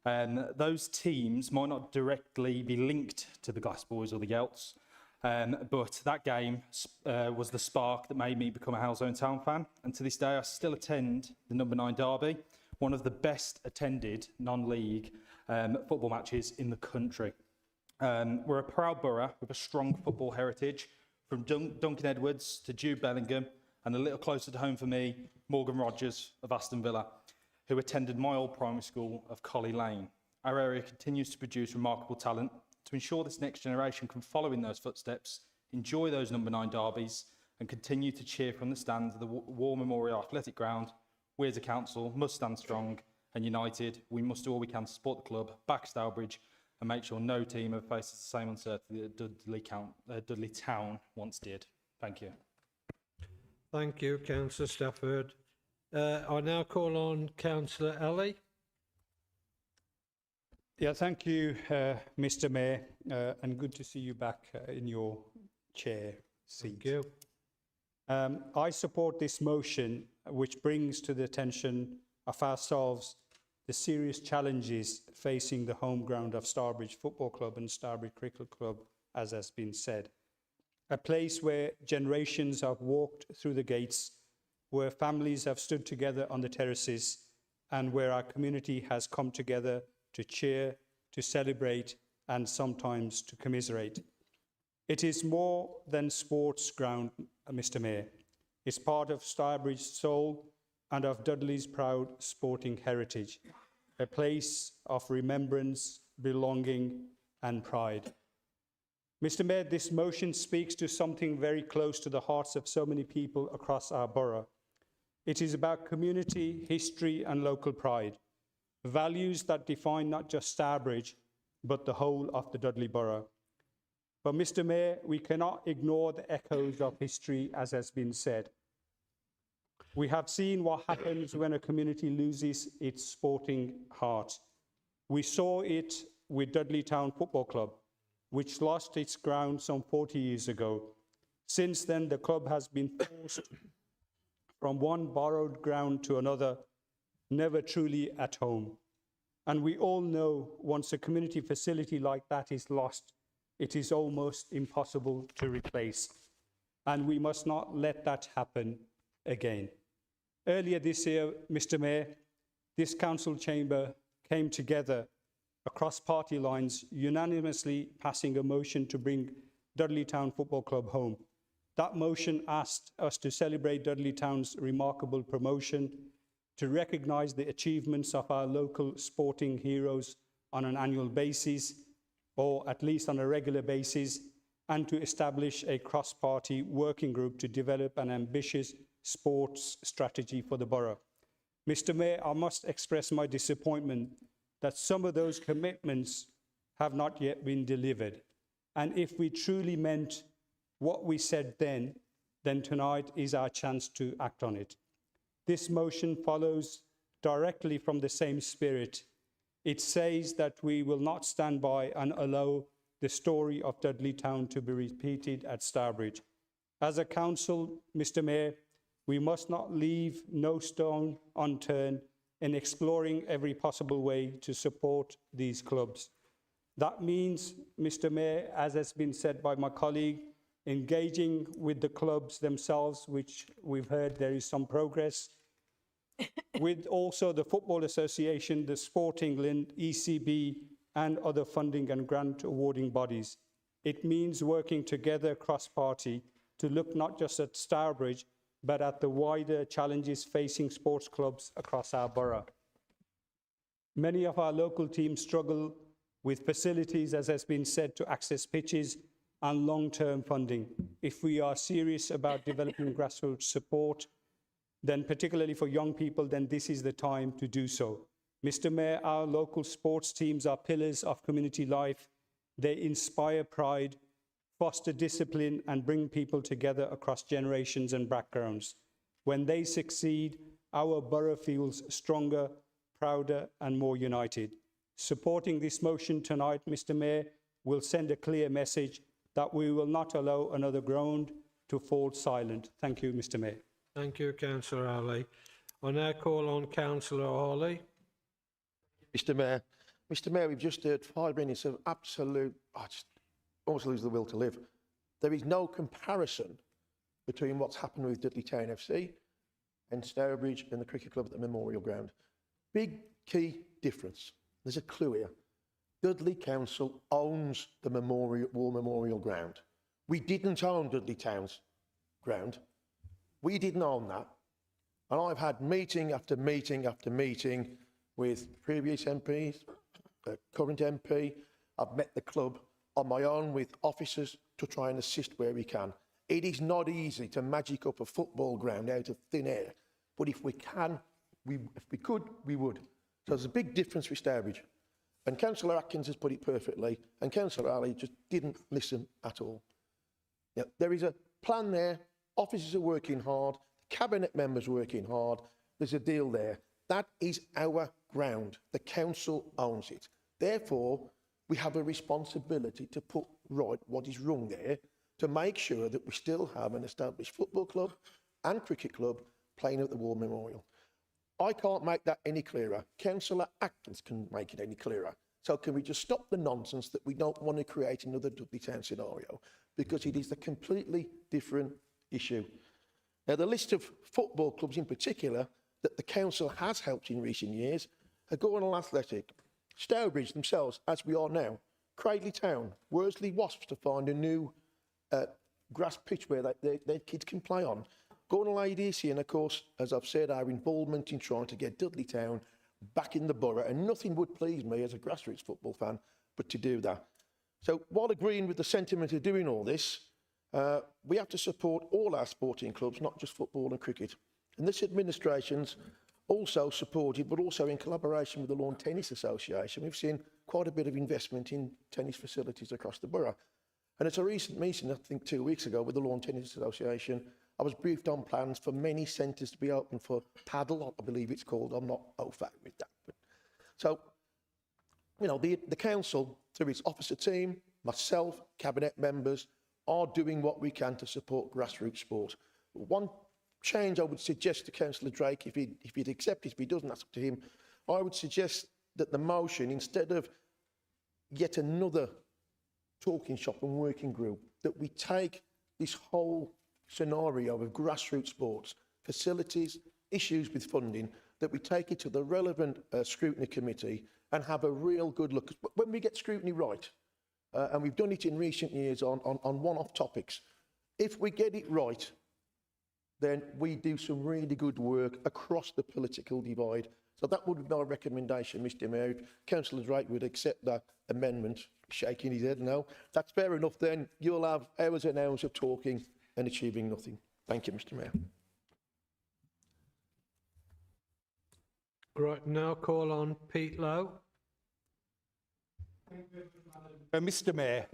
Those teams might not directly be linked to the Glass Boys or the Gelts, but that game was the spark that made me become a Halesowen Town fan, and to this day I still attend the number 9 derby, one of the best attended non-league football matches in the country. We're a proud borough with a strong football heritage, from Duncan Edwards to Jude Bellingham, and a little closer to home for me, Morgan Rogers of Aston Villa, who attended my old primary school of Collie Lane. Our area continues to produce remarkable talent. To ensure this next generation can follow in those footsteps, enjoy those number 9 derbies, and continue to cheer from the stands of the War Memorial Athletic Ground, we as a council must stand strong and united. We must do all we can to support the club, back Stourbridge, and make sure no team ever faces the same uncertainty that Dudley Town once did. Thank you. Thank you, Councillor Stafford. I now call on Councillor Ellie. Yeah, thank you, Mr. Mayor, and good to see you back in your chair seat. Thank you. I support this motion which brings to the attention of ourselves the serious challenges facing the home ground of Starbridge Football Club and Starbridge Cricket Club, as has been said. A place where generations have walked through the gates, where families have stood together on the terraces, and where our community has come together to cheer, to celebrate, and sometimes to commiserate. It is more than sports ground, Mr. Mayor. It's part of Starbridge's soul and of Dudley's proud sporting heritage, a place of remembrance, belonging, and pride. Mr. Mayor, this motion speaks to something very close to the hearts of so many people across our borough. It is about community, history, and local pride, values that define not just Starbridge, but the whole of the Dudley Borough. But Mr. Mayor, we cannot ignore the echoes of history, as has been said. We have seen what happens when a community loses its sporting heart. We saw it with Dudley Town Football Club, which lost its ground some 40 years ago. Since then, the club has been forced from one borrowed ground to another, never truly at home. And we all know once a community facility like that is lost, it is almost impossible to replace. And we must not let that happen again. Earlier this year, Mr. Mayor, this council chamber came together across party lines, unanimously passing a motion to bring Dudley Town Football Club home. That motion asked us to celebrate Dudley Town's remarkable promotion, to recognise the achievements of our local sporting heroes on an annual basis, or at least on a regular basis, and to establish a cross-party working group to develop an ambitious sports strategy for the borough. Mr. Mayor, I must express my disappointment that some of those commitments have not yet been delivered. And if we truly meant what we said then tonight is our chance to act on it. This motion follows directly from the same spirit. It says that we will not stand by and allow the story of Dudley Town to be repeated at Starbridge. As a council, Mr. Mayor, we must not leave no stone unturned in exploring every possible way to support these clubs. That means, Mr. Mayor, as has been said by my colleague, engaging with the clubs themselves, which we've heard there is some progress, with also the Football Association, the Sport England, ECB, and other funding and grant awarding bodies. It means working together cross-party to look not just at Starbridge, but at the wider challenges facing sports clubs across our borough. Many of our local teams struggle with facilities, as has been said, to access pitches and long-term funding. If we are serious about developing grassroots support, then particularly for young people, then this is the time to do so. Mr. Mayor, our local sports teams are pillars of community life. They inspire pride, foster discipline, and bring people together across generations and backgrounds. When they succeed, our borough feels stronger, prouder, and more united. Supporting this motion tonight, Mr. Mayor, will send a clear message that we will not allow another ground to fall silent. Thank you, Mr. Mayor. Thank you, Councillor Ali. I now call on Councillor Hawley. Mr. Mayor, we've just heard 5 minutes of absolute, I just almost lose the will to live. There is no comparison between what's happened with Dudley Town FC and Stourbridge and the cricket club at the Memorial Ground. Big key difference. There's a clue here. Dudley Council owns the War Memorial Ground. We didn't own Dudley Town's ground. We didn't own that. And I've had meeting after meeting after meeting with previous MPs, current MP. I've met the club on my own with officers to try and assist where we can. It is not easy to magic up a football ground out of thin air, but if we can, if we could, we would. So there's a big difference with Stourbridge. And Councillor Atkins has put it perfectly, and Councillor Ali just didn't listen at all. Yeah, there is a plan there, officers are working hard, cabinet members working hard, there's a deal there. That is our ground. The council owns it. Therefore, we have a responsibility to put right what is wrong there, to make sure that we still have an established football club and cricket club playing at the War Memorial. I can't make that any clearer. Councillor Atkins can make it any clearer. So can we just stop the nonsense that we don't want to create another Dudley Town scenario, because it is a completely different issue. Now, the list of football clubs in particular that the council has helped in recent years are Gornal Athletic, Stourbridge themselves, as we are now, Cradley Town, Worsley Wasps to find a new grass pitch where their kids can play on, Gornal ADC, and of course, as I've said, our involvement in trying to get Dudley Town back in the borough, and nothing would please me as a grassroots football fan but to do that. So while agreeing with the sentiment of doing all this, we have to support all our sporting clubs, not just football and cricket. And this administration's also supported, but also in collaboration with the Lawn Tennis Association, we've seen quite a bit of investment in tennis facilities across the borough. And at a recent meeting, I think 2 weeks ago, with the Lawn Tennis Association, I was briefed on plans for many centres to be open for paddle, I believe it's called. I'm not au fait with that. But, so, you know, the council, through its officer team, myself, cabinet members, are doing what we can to support grassroots sport. One change I would suggest to Councillor Drake, if he'd accept it, if he doesn't, that's up to him. I would suggest that the motion, instead of yet another talking shop and working group, that we take this whole scenario of grassroots sports, facilities, issues with funding, that we take it to the relevant scrutiny committee and have a real good look. When we get scrutiny right, and we've done it in recent years on one-off topics, if we get it right, then we do some really good work across the political divide. So that would be my recommendation, Mr Mayor. If Councillor Drake would accept that amendment, shaking his head no, that's fair enough then. You'll have hours and hours of talking and achieving nothing. Thank you, Mr Mayor. Right, now call on Pete Lowe. Mr Mayor,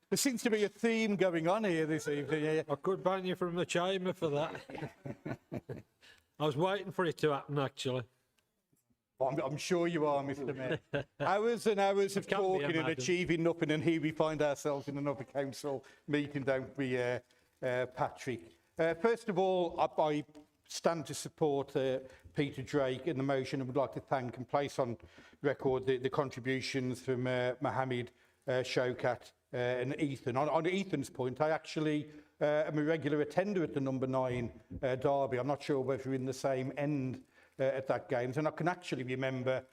there seems to be a theme going on here this evening. I could ban you from the chamber for that. I was waiting for it to happen, actually. I'm sure you are, Mr Mayor. Hours and hours of talking and achieving nothing, and here we find ourselves in another council meeting, don't we, Patrick? First of all, I stand to support Peter Drake in the motion, and would like to thank and place on record the contributions from Mohammed, Showkat and Ethan. On Ethan's point, I actually am a regular attender at the number 9 derby. I'm not sure whether we're in the same end at that games, and I can actually remember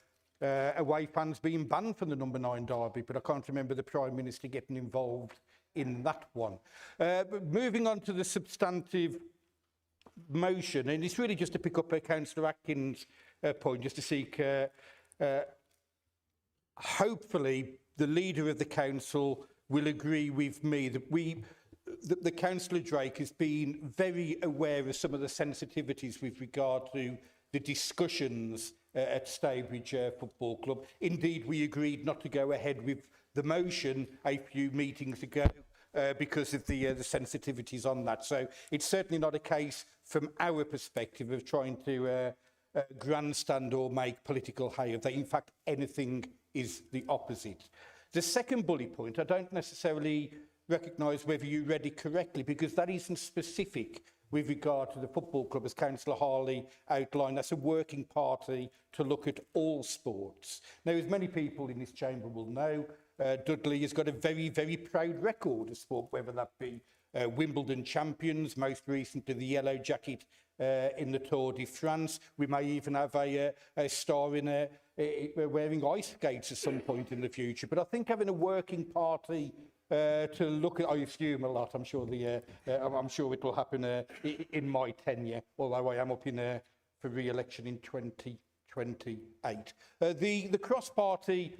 away fans being banned from the number 9 derby, but I can't remember the Prime Minister getting involved in that one. But moving on to the substantive motion, and it's really just to pick up Councillor Atkins' point, just to seek, hopefully, the leader of the council will agree with me that the Councillor Drake has been very aware of some of the sensitivities with regard to the discussions at Stourbridge Football Club. Indeed, we agreed not to go ahead with the motion a few meetings ago because of the sensitivities on that. So it's certainly not a case from our perspective of trying to grandstand or make political hay of that. In fact, anything is the opposite. The second bullet point, I don't necessarily recognise whether you read it correctly, because that isn't specific with regard to the football club, as Councillor Harley outlined. That's a working party to look at all sports. Now, as many people in this chamber will know, Dudley has got a very, very proud record of sport, whether that be Wimbledon champions, most recently the Yellow Jacket in the Tour de France. We may even have a star in wearing ice skates at some point in the future. But I think having a working party to look at, I assume a lot. I'm sure I'm sure it will happen in my tenure, although I am up in for re-election in 2028. The cross-party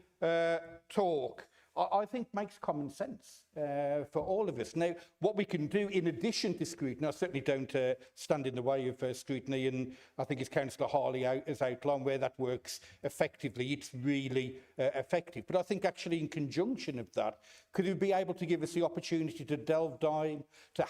talk, I think, makes common sense for all of us. Now, what we can do in addition to scrutiny, I certainly don't stand in the way of scrutiny, and I think as Councillor Harley has outlined, where that works effectively, it's really effective. But I think actually in conjunction of that, could we be able to give us the opportunity to delve down, to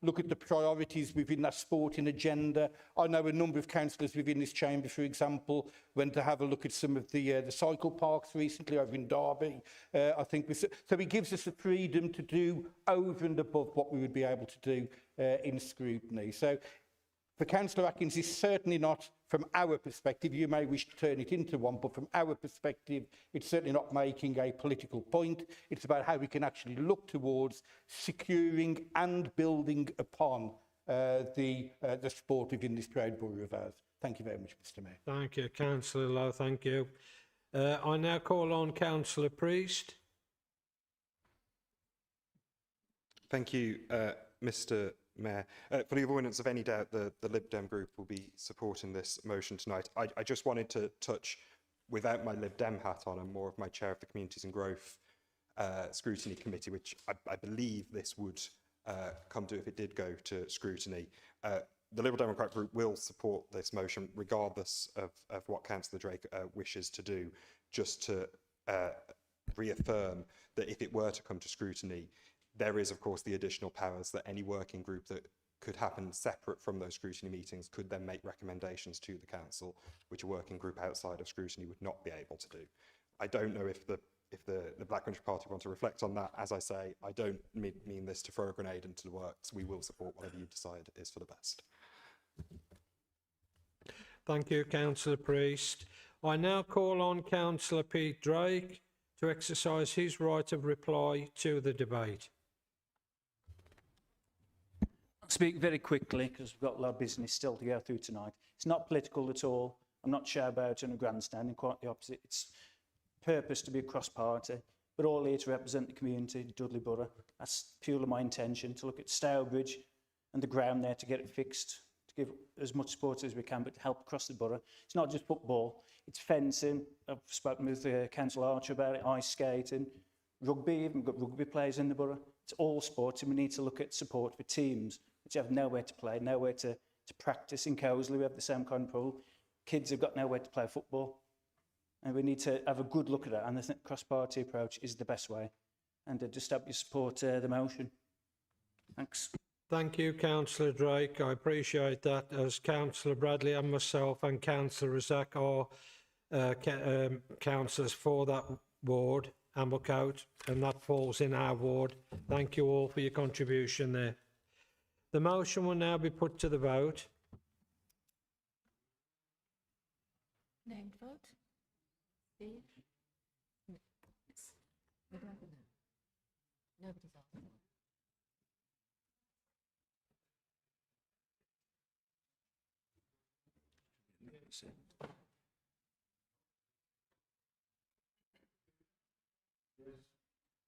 look at the priorities within that sporting agenda? I know a number of councillors within this chamber, for example, went to have a look at some of the cycle parks recently over in Derby. I think so it gives us the freedom to do over and above what we would be able to do in scrutiny. So for Councillor Atkins is certainly not, from our perspective, you may wish to turn it into one, but from our perspective, it's certainly not making a political point. It's about how we can actually look towards securing and building upon the sport within this proud borough of ours. Thank you very much, Mr. Mayor. Thank you, Councillor Lowe. Thank you. I now call on Councillor Priest. Thank you, Mr. Mayor. For the avoidance of any doubt, the Lib Dem group will be supporting this motion tonight. I just wanted to touch, without my Lib Dem hat on, and more of my chair of the Communities and Growth Scrutiny Committee, which I believe this would come to if it did go to scrutiny. The Liberal Democrat group will support this motion regardless of what Councillor Drake wishes to do, just to reaffirm that if it were to come to scrutiny, there is, of course, the additional powers that any working group that could happen separate from those scrutiny meetings could then make recommendations to the council, which a working group outside of scrutiny would not be able to do. I don't know if the Black Country Party want to reflect on that. As I say, I don't mean this to throw a grenade into the works. We will support whatever you decide is for the best. Thank you, Councillor Priest. I now call on Councillor Pete Drake to exercise his right of reply to the debate. I'll speak very quickly because we've got a lot of business still to go through tonight. It's not political at all. I'm not showboating on a grandstand, and quite the opposite. It's purpose to be a cross-party, but all here to represent the community, Dudley Borough. That's purely my intention, to look at Stourbridge and the ground there to get it fixed, to give as much support as we can, but to help across the borough. It's not just football, it's fencing. I've spoken with Councillor Archer about it, ice skating, rugby, even got rugby players in the borough. It's all sports, and we need to look at support for teams which have nowhere to play, nowhere to practice. In Cosley, we have the same kind of problem. Kids have got nowhere to play football. And we need to have a good look at that. And I think cross-party approach is the best way. And just hope you support the motion. Thanks. Thank you, Councillor Drake. I appreciate that, as Councillor Bradley and myself and Councillor Razak are councillors for that ward, Amblecote, and that falls in our ward. Thank you all for your contribution there. The motion will now be put to the vote. Named vote? Steve? Nobody's asked.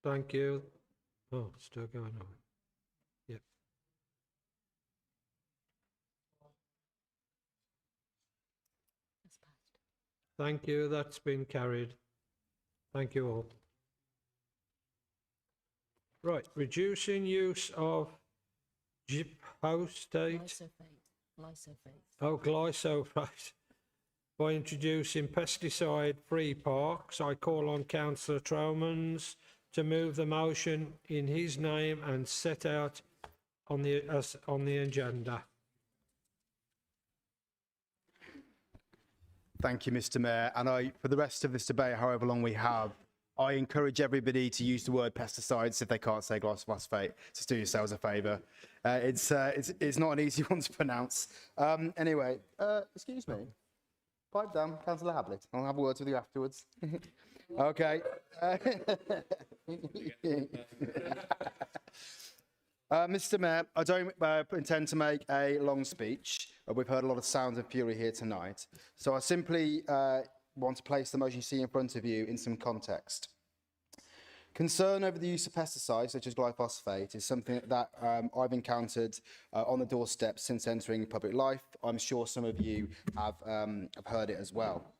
Thank you. Oh, still going on. Yep. Thank you. That's been carried. Thank you all. Right, reducing use of glyphosate. Glyphosate. By introducing pesticide-free parks, I call on Councillor Tromans to move the motion in his name and set out on the agenda. Thank you, Mr. Mayor. And for the rest of this debate, however long we have, I encourage everybody to use the word pesticides if they can't say glyphosate. Just do yourselves a favour. It's not an easy one to pronounce. Anyway, excuse me. Pipe down, Councillor Hablett. I'll have words with you afterwards. Okay. Mr. Mayor, I don't intend to make a long speech. We've heard a lot of sounds of fury here tonight. So I simply want to place the motion you see in front of you in some context. Concern over the use of pesticides, such as glyphosate, is something that I've encountered on the doorstep since entering public life. I'm sure some of you have heard it as well.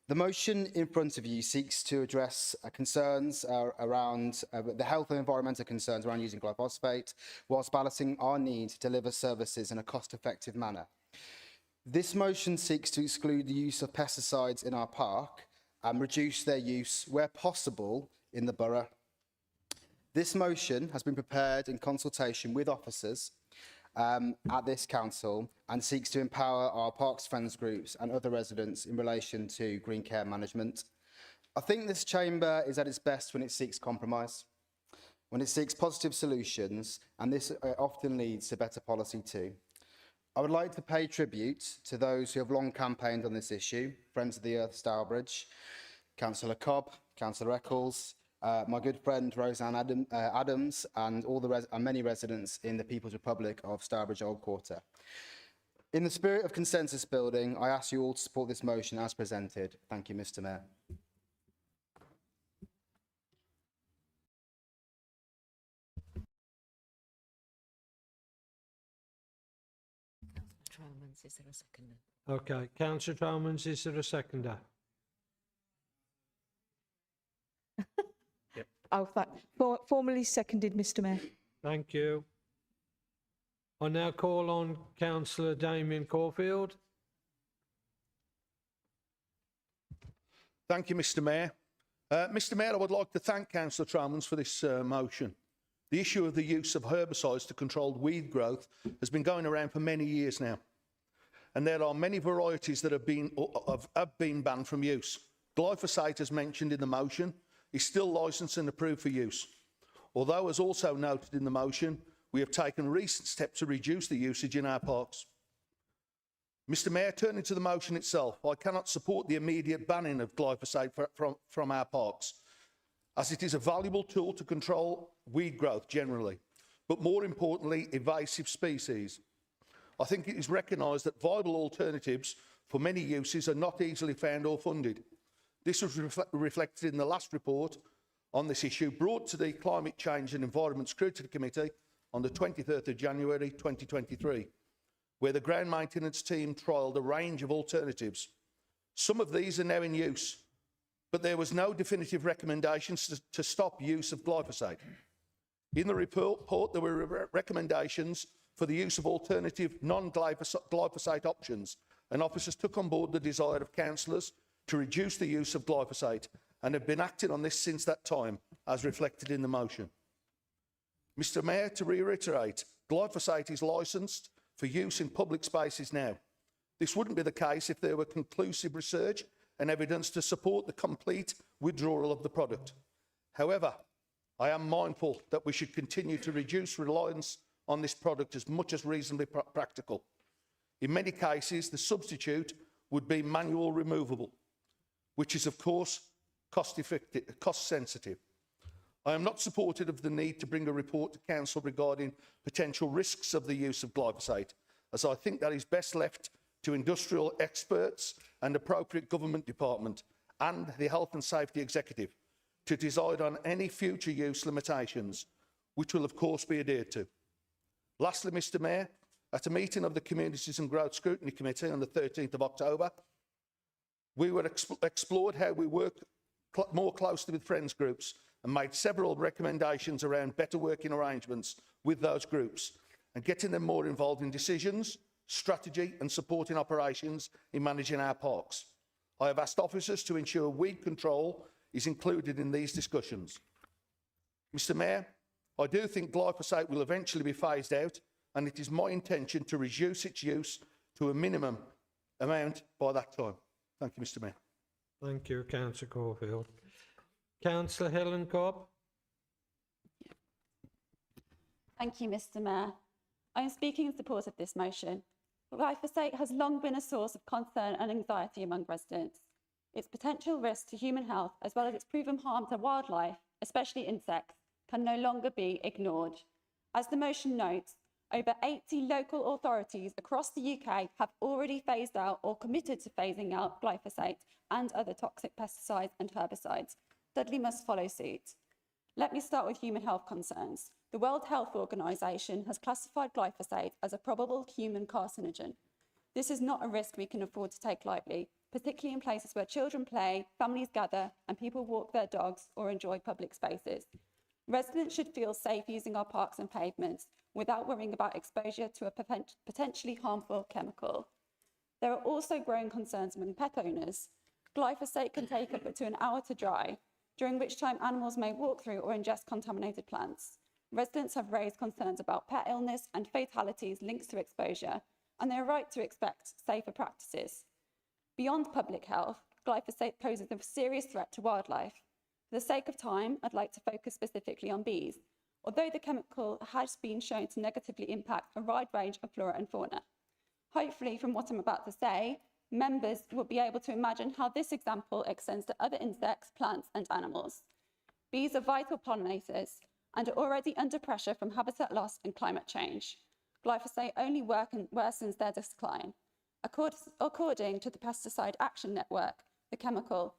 The motion in front of you seeks to address concerns around the health and environmental concerns around using glyphosate, whilst balancing our need to deliver services in a cost-effective manner. This motion seeks to exclude the use of pesticides in our park and reduce their use where possible in the borough. This motion has been prepared in consultation with officers at this council and seeks to empower our Parks Friends groups and other residents in relation to green care management. I think this chamber is at its best when it seeks compromise, when it seeks positive solutions, and this often leads to better policy too. I would like to pay tribute to those who have long campaigned on this issue, Friends of the Earth Stourbridge, Councillor Cobb, Councillor Eccles, my good friend Roseanne Adams, and all the many residents in the People's Republic of Stourbridge Old Quarter. In the spirit of consensus building, I ask you all to support this motion as presented. Thank you, Mr. Mayor. Tromans, is there a second? Okay, Councillor Tromans, is there a seconder? Formally seconded, Mr. Mayor. Thank you. I now call on Councillor Damien Caulfield. Thank you, Mr. Mayor. Mr. Mayor, I would like to thank Councillor Tromans for this motion. The issue of the use of herbicides to control weed growth has been going around for many years now. And there are many varieties that have been banned from use. Glyphosate, as mentioned in the motion, is still licensed and approved for use. Although, as also noted in the motion, we have taken recent steps to reduce the usage in our parks. Mr. Mayor, turning to the motion itself, I cannot support the immediate banning of glyphosate from our parks, as it is a valuable tool to control weed growth generally, but more importantly, invasive species. I think it is recognised that viable alternatives for many uses are not easily found or funded. This was reflected in the last report on this issue brought to the Climate Change and Environment Scrutiny Committee on the 23rd of January 2023, where the ground maintenance team trialled a range of alternatives. Some of these are now in use, but there was no definitive recommendations to stop use of glyphosate. In the report, there were recommendations for the use of alternative non-glyphosate options, and officers took on board the desire of councillors to reduce the use of glyphosate and have been acting on this since that time, as reflected in the motion. Mr. Mayor, to reiterate, glyphosate is licensed for use in public spaces now. This wouldn't be the case if there were conclusive research and evidence to support the complete withdrawal of the product. However, I am mindful that we should continue to reduce reliance on this product as much as reasonably practical. In many cases, the substitute would be manual removable, which is, of course, cost sensitive. I am not supportive of the need to bring a report to Council regarding potential risks of the use of glyphosate, as I think that is best left to industrial experts and appropriate government department and the Health and Safety Executive to decide on any future use limitations, which will of course be adhered to. Lastly, Mr. Mayor, at a meeting of the Communities and Growth Scrutiny Committee on the 13th of October, we were explored how we work more closely with friends groups and made several recommendations around better working arrangements with those groups and getting them more involved in decisions, strategy and supporting operations in managing our parks. I have asked officers to ensure weed control is included in these discussions. Mr. Mayor, I do think glyphosate will eventually be phased out, and it is my intention to reduce its use to a minimum amount by that time. Thank you, Mr. Mayor. Thank you, Councillor Caulfield. Councillor Helen Cobb. Thank you, Mr. Mayor. I am speaking in support of this motion. Glyphosate has long been a source of concern and anxiety among residents. Its potential risk to human health, as well as its proven harm to wildlife, especially insects, can no longer be ignored. As the motion notes, over 80 local authorities across the UK have already phased out or committed to phasing out glyphosate and other toxic pesticides and herbicides. Dudley must follow suit. Let me start with human health concerns. The World Health Organization has classified glyphosate as a probable human carcinogen. This is not a risk we can afford to take lightly, particularly in places where children play, families gather, and people walk their dogs or enjoy public spaces. Residents should feel safe using our parks and pavements without worrying about exposure to a potentially harmful chemical. There are also growing concerns among pet owners. Glyphosate can take up to an hour to dry, during which time animals may walk through or ingest contaminated plants. Residents have raised concerns about pet illness and fatalities linked to exposure, and they are right to expect safer practices. Beyond public health, glyphosate poses a serious threat to wildlife. For the sake of time, I'd like to focus specifically on bees, although the chemical has been shown to negatively impact a wide range of flora and fauna. Hopefully, from what I'm about to say, members will be able to imagine how this example extends to other insects, plants and animals. Bees are vital pollinators and are already under pressure from habitat loss and climate change. Glyphosate only worsens their decline. According to the Pesticide Action Network, the chemical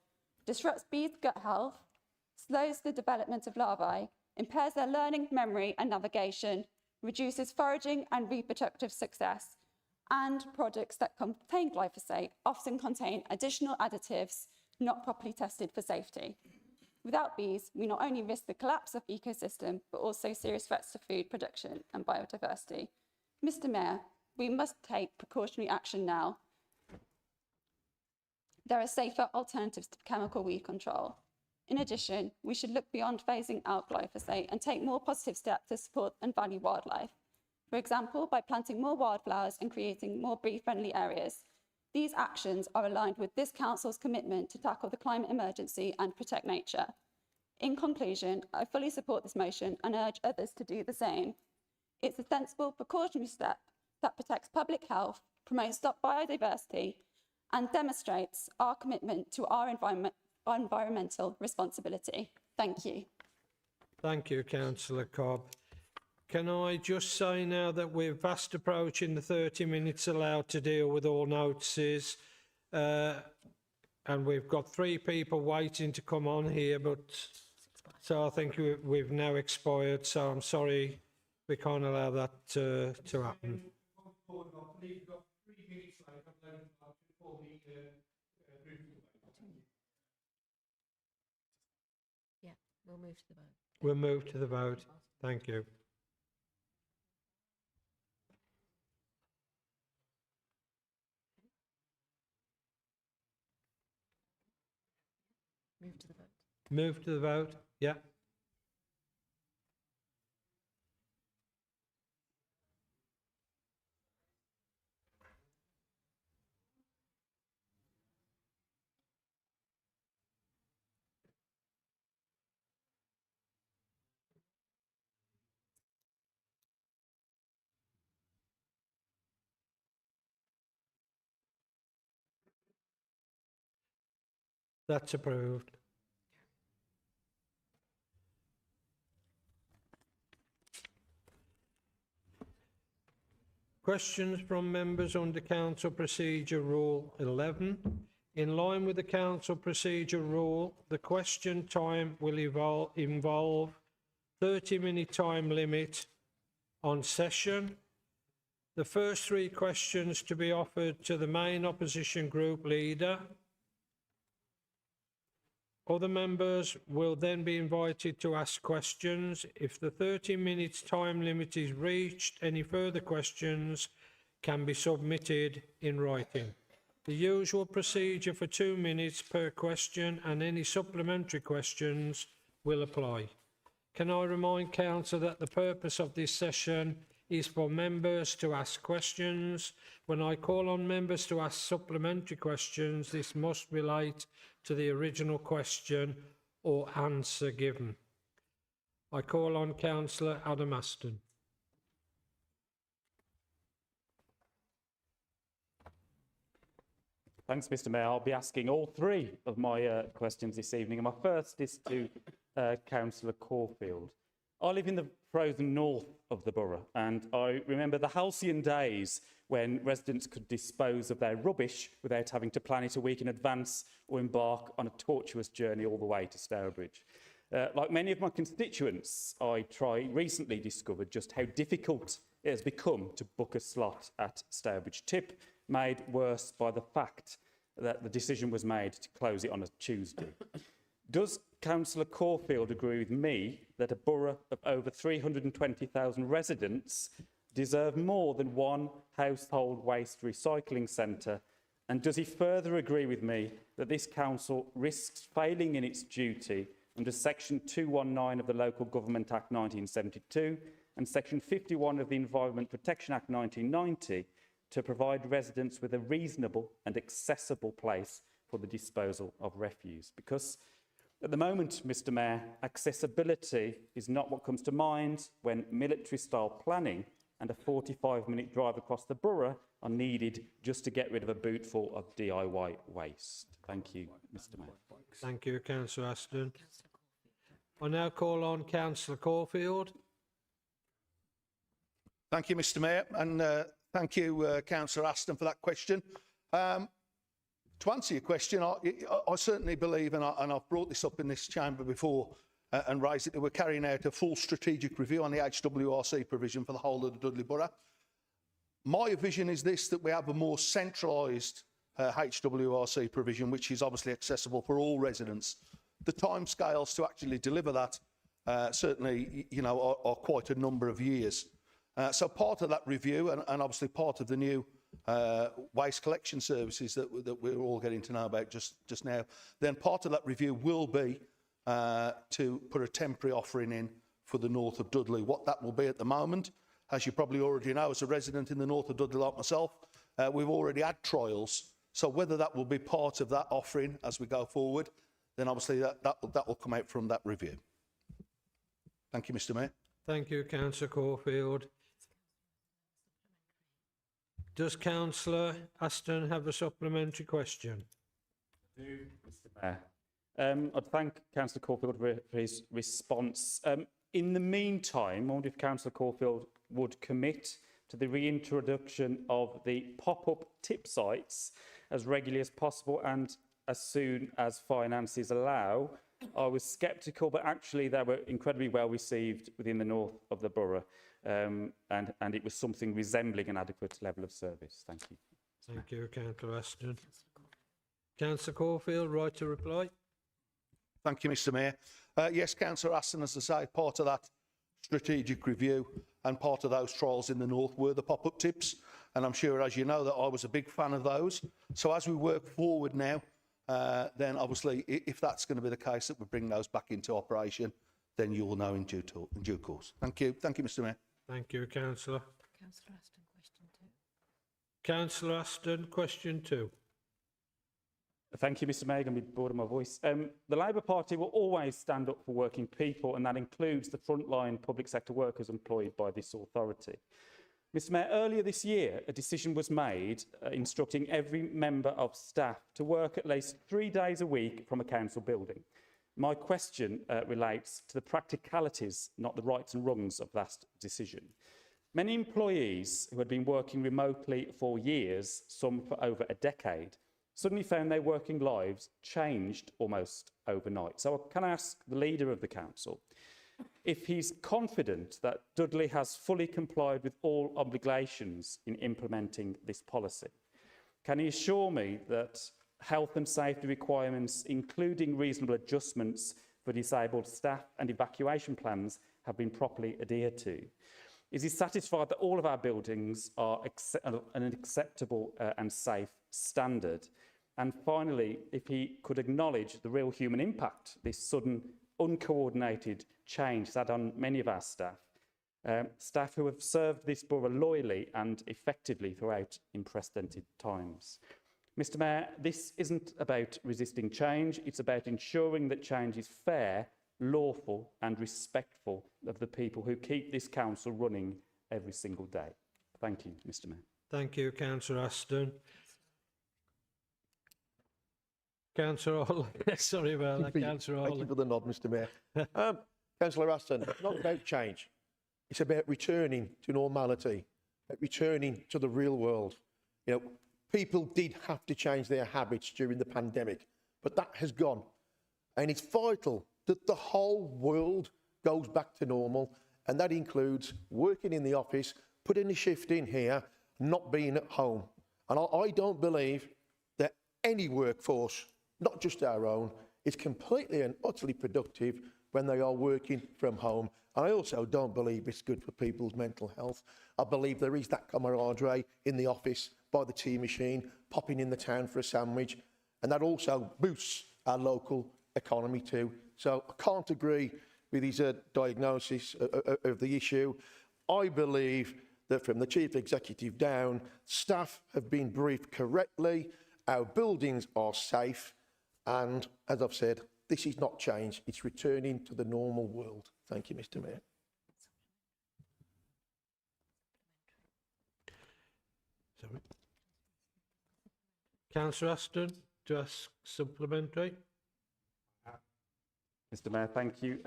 disrupts bees' gut health, slows the development of larvae, impairs their learning, memory and navigation, reduces foraging and reproductive success, and products that contain glyphosate often contain additional additives not properly tested for safety. Without bees, we not only risk the collapse of ecosystem, but also serious threats to food production and biodiversity. Mr. Mayor, we must take precautionary action now. There are safer alternatives to chemical weed control. In addition, we should look beyond phasing out glyphosate and take more positive steps to support and value wildlife. For example, by planting more wildflowers and creating more bee-friendly areas. These actions are aligned with this Council's commitment to tackle the climate emergency and protect nature. In conclusion, I fully support this motion and urge others to do the same. It's a sensible precautionary step that protects public health, promotes biodiversity, and demonstrates our commitment to our environmental responsibility. Thank you. Thank you, Councillor Cobb. Can I just say now that we're fast approaching the 30 minutes allowed to deal with all notices, and we've got 3 people waiting to come on here, but so I think we've now expired, so I'm sorry we can't allow that to happen. Yeah, we'll move to the vote. We'll move to the vote. Thank you. Move to the vote. Move to the vote. Yeah. That's approved. Questions from members under Council Procedure Rule 11. In line with the Council Procedure Rule, the question time will involve 30-minute time limit on session. The first 3 questions to be offered to the main opposition group leader. Other members will then be invited to ask questions. If the 30 minutes time limit is reached, any further questions can be submitted in writing. The usual procedure for 2 minutes per question and any supplementary questions will apply. Can I remind Council that the purpose of this session is for members to ask questions. When I call on members to ask supplementary questions, this must relate to the original question or answer given. I call on Councillor Adam Aston. Thanks, Mr. Mayor. I'll be asking all 3 of my questions this evening. And my first is to Councillor Caulfield. I live in the frozen north of the borough, and I remember the halcyon days when residents could dispose of their rubbish without having to plan it a week in advance or embark on a tortuous journey all the way to Stourbridge. Like many of my constituents, I recently discovered just how difficult it has become to book a slot at Stourbridge Tip, made worse by the fact that the decision was made to close it on a Tuesday. Does Councillor Caulfield agree with me that a borough of over 320,000 residents deserve more than one household waste recycling centre? And does he further agree with me that this council risks failing in its duty under Section 219 of the Local Government Act 1972 and Section 51 of the Environment Protection Act 1990 to provide residents with a reasonable and accessible place for the disposal of refuse? Because at the moment, Mr. Mayor, accessibility is not what comes to mind when military-style planning and a 45-minute drive across the borough are needed just to get rid of a bootful of DIY waste. Thank you, Mr Mayor. Thank you, Councillor Aston. I now call on Councillor Caulfield. Thank you, Mr Mayor, and thank you, Councillor Aston, for that question. To answer your question, I certainly believe, and I've brought this up in this chamber before and raised it, that we're carrying out a full strategic review on the HWRC provision for the whole of the Dudley Borough. My vision is this, that we have a more centralised HWRC provision, which is obviously accessible for all residents. The timescales to actually deliver that certainly, you know, are quite a number of years. So part of that review, and obviously part of the new waste collection services that we're all getting to know about just now, then part of that review will be to put a temporary offering in for the north of Dudley. What that will be at the moment, as you probably already know, as a resident in the north of Dudley like myself, we've already had trials. So whether that will be part of that offering as we go forward, then obviously that will come out from that review. Thank you, Mr Mayor. Thank you, Councillor Caulfield. Does Councillor Aston have a supplementary question? I do, Mr Mayor. I'd thank Councillor Caulfield for his response. In the meantime, I wonder if Councillor Caulfield would commit to the reintroduction of the pop-up tip sites as regularly as possible and as soon as finances allow. I was sceptical, but actually they were incredibly well received within the north of the borough, and it was something resembling an adequate level of service. Thank you. Thank you, Councillor Aston. Councillor Caulfield, right to reply. Thank you, Mr Mayor. Yes, Councillor Aston, as I say, part of that strategic review and part of those trials in the north were the pop-up tips. And I'm sure, as you know, that I was a big fan of those. So as we work forward now, then obviously, if that's going to be the case that we bring those back into operation, then you will know in due course. Thank you. Thank you, Mr Mayor. Thank you, Councillor. Councillor Aston, question 2. Councillor Aston, question 2. Thank you, Mr Mayor. I'm going to be bored of my voice. The Labour Party will always stand up for working people, and that includes the frontline public sector workers employed by this authority. Mr Mayor, earlier this year, a decision was made instructing every member of staff to work at least 3 days a week from a council building. My question relates to the practicalities, not the rights and wrongs of that decision. Many employees who had been working remotely for years, some for over a decade, suddenly found their working lives changed almost overnight. So can I ask the leader of the council if he's confident that Dudley has fully complied with all obligations in implementing this policy? Can he assure me that health and safety requirements, including reasonable adjustments for disabled staff and evacuation plans, have been properly adhered to? Is he satisfied that all of our buildings are an acceptable and safe standard? And finally, if he could acknowledge the real human impact this sudden, uncoordinated change has had on many of our staff, staff who have served this borough loyally and effectively throughout unprecedented times. Mr Mayor, this isn't about resisting change, it's about ensuring that change is fair, lawful and respectful of the people who keep this council running every single day. Thank you, Mr Mayor. Thank you, Councillor Aston. Councillor Hall. Sorry about that, Councillor Hall. Thank you for the nod, Mr Mayor. Councillor Aston, it's not about change. It's about returning to normality, returning to the real world. You know, people did have to change their habits during the pandemic, but that has gone. And it's vital that the whole world goes back to normal, and that includes working in the office, putting a shift in here, not being at home. And I don't believe that any workforce, not just our own, is completely and utterly productive when they are working from home. And I also don't believe it's good for people's mental health. I believe there is that camaraderie in the office by the tea machine, popping in the town for a sandwich, and that also boosts our local economy too. So I can't agree with his diagnosis of the issue. I believe that from the Chief Executive down, staff have been briefed correctly, our buildings are safe, and as I've said, this is not change, it's returning to the normal world. Thank you, Mr Mayor. Sorry. Councillor Aston, to ask supplementary. Mr Mayor, thank you.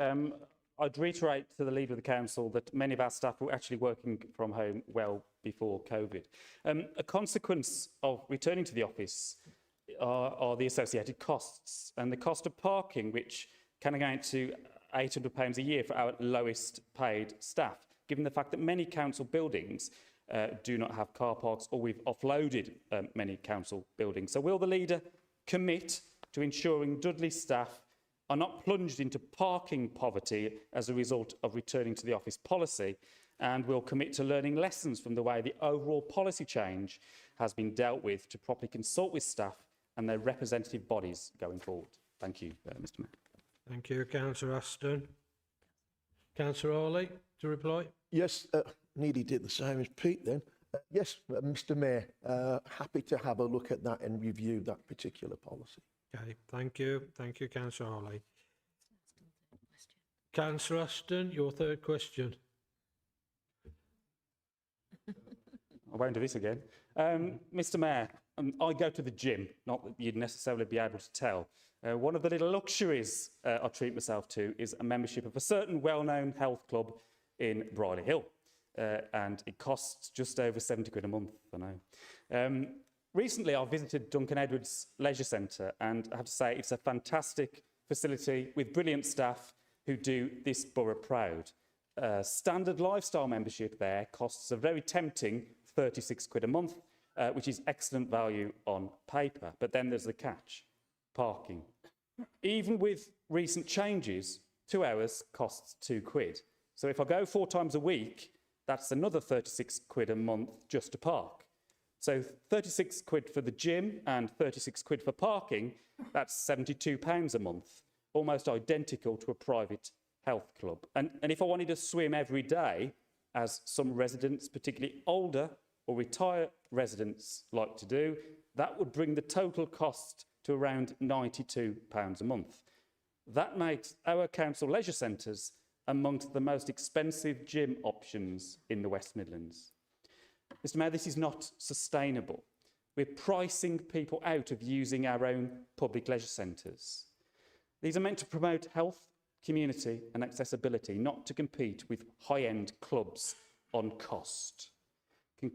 I'd reiterate to the Leader of the Council that many of our staff were actually working from home well before COVID. A consequence of returning to the office are the associated costs, and the cost of parking, which can amount to £800 a year for our lowest paid staff, given the fact that many council buildings do not have car parks, or we've offloaded many council buildings. So will the Leader commit to ensuring Dudley staff are not plunged into parking poverty as a result of returning to the office policy, and will commit to learning lessons from the way the overall policy change has been dealt with to properly consult with staff and their representative bodies going forward? Thank you, Mr Mayor. Thank you, Councillor Aston. Councillor Hawley, to reply. Yes, nearly did the same as Pete then. Yes, Mr Mayor, happy to have a look at that and review that particular policy. Okay, thank you. Thank you, Councillor Hawley. Councillor Aston, your third question. I won't do this again. Mr Mayor, I go to the gym, not that you'd necessarily be able to tell. One of the little luxuries I treat myself to is a membership of a certain well-known health club in Brierley Hill. And it costs just over 70 quid a month, I know. Recently, I visited Duncan Edwards Leisure Centre, and I have to say it's a fantastic facility with brilliant staff who do this borough proud. Standard lifestyle membership there costs a very tempting 36 quid a month, which is excellent value on paper. But then there's the catch: parking. Even with recent changes, 2 hours costs 2 quid. So if I go 4 times a week, that's another 36 quid a month just to park. So 36 quid for the gym and 36 quid for parking, that's £72 a month, almost identical to a private health club. And if I wanted to swim every day, as some residents, particularly older or retired residents, like to do, that would bring the total cost to around £92 a month. That makes our council leisure centres amongst the most expensive gym options in the West Midlands. Mr Mayor, this is not sustainable. We're pricing people out of using our own public leisure centres. These are meant to promote health, community and accessibility, not to compete with high-end clubs on cost.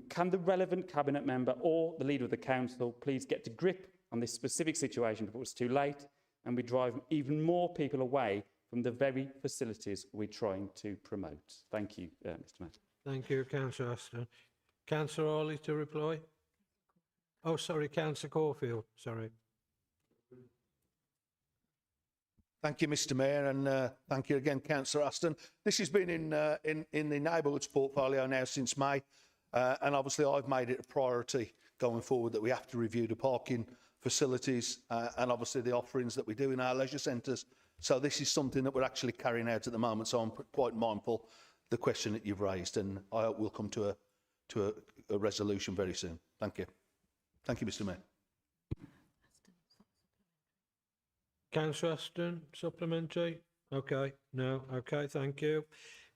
Can the relevant cabinet member or the Leader of the Council please get to grip on this specific situation before it's too late and we drive even more people away from the very facilities we're trying to promote? Thank you, Mr Mayor. Thank you, Councillor Aston. Councillor Hawley to reply. Oh, sorry, Councillor Caulfield. Sorry. Thank you, Mr Mayor, and thank you again, Councillor Aston. This has been in the neighbourhoods portfolio now since May, and obviously I've made it a priority going forward that we have to review the parking facilities and obviously the offerings that we do in our leisure centres. So this is something that we're actually carrying out at the moment, so I'm quite mindful of the question that you've raised, and I hope we'll come to a resolution very soon. Thank you. Thank you, Mr Mayor. Councillor Aston, supplementary? Okay, no, okay, thank you.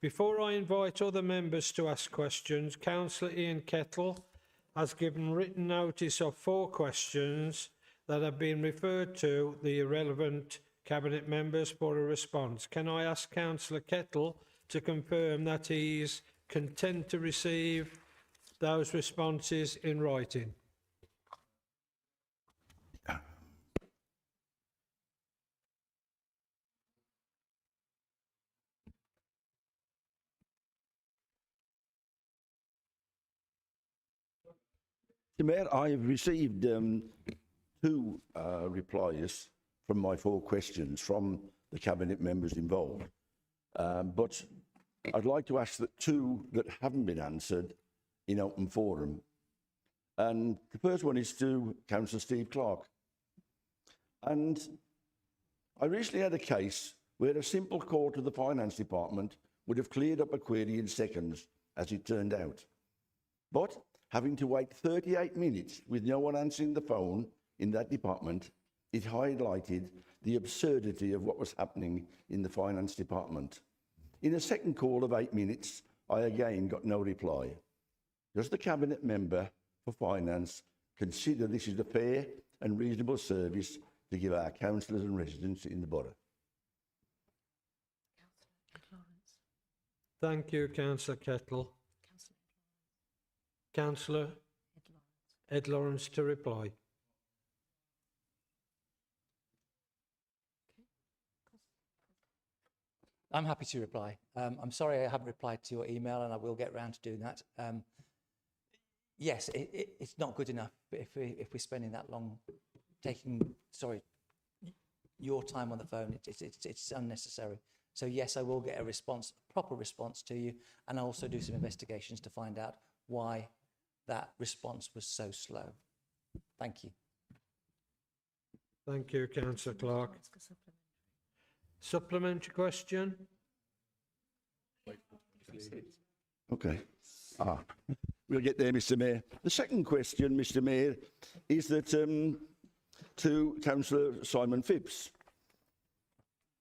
Before I invite other members to ask questions, Councillor Ian Kettle has given written notice of 4 questions that have been referred to the relevant Cabinet members for a response. Can I ask Councillor Kettle to confirm that he is content to receive those responses in writing? Mr Mayor, I have received 2 replies from my 4 questions from the Cabinet members involved. But I'd like to ask that 2 that haven't been answered in open forum. And the first one is to Councillor Steve Clark. And I recently had a case where a simple call to the Finance Department would have cleared up a query in seconds, as it turned out. But having to wait 38 minutes with no one answering the phone in that department, it highlighted the absurdity of what was happening in the Finance Department. In a second call of 8 minutes, I again got no reply. Does the Cabinet member for Finance consider this is a fair and reasonable service to give our councillors and residents in the borough? Thank you, Councillor Kettle. Councillor Ed Lawrence to reply. I'm happy to reply. I'm sorry I haven't replied to your email, and I will get round to doing that. Yes, it's not good enough if we're spending that long your time on the phone. It's unnecessary. So yes, I will get a proper response to you, and I'll also do some investigations to find out why that response was so slow. Thank you. Thank you, Councillor Clark. Supplementary question? Okay. We'll get there, Mr. Mayor. The second question, Mr. Mayor, is that to Councillor Simon Phipps.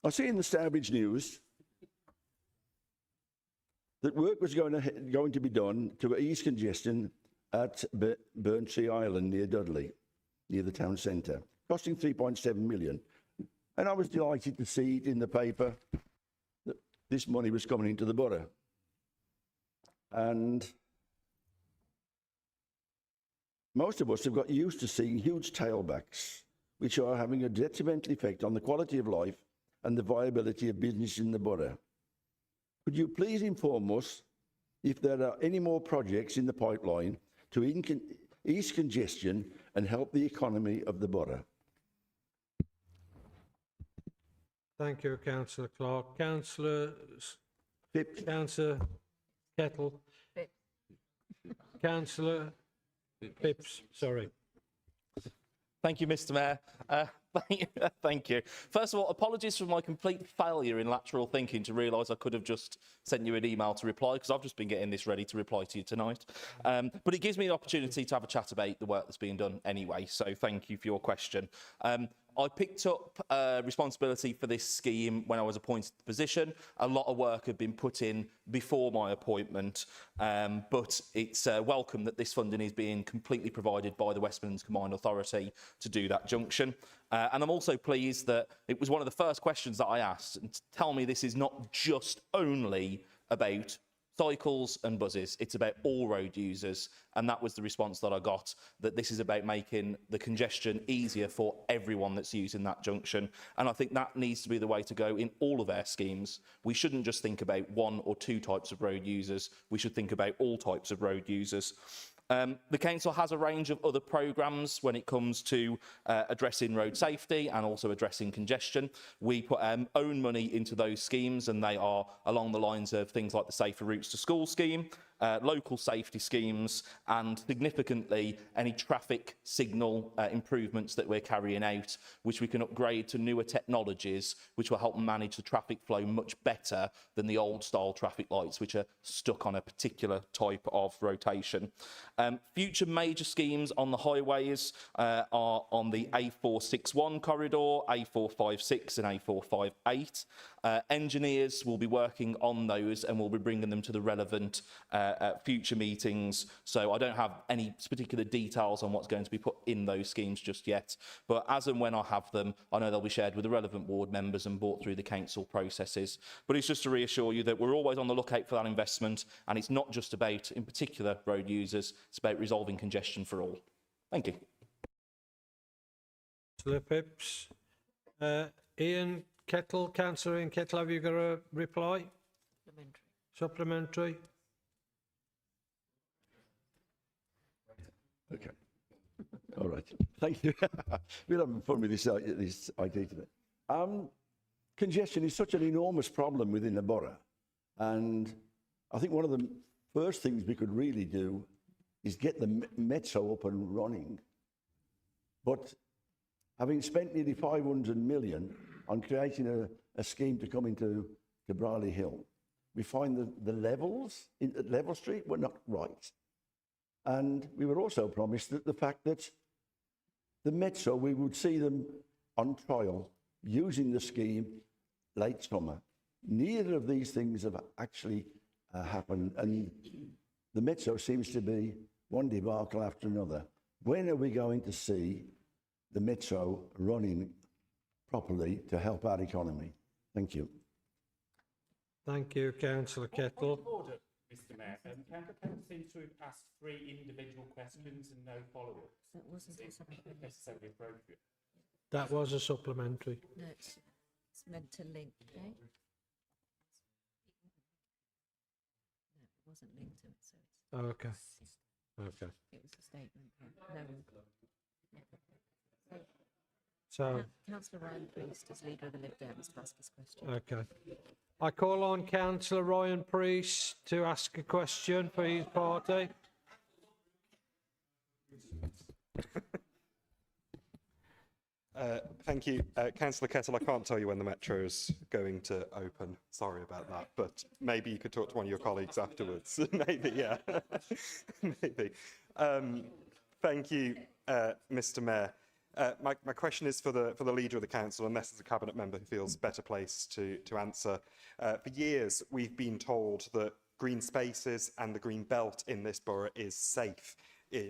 I see in the Stourbridge News that work was going to be done to ease congestion at Burntree Island near Dudley, near the town centre, costing 3.7 million. And I was delighted to see it in the paper that this money was coming into the borough. And most of us have got used to seeing huge tailbacks, which are having a detrimental effect on the quality of life and the viability of business in the borough. Could you please inform us if there are any more projects in the pipeline to ease congestion and help the economy of the borough? Thank you, Councillor Clark. Councillor Phipps. Councillor Kettle. Councillor Phipps, sorry. Thank you, Mr. Mayor. Thank you. First of all, apologies for my complete failure in lateral thinking to realise I could have just sent you an email to reply, because I've just been getting this ready to reply to you tonight. But it gives me the opportunity to have a chat about the work that's being done anyway, so thank you for your question. I picked up responsibility for this scheme when I was appointed to the position. A lot of work had been put in before my appointment, but it's welcome that this funding is being completely provided by the West Midlands Combined Authority to do that junction. And I'm also pleased that it was one of the first questions that I asked, and to tell me this is not just only about cycles and buses, it's about all road users, and that was the response that I got, that this is about making the congestion easier for everyone that's using that junction. And I think that needs to be the way to go in all of our schemes. We shouldn't just think about one or two types of road users, we should think about all types of road users. The council has a range of other programmes when it comes to addressing road safety and also addressing congestion. We put own money into those schemes, and they are along the lines of things like the Safer Routes to School scheme, local safety schemes, and significantly any traffic signal improvements that we're carrying out, which we can upgrade to newer technologies which will help manage the traffic flow much better than the old style traffic lights which are stuck on a particular type of rotation. Future major schemes on the highways are on the A461 corridor, A456 and A458. Engineers will be working on those, and we'll be bringing them to the relevant future meetings. So I don't have any particular details on what's going to be put in those schemes just yet. But as and when I have them, I know they'll be shared with the relevant ward members and brought through the council processes. But it's just to reassure you that we're always on the lookout for that investment, and it's not just about, in particular, road users. It's about resolving congestion for all. Thank you. Councillor Phipps. Ian Kettle, Councillor Ian Kettle, have you got a reply? Supplementary. Okay. All right. Thank you. We're having fun with this idea today. Congestion is such an enormous problem within the borough, and I think one of the first things we could really do is get the Metro up and running. But having spent nearly 500 million on creating a scheme to come into Brierley Hill, we find that the levels at Level Street were not right. And we were also promised that the fact that the Metro, we would see them on trial using the scheme late summer. Neither of these things have actually happened, and the Metro seems to be one debacle after another. When are we going to see the Metro running properly to help our economy? Thank you. Thank you, Councillor Kettle. Order, Mr. Mayor. Councillor Kettle seems to have asked 3 individual questions and no follow-ups. That wasn't necessarily appropriate. That was a supplementary. No, it's meant to link, okay? No, it wasn't linked to it, so it's, Okay. Okay. it was a statement. Yeah. No. So, Councillor Ryan Priest, as leader of the Lib Dems, to ask his question. okay. I call on Councillor Ryan Priest to ask a question for his party. Thank you. Councillor Kettle, I can't tell you when the Metro is going to open. Sorry about that, but maybe you could talk to one of your colleagues afterwards. Maybe, yeah. Maybe. Thank you, Mr. Mayor. My question is for the Leader of the Council, unless there's a Cabinet member who feels better placed to answer. For years, we've been told that green spaces and the green belt in this borough is safe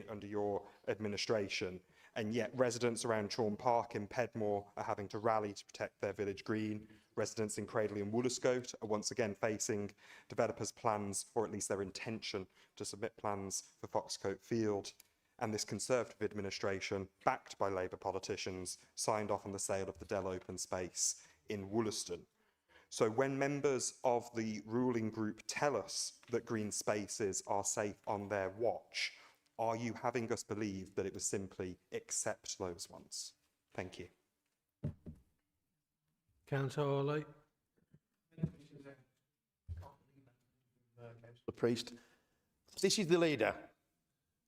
under your administration. And yet residents around Chorn Park in Pedmore are having to rally to protect their village green. Residents in Cradley and Woollerscote are once again facing developers' plans, or at least their intention to submit plans for Foxcote Field. And this Conservative administration, backed by Labour politicians, signed off on the sale of the Dell open space in Wollaston. So when members of the ruling group tell us that green spaces are safe on their watch, are you having us believe that it was simply accept those ones? Thank you. Councillor Hawley. The priest. This is the leader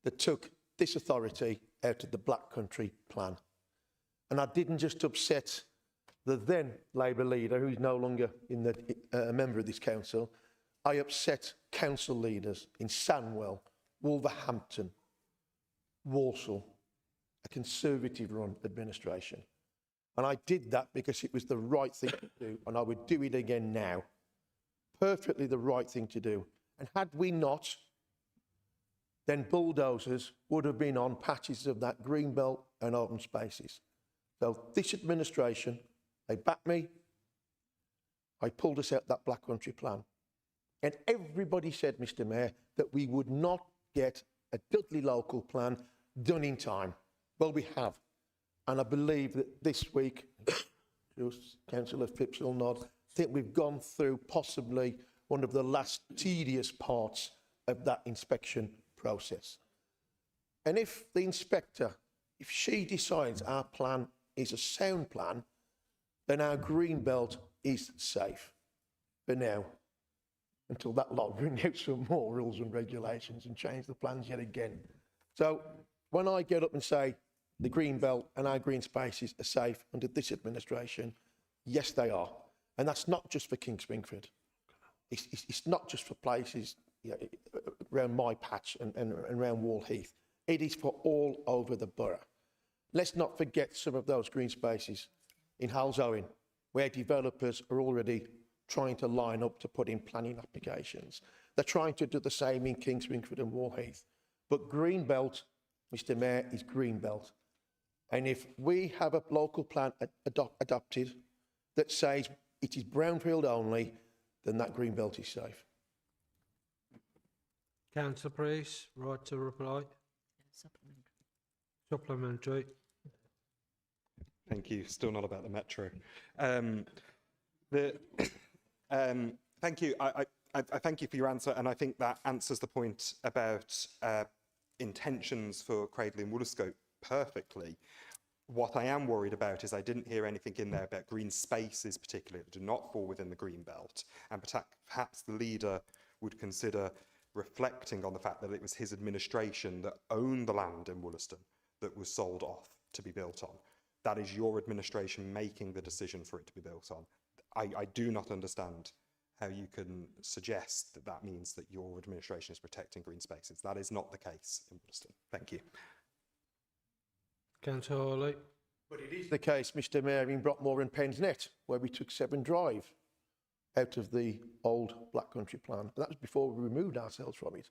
that took this authority out of the Black Country Plan. And I didn't just upset the then Labour leader, who's no longer a member of this council. I upset council leaders in Sandwell, Wolverhampton, Walsall, a Conservative-run administration. And I did that because it was the right thing to do, and I would do it again now. Perfectly the right thing to do. And had we not, then bulldozers would have been on patches of that green belt and open spaces. So this administration, they backed me. I pulled us out that Black Country Plan. And everybody said, Mr. Mayor, that we would not get a Dudley local plan done in time. Well, we have. And I believe that this week, Councillor Phipps will nod, I think we've gone through possibly one of the last tedious parts of that inspection process. And if the inspector, if she decides our plan is a sound plan, then our green belt is safe for now, until that lot bring out some more rules and regulations and change the plans yet again. So when I get up and say the green belt and our green spaces are safe under this administration, yes, they are. And that's not just for King Springford. It's not just for places around my patch and around Wall Heath. It is for all over the borough. Let's not forget some of those green spaces in Halzowen, where developers are already trying to line up to put in planning applications. They're trying to do the same in King Springford and Wall Heath. But green belt, Mr. Mayor, is green belt. And if we have a local plan adopted that says it is brownfield only, then that green belt is safe. Councillor Priest, right to reply. Supplementary. Thank you. Still not about the Metro. Thank you. I thank you for your answer, and I think that answers the point about intentions for Cradley and Woollerscote perfectly. What I am worried about is I didn't hear anything in there about green spaces particularly that do not fall within the green belt, and perhaps the leader would consider reflecting on the fact that it was his administration that owned the land in Wollaston that was sold off to be built on. That is your administration making the decision for it to be built on. I do not understand how you can suggest that that means that your administration is protecting green spaces. That is not the case in Wollaston. Thank you. Councillor Hawley. But it is the case, Mr. Mayor, in Brockmore and Pensnet, where we took Severn Drive out of the old Black Country Plan. But that was before we removed ourselves from it.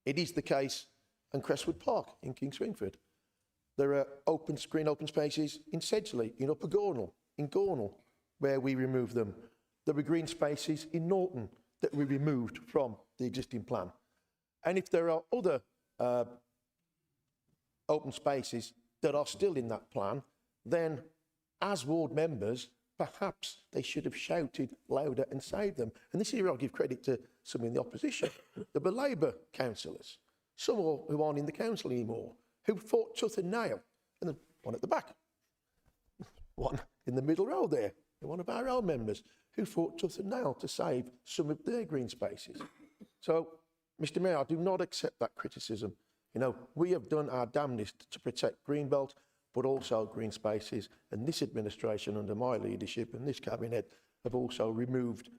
It is the case and Crestwood Park in King Swingford. There are green open spaces in Sedgley, in Upper Gornal, in Gornal, where we remove them. There are green spaces in Norton that we removed from the existing plan. And if there are other open spaces that are still in that plan, then as ward members, perhaps they should have shouted louder and saved them. And this is where I'll give credit to some in the opposition. There were Labour councillors, some who aren't in the council anymore, who fought tooth and nail. And then one at the back, one in the middle row there, one of our own members, who fought tooth and nail to save some of their green spaces. So, Mr Mayor, I do not accept that criticism. You know, we have done our damnedest to protect Greenbelt, but also green spaces, and this administration under my leadership and this cabinet have also removed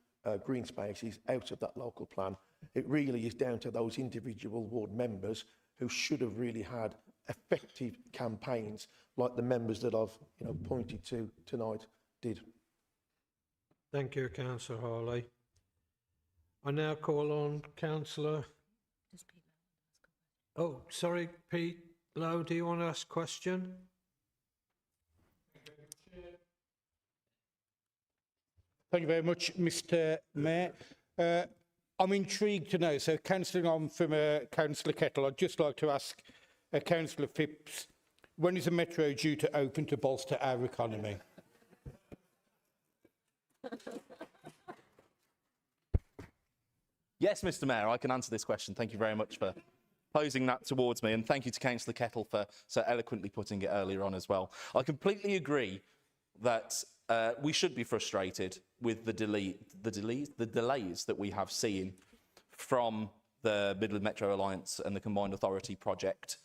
green spaces out of that local plan. It really is down to those individual ward members who should have really had effective campaigns like the members that I've pointed to tonight did. Thank you, Councillor Hawley. I now call on Councillor... Oh, sorry, Pete Lowe, do you want to ask a question? Thank you very much, Mr Mayor. I'm intrigued to know, so cancelling on from Councillor Kettle, I'd just like to ask Councillor Phipps, when is the Metro due to open to bolster our economy? Yes, Mr Mayor, I can answer this question. Thank you very much for posing that towards me, and thank you to Councillor Kettle for so eloquently putting it earlier on as well. I completely agree that we should be frustrated with the delays that we have seen from the Midland Metro Alliance and the Combined Authority project.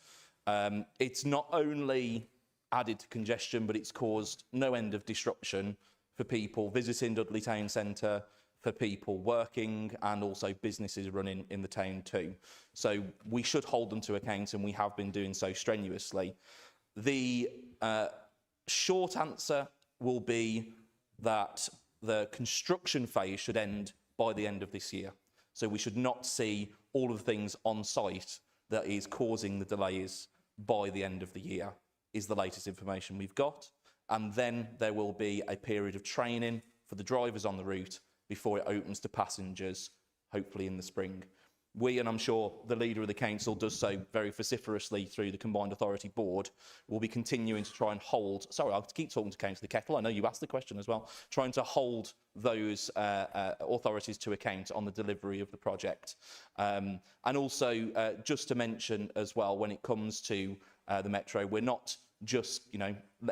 It's not only added to congestion, but it's caused no end of disruption for people visiting Dudley Town Centre, for people working, and also businesses running in the town too. So we should hold them to account, and we have been doing so strenuously. The short answer will be that the construction phase should end by the end of this year. So we should not see all of the things on site that is causing the delays by the end of the year, is the latest information we've got. And then there will be a period of training for the drivers on the route before it opens to passengers, hopefully in the spring. We, and I'm sure the leader of the council does so very vociferously through the Combined Authority Board, will be continuing to try and hold, sorry, I'll keep talking to Councillor Kettle, I know you asked the question as well, trying to hold those authorities to account on the delivery of the project. And also, just to mention as well, when it comes to the Metro, we're not just,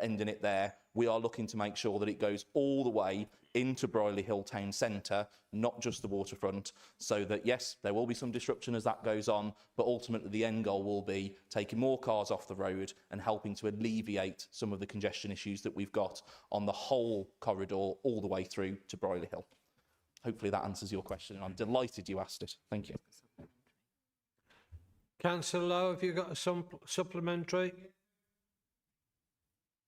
ending it there. We are looking to make sure that it goes all the way into Brierley Hill Town Centre, not just the waterfront, so that, yes, there will be some disruption as that goes on, but ultimately the end goal will be taking more cars off the road and helping to alleviate some of the congestion issues that we've got on the whole corridor all the way through to Brierley Hill. Hopefully that answers your question, and I'm delighted you asked it. Thank you. Councillor Lowe, have you got a supplementary?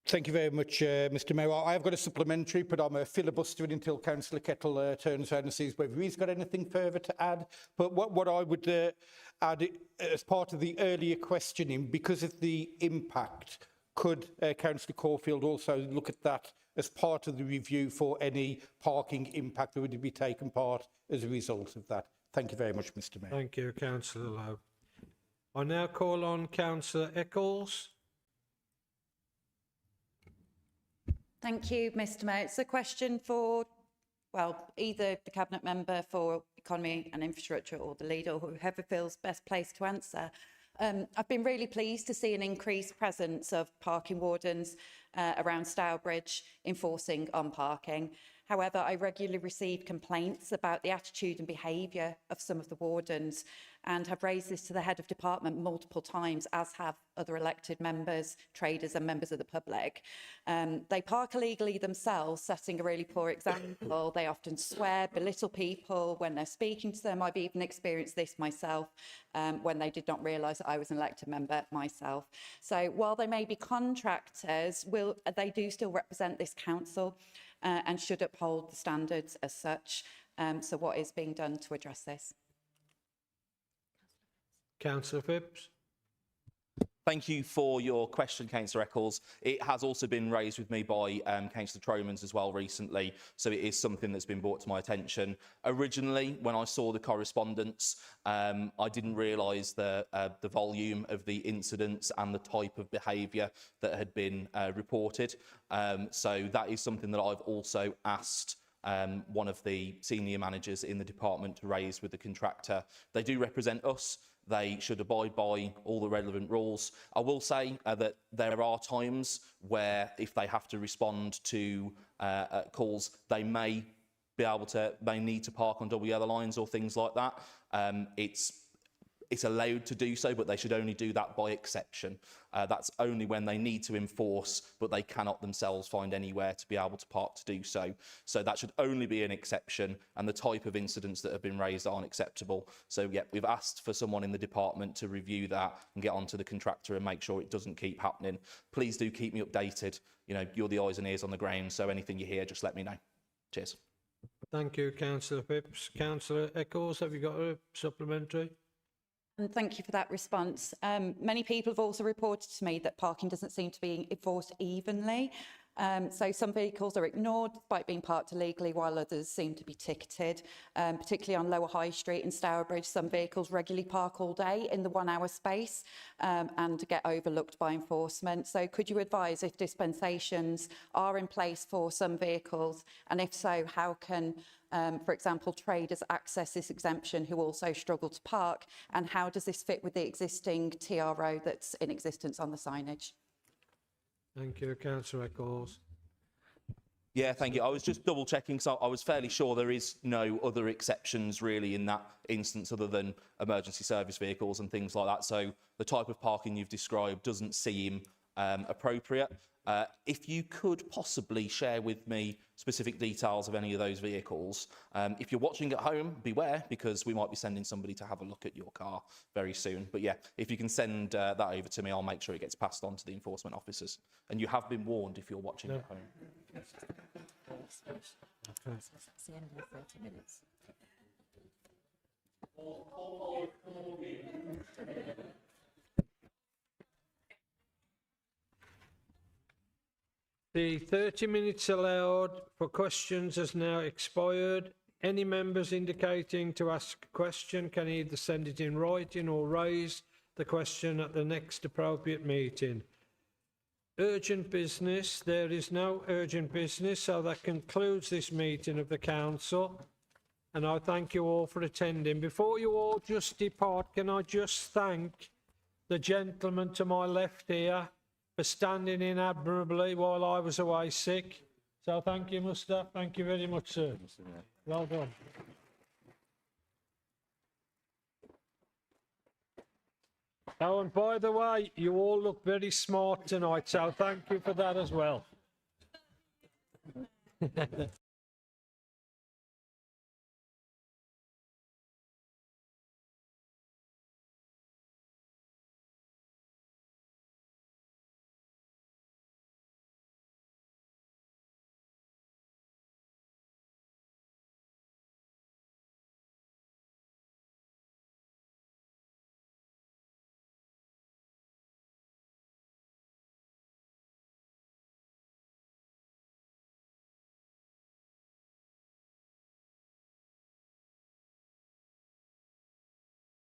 Thank you very much, Mr Mayor. I have got a supplementary, but I'm filibustering until Councillor Kettle turns around and sees whether he's got anything further to add. But what I would add, as part of the earlier questioning, because of the impact, could Councillor Caulfield also look at that as part of the review for any parking impact that would be taken part as a result of that? Thank you very much, Mr Mayor. Thank you, Councillor Lowe. I now call on Councillor Eccles. Thank you, Mr Mayor. It's a question for, well, either the Cabinet Member for Economy and Infrastructure or the leader, or whoever feels best placed to answer. I've been really pleased to see an increased presence of parking wardens around Stourbridge enforcing on parking. However, I regularly receive complaints about the attitude and behaviour of some of the wardens, and have raised this to the head of department multiple times, as have other elected members, traders and members of the public. They park illegally themselves, setting a really poor example. They often swear, belittle people when they're speaking to them. I've even experienced this myself when they did not realise that I was an elected member myself. So while they may be contractors, they do still represent this council and should uphold the standards as such. So what is being done to address this? Councillor Phipps. Thank you for your question, Councillor Eccles. It has also been raised with me by Councillor Tromans as well recently, so it is something that's been brought to my attention. Originally, when I saw the correspondence, I didn't realise the volume of the incidents and the type of behaviour that had been reported. So that is something that I've also asked one of the senior managers in the department to raise with the contractor. They do represent us. They should abide by all the relevant rules. I will say that there are times where if they have to respond to calls, they may need to park on double yellow lines or things like that. It's allowed to do so, but they should only do that by exception. That's only when they need to enforce, but they cannot themselves find anywhere to be able to park to do so. So that should only be an exception, and the type of incidents that have been raised aren't acceptable. So yeah, we've asked for someone in the department to review that and get onto the contractor and make sure it doesn't keep happening. Please do keep me updated. You know, you're the eyes and ears on the ground, so anything you hear, just let me know. Cheers. Thank you, Councillor Phipps. Councillor Eccles, have you got a supplementary? And thank you for that response. Many people have also reported to me that parking doesn't seem to be enforced evenly. So some vehicles are ignored despite being parked illegally, while others seem to be ticketed. Particularly on Lower High Street in Stourbridge, some vehicles regularly park all day in the 1 hour space and get overlooked by enforcement. So could you advise if dispensations are in place for some vehicles, and if so, how can for example, traders access this exemption who also struggle to park, and how does this fit with the existing TRO that's in existence on the signage? Thank you, Councillor Eccles. Yeah, thank you. I was just double checking, so I was fairly sure there is no other exceptions really in that instance other than emergency service vehicles and things like that. So the type of parking you've described doesn't seem appropriate. If you could possibly share with me specific details of any of those vehicles. If you're watching at home, beware, because we might be sending somebody to have a look at your car very soon. But yeah, if you can send that over to me, I'll make sure it gets passed on to the enforcement officers. And you have been warned if you're watching at home. That's the end of 30 minutes. The 30 minutes allowed for questions has now expired. Any members indicating to ask a question can either send it in writing or raise the question at the next appropriate meeting. Urgent business. There is no urgent business, so that concludes this meeting of the council. And I thank you all for attending. Before you all just depart, can I just thank the gentleman to my left here for standing in admirably while I was away sick. So thank you, Mustaf. Thank you very much, sir. Well done. Oh, and by the way, you all look very smart tonight, so thank you for that as well.